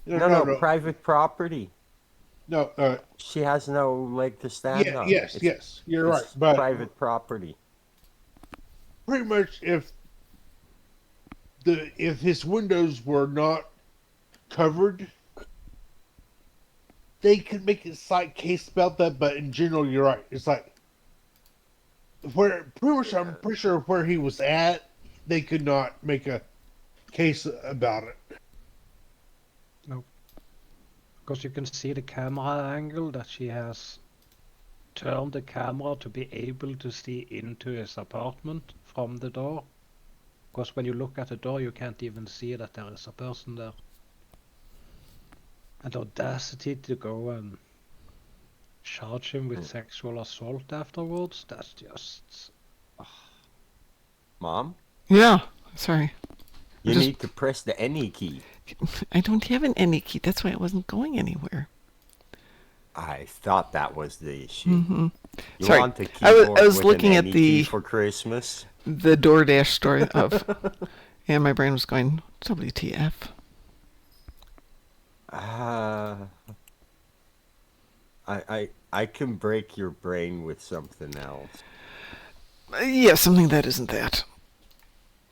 No, private property. no. She has no leg to stand on. Yes, you're right. It's But private property. pretty much, if his windows were not covered, they could make a slight case about that. But in general, you're right. It's like I'm pretty sure where he was at, they could not make a case about it. Because you can see the camera angle that she has turned the camera to be able to see into his apartment from the door. Because when you look at the door, you can't even see that there is a person there. And the audacity to go and charge him with sexual assault afterwards, that's just... Mom, Yeah. Sorry. you Just- need to press the any key. I don't have an any key. That's why I wasn't going anywhere. I thought that was the issue. Mm-hmm. You Sorry, want the I was- keyboard I was with looking an at any key the- for Christmas. The DoorDash story of... And my brain was going, WTF. I can break your brain with something else. Yeah, something that isn't that.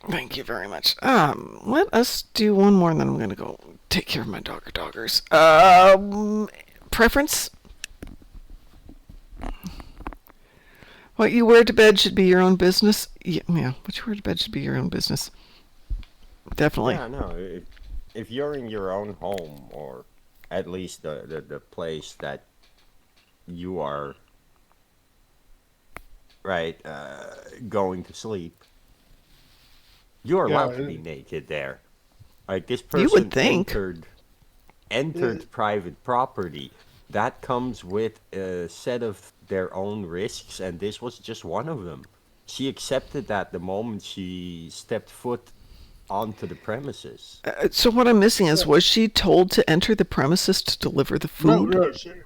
Thank you very much. Let us do one more, and then I'm going to go take care of my doggers. Preference? What you wear to bed should be your own business. Yeah, what you wear to bed should be your own business. Definitely. Yeah, no. If you're in your own home or at least the place that you are right going to sleep, you're allowed to Yeah, be naked there. Like this You would person think. entered private property. That comes with a set of their own risks, and this was just one of them. She accepted that the moment she stepped foot onto the premises. So what I'm missing is, was she told to enter the premises to deliver the no, food?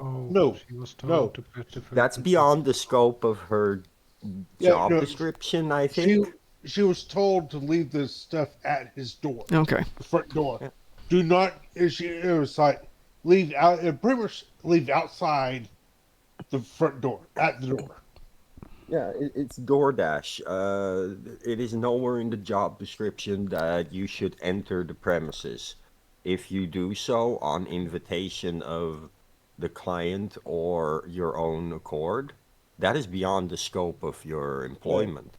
Oh, no, she was no. told to put the food That's in beyond the scope of her Yeah, job no. description, I She think. she was told to leave this stuff at his door, Okay. the front door. Yeah. Do not. It was like leave out. Pretty much leave outside the front door, at the door. Yeah, it's DoorDash. It is nowhere in the job description that you should enter the premises. If you do so on invitation of the client or your own accord, that is beyond the scope of your employment.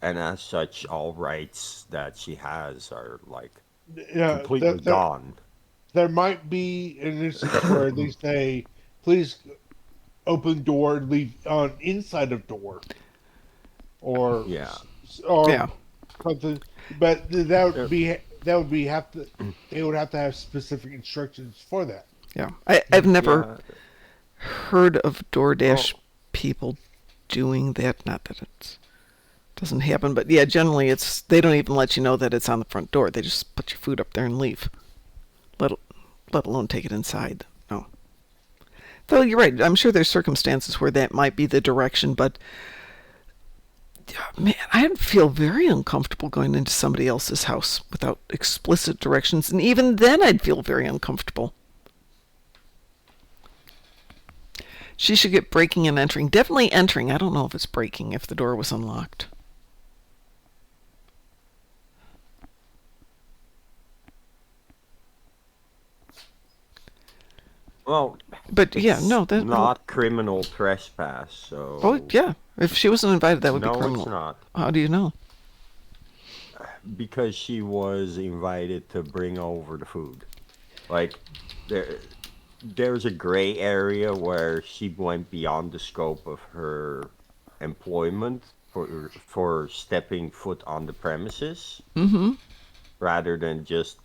And as such, all rights that she has are like Yeah, completely gone. there might be an instance where they say, "Please open door and leave on inside of door," or Yeah. or Yeah. something. But that would be have to they would have to have specific instructions for that. Yeah. I've never Yeah. heard of DoorDash Well, people doing that. Not that it doesn't happen, but yeah, generally they don't even let you know that it's on the front door. They just put your food up there and leave. Let alone take it inside. No. Though you're right. I'm sure there's circumstances where that might be the direction, but man, I'd feel very uncomfortable going into somebody else's house without explicit directions, and even then I'd feel very uncomfortable. She should get breaking and entering. Definitely entering. I don't know if it's breaking if the door was unlocked. well, But yeah, it's no, that not criminal trespass, so Oh yeah, if she wasn't invited, that would be no, criminal. it's not. How do you know? Because she was invited to bring over the food. Like there there's a gray area where she went beyond the scope of her employment for stepping foot on the premises Mm-hmm. rather than just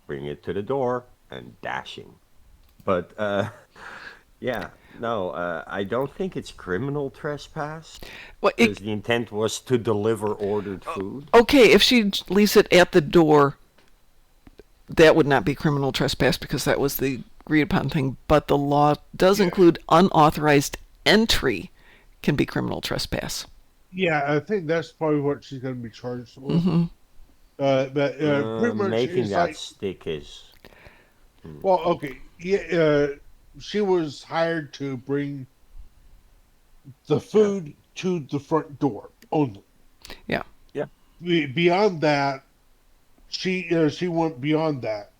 bring it to the door and dashing. But yeah, no, I don't think it's criminal trespass Well, because the intent was to deliver ordered food. okay, if she leaves it at the door, that would not be criminal trespass because that was the agreed upon thing. But the law does include unauthorized entry can be criminal trespass. Yeah, I think that's probably what she's going to be charged with. Mm-hmm. But pretty much Making it's that like, stick is well, okay, yeah, she was hired to bring the food to the front door only. Yeah. yeah. Beyond that, she went beyond that.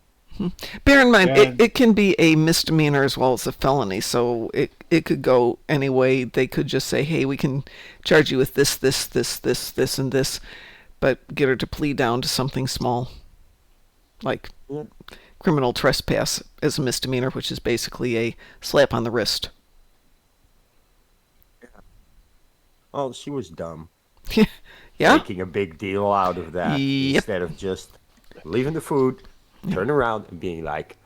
Bear in mind, And it can be a misdemeanor as well as a felony, so it could go any way. They could just say, hey, we can charge you with this, and this, but get her to plead down to something small, like Yeah. criminal trespass as a misdemeanor, which is basically a slap on the wrist. Oh, she was dumb. Yeah? Making a big deal out of that Yep. instead of just leaving the food, turn around and being like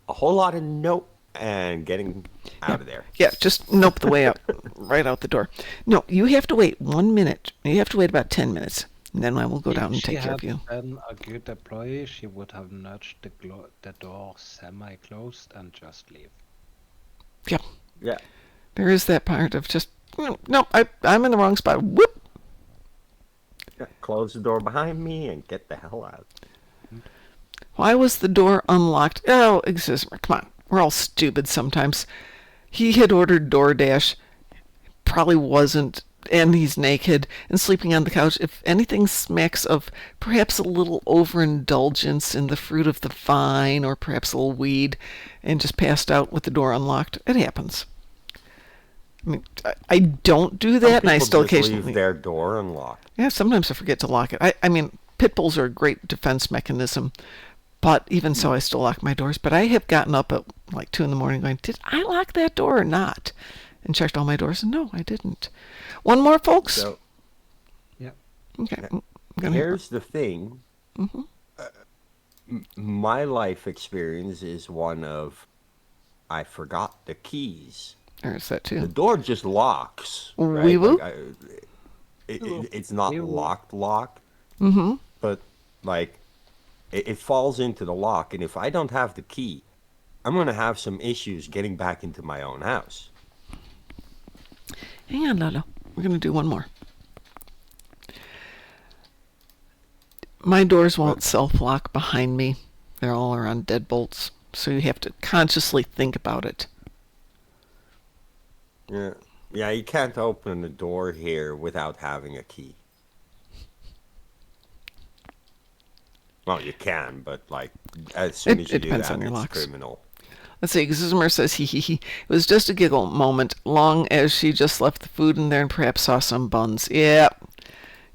a whole lot of nope and getting out of there. Yeah, just nope the way out, right out the door. No, you have to wait 1 minute. You have to wait about 10 minutes, and then I will go down and If she take care of you. had been a good employee, she would have nudged the door semi-closed and just leave. Yeah, Yeah. there is that part of just, no, I'm in the wrong spot. Whoop! Yeah. Close the door behind me and get the hell out. Why was the door unlocked? Oh, come on. We're all stupid sometimes. He had ordered DoorDash, probably wasn't, and he's naked and sleeping on the couch. If anything smacks of perhaps a little overindulgence in the fruit of the vine or perhaps a little weed and just passed out with the door unlocked, it happens. I mean, I don't do that, and I People still just occasionally... leave their door unlocked. Yeah, sometimes I forget to lock it. I mean, pit bulls are a great defense mechanism, But even so, I still lock my doors. But I have gotten up at like 2 in the morning going, did I lock that door or not? And checked all my doors, and no, I didn't. One more, folks? So Yeah. Okay. Yeah. I'm gonna hear- here's the thing. Mhm. My life experience is one of I forgot the keys. There's that The too. door just locks, Wee right? woo. Like it's not Wee woo. locked, Mm-hmm. but like it falls into the lock, and if I don't have the key, I'm gonna have some issues getting back into my own house. Hang on, Lolo. We're going to do one more. My doors won't self-lock behind me. They're all around deadbolts. So you have to consciously think about it. Yeah, yeah, you can't open the door here without having a key. Well, you can, but like as soon as you It do depends that, on your it's locks. criminal. Let's see. Zimmer says, hee hee hee. It was just a giggle moment, long as she just left the food in there and perhaps saw some buns. Yep.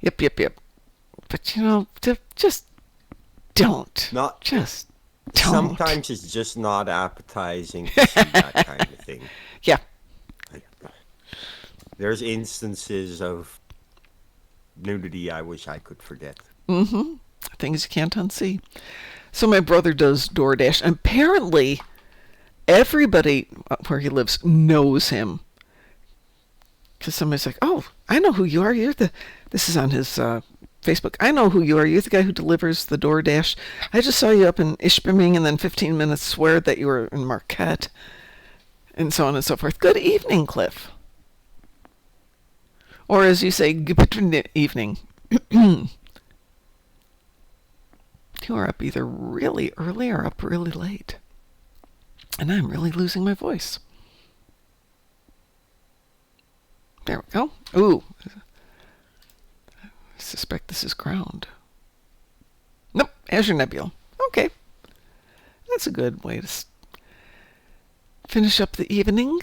Yep. But, just don't. Not Just don't. Sometimes it's just not appetizing to see that kind of thing. Yeah. There's instances of nudity I wish I could forget. Mm-hmm. Things you can't unsee. So my brother does DoorDash. Apparently, everybody where he lives knows him. Because somebody's like, oh, I know who you are. This is on his Facebook. I know who you are. You're the guy who delivers the DoorDash. I just saw you up in Ishpeming and then 15 minutes swear that you were in Marquette. And so on and so forth. Good evening, Cliff. Or as you say, good evening. You are up either really early or up really late. And I'm really losing my voice. There we go. Ooh. I suspect this is ground. Nope. Azure Nebula. Okay. That's a good way to finish up the evening.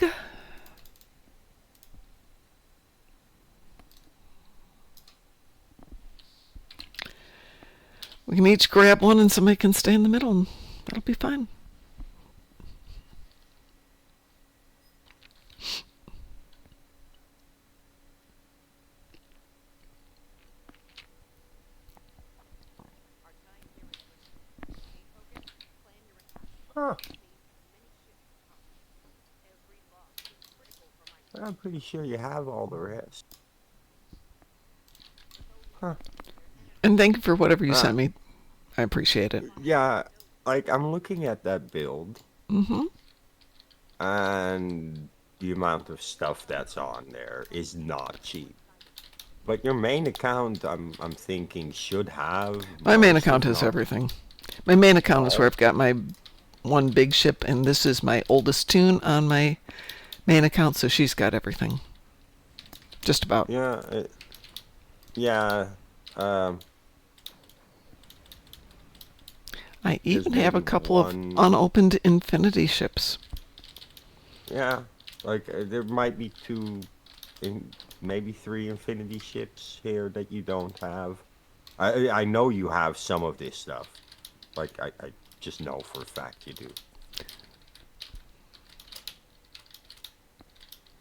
We can each grab one and somebody can stay in the middle and that'll be fine. Huh. I'm pretty sure you have all the rest. Huh. And thank you for whatever you sent me. I appreciate it. Yeah, like I'm looking at that build Mm-hmm. and the amount of stuff that's on there is not cheap. But your main account, I'm thinking, should have. My main most, account if has not- everything. My main account is where I've got my one big ship, and this is my oldest tune on my main account, so she's got everything. Just about. Yeah, yeah. I even have a maybe couple of one- unopened Infinity ships. Yeah, like there might be maybe 3 Infinity ships here that you don't have. I know you have some of this stuff. Like I just know for a fact you do.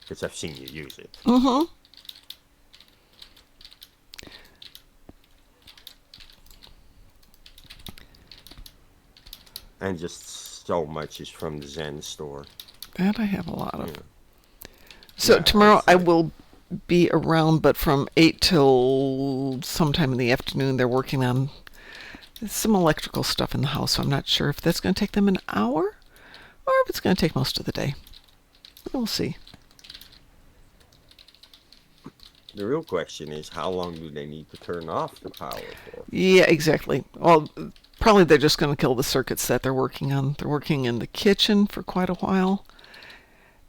Because I've seen you use it. Mm-hmm. And just so much is from the Zen store. That I have a lot of. Yeah. So Yeah, tomorrow it's I like- will be around, but from 8 till sometime in the afternoon they're working on some electrical stuff in the house. So I'm not sure if that's going to take them an hour or if it's going to take most of the day. We'll see. The real question is, how long do they need to turn off the power for? Yeah, exactly. Well, probably they're just going to kill the circuits that they're working on. They're working in the kitchen for quite a while.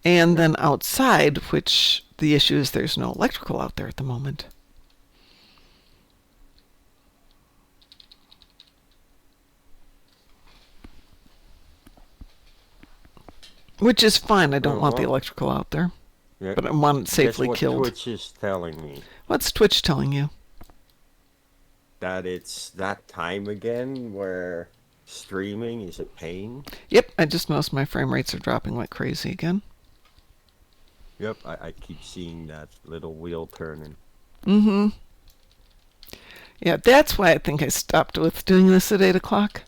And then outside, which the issue is there's no electrical out there at the moment. Which is fine. I don't want the well. electrical out there. Yeah. But I want it Guess safely what killed. Twitch is telling me? What's Twitch telling you? That it's that time again where streaming is a pain. Yep, I just noticed my frame rates are dropping like crazy again. Yep, I keep seeing that little wheel turning. Mm-hmm. Yeah, that's why I think I stopped with doing this at 8 o'clock.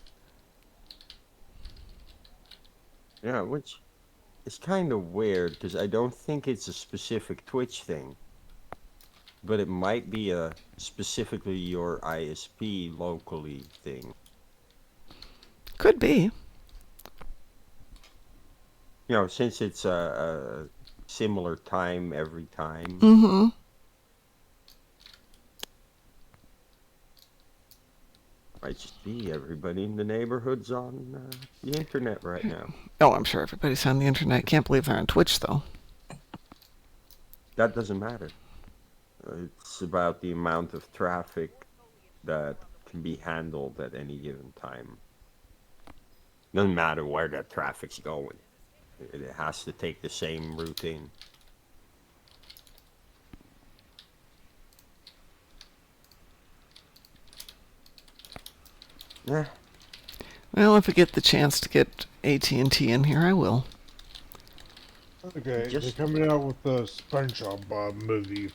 Yeah, which is kind of weird because I don't think it's a specific Twitch thing, but it might be a specifically your ISP locally thing. Could be. You know, since it's a similar time every time. Mm-hmm. Might just be everybody in the neighborhood's on the internet right now. Oh, I'm sure everybody's on the internet. Can't believe they're on Twitch, though. That doesn't matter. It's about the amount of traffic that can be handled at any given time. Doesn't matter where that traffic's going. It has to take the same route in. Yeah. Well, if I get the chance to get AT&T in here, I will. Okay, Just- they're coming out with the SpongeBob movie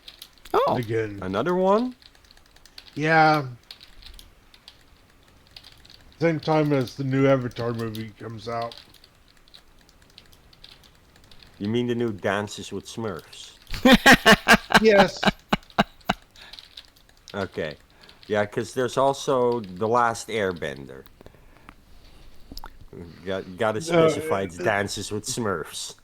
Oh, again. Another one? Yeah. Same time as the new Avatar movie comes out. You mean the new Dances with Smurfs? Yes. Okay. Yeah, because there's also The Last Airbender. Got to specify it's Dances with Smurfs.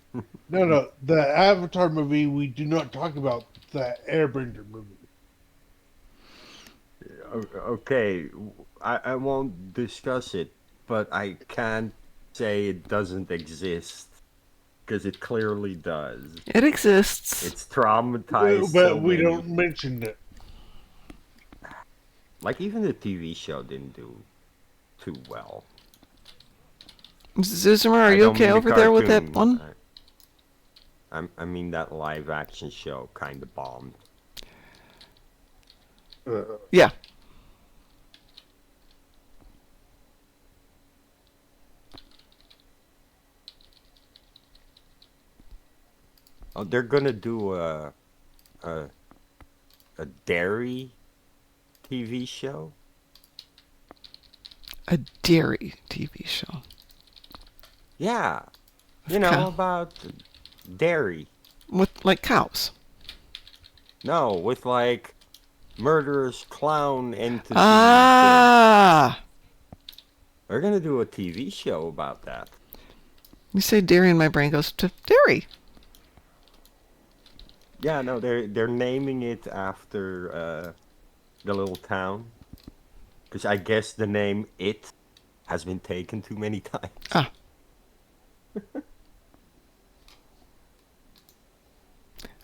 No. The Avatar movie, we do not talk about the Airbender movie. Okay, I won't discuss it, but I can't say it doesn't exist. Because it clearly does. it exists. It's traumatized But so we many. don't mention it. Like, even the TV show didn't do too well. Zuzuma, are I you don't okay mean the over there with that cartoon. one? I mean that live action show kind of bombed. Yeah. Oh, they're gonna do a dairy TV show. A dairy TV show. Yeah, you know Cow. about dairy. With, like, cows. No, with like murderous clown entities. Ah! They're gonna do a TV show about that. You say dairy and my brain goes to dairy. Yeah, no, they're naming it after the little town, because I guess the name It has been taken too many times. Ah.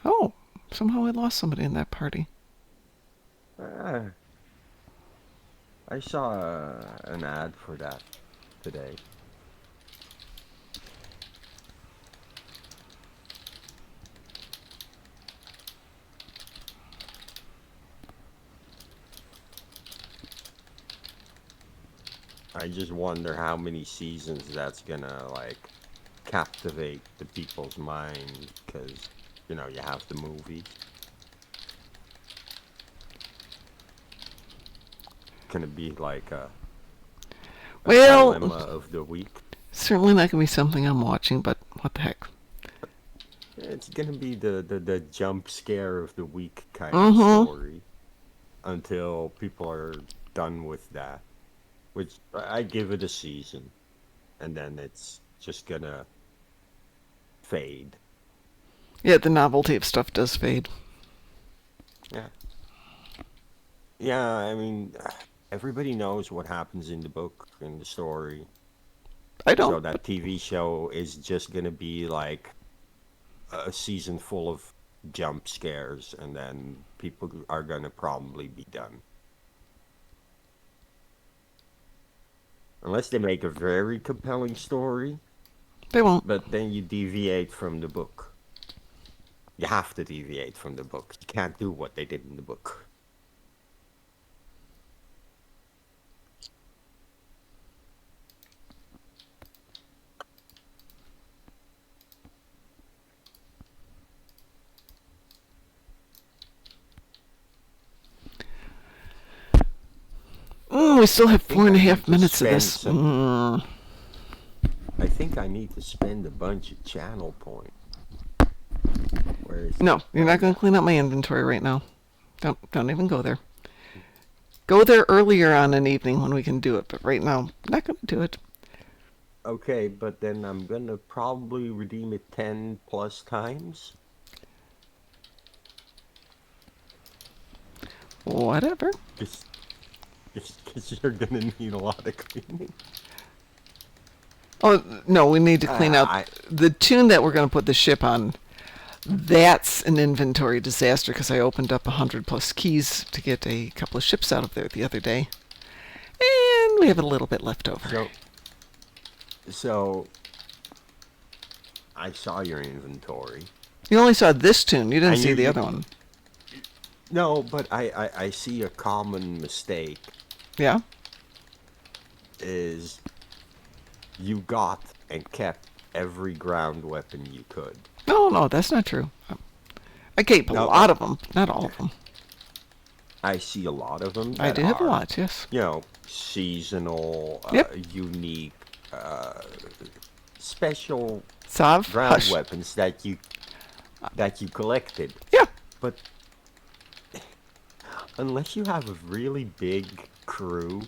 Oh, somehow I lost somebody in that party. I saw an ad for that today. I just wonder how many seasons that's gonna like captivate the people's mind, because you know you have the movie. Gonna be like a Well, dilemma of the week. certainly not going to be something I'm watching, but what the heck. It's gonna be the jump scare of the week kind Mhm. of story until people are done with that. Which I give it a season, and then it's just gonna fade. Yeah, the novelty of stuff does fade. Yeah. Yeah, I mean, everybody knows what happens in the book, in the story. I So don't. that TV show is just gonna be like a season full of jump scares, and then people are gonna probably be done. Unless they make a very compelling story, They won't. but then you deviate from the book. You have to deviate from the book. You can't do what they did in the book. We still have think 4.5 I need to minutes of spend this. some- I think I need to spend a bunch of channel points. Where is No, you're not going to clean up my inventory right now. Don't even go there. Go there earlier on an evening when we can do it, but right now, not going to do it. Okay, but then I'm gonna probably redeem it 10 plus times. Whatever. Just because you're gonna need a lot of cleaning. Oh, no, we need to clean out I- the tune that we're going to put the ship on. That's an inventory disaster because I opened up 100 plus keys to get a couple of ships out of there the other day. And we have a little bit left over. So I saw your inventory. You only saw this tune. You didn't And see you- the you- other one. No, but I see a common mistake Yeah? is you got and kept every ground weapon you could. No, that's not true. I keep a No, lot of them, not all of them. I see a lot of them. I that do have a are, lot, yes. You know, seasonal, Yep. unique, special Sav, ground hush. weapons that you collected. Yeah. But unless you have a really big crew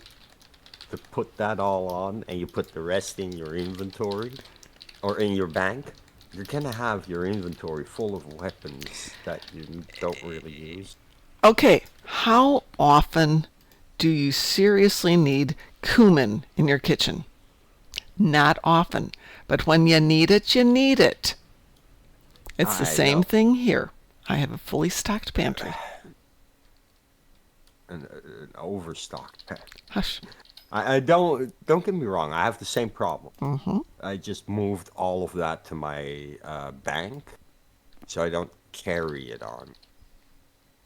to put that all on, and you put the rest in your inventory or in your bank, you're gonna have your inventory full of weapons that you don't really use. Okay, how often do you seriously need cumin in your kitchen? Not often, but when you need it, you need it. It's the I same know. thing here. I have a fully stocked pantry. An overstocked pack. Hush. I don't get me wrong. I have the same problem. Mm-hmm. I just moved all of that to my bank, so I don't carry it on.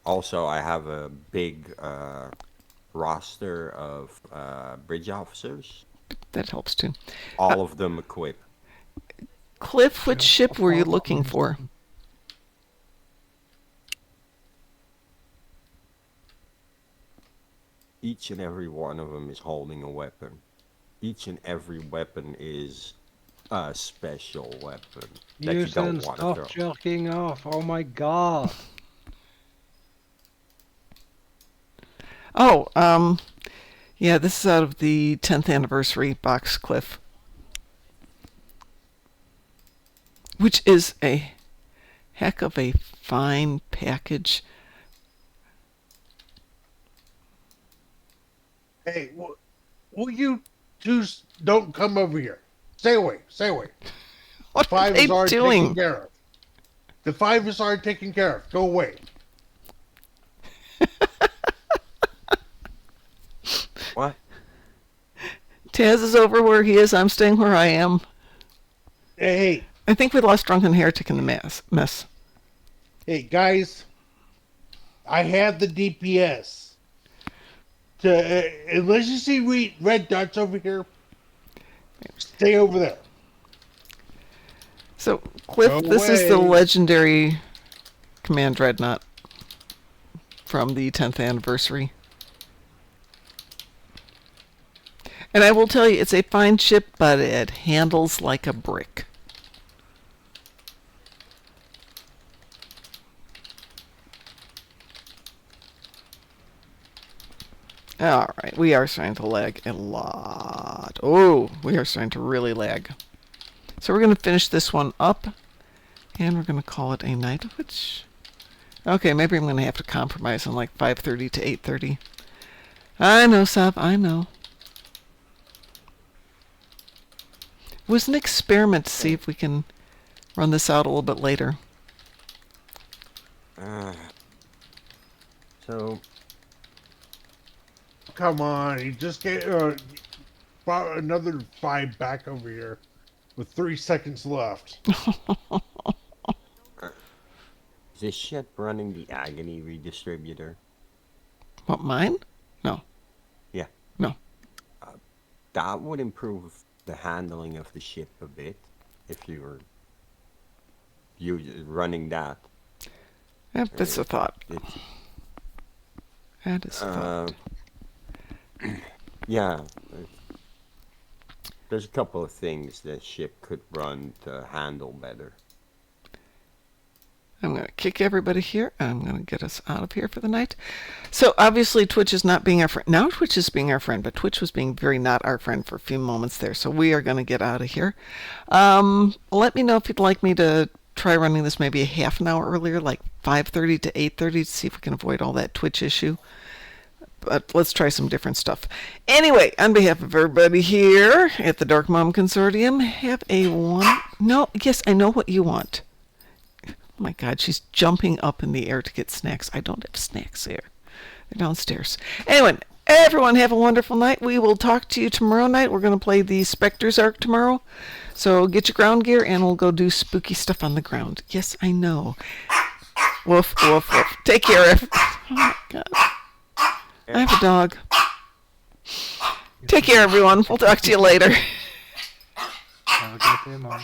Also, I have a big roster of bridge officers, That helps too. all of them equipped. Cliff, which ship were you looking for? Each and every one of them is holding a weapon. Each and every weapon is a special weapon that you Houston, don't want to stop throw. jerking off. Oh my god. Oh, yeah, this is out of the 10th anniversary box, Cliff. Which is a heck of a fine package. Hey, will you two don't come over here? Stay away. Stay away. What are Five they is already doing? taken care of. The 5 is already taken care of. Go away. What? Taz is over where he is. I'm staying where I am. Hey, I think we lost Drunken Heretic in the mess. hey, guys. I have the DPS. Unless you see red dots over here, stay over there. So, Cliff, Go this is the away. legendary Command Dreadnought from the 10th anniversary. And I will tell you, it's a fine ship, but it handles like a brick. All right, we are starting to lag a lot. Oh, we are starting to really lag. So we're going to finish this one up, and we're going to call it a night, which... Okay, maybe I'm going to have to compromise on like 5:30 to 8:30. I know, Sab, I know. It was an experiment to see if we can run this out a little bit later. So Come on, you just get brought another 5 back over here with 3 seconds left. is this ship running the Agony redistributor? What, mine? No. Yeah. No. That would improve the handling of the ship a bit if you were running that. Yep, that's a thought. It's, That is a thought. Yeah. There's a couple of things the ship could run to handle better. I'm going to kick everybody here. I'm going to get us out of here for the night. So obviously Twitch is not being our friend. Now Twitch is being our friend, but Twitch was being very not our friend for a few moments there. So we are going to get out of here. Let me know if you'd like me to try running this maybe a half an hour earlier, like 5:30 to 8:30, to see if we can avoid all that Twitch issue. But let's try some different stuff. Anyway, on behalf of everybody here at the Darkmom Consortium, have a one... No, yes, I know what you want. Oh my God, she's jumping up in the air to get snacks. I don't have snacks here. They're downstairs. Anyway, everyone have a wonderful night. We will talk to you tomorrow night. We're going to play the Spectres Arc tomorrow. So get your ground gear and we'll go do spooky stuff on the ground. Yes, I know. Woof, woof, woof. Take care. Oh my God. I have a dog. Take care, everyone. We'll talk to you later. Have a good day, Mom.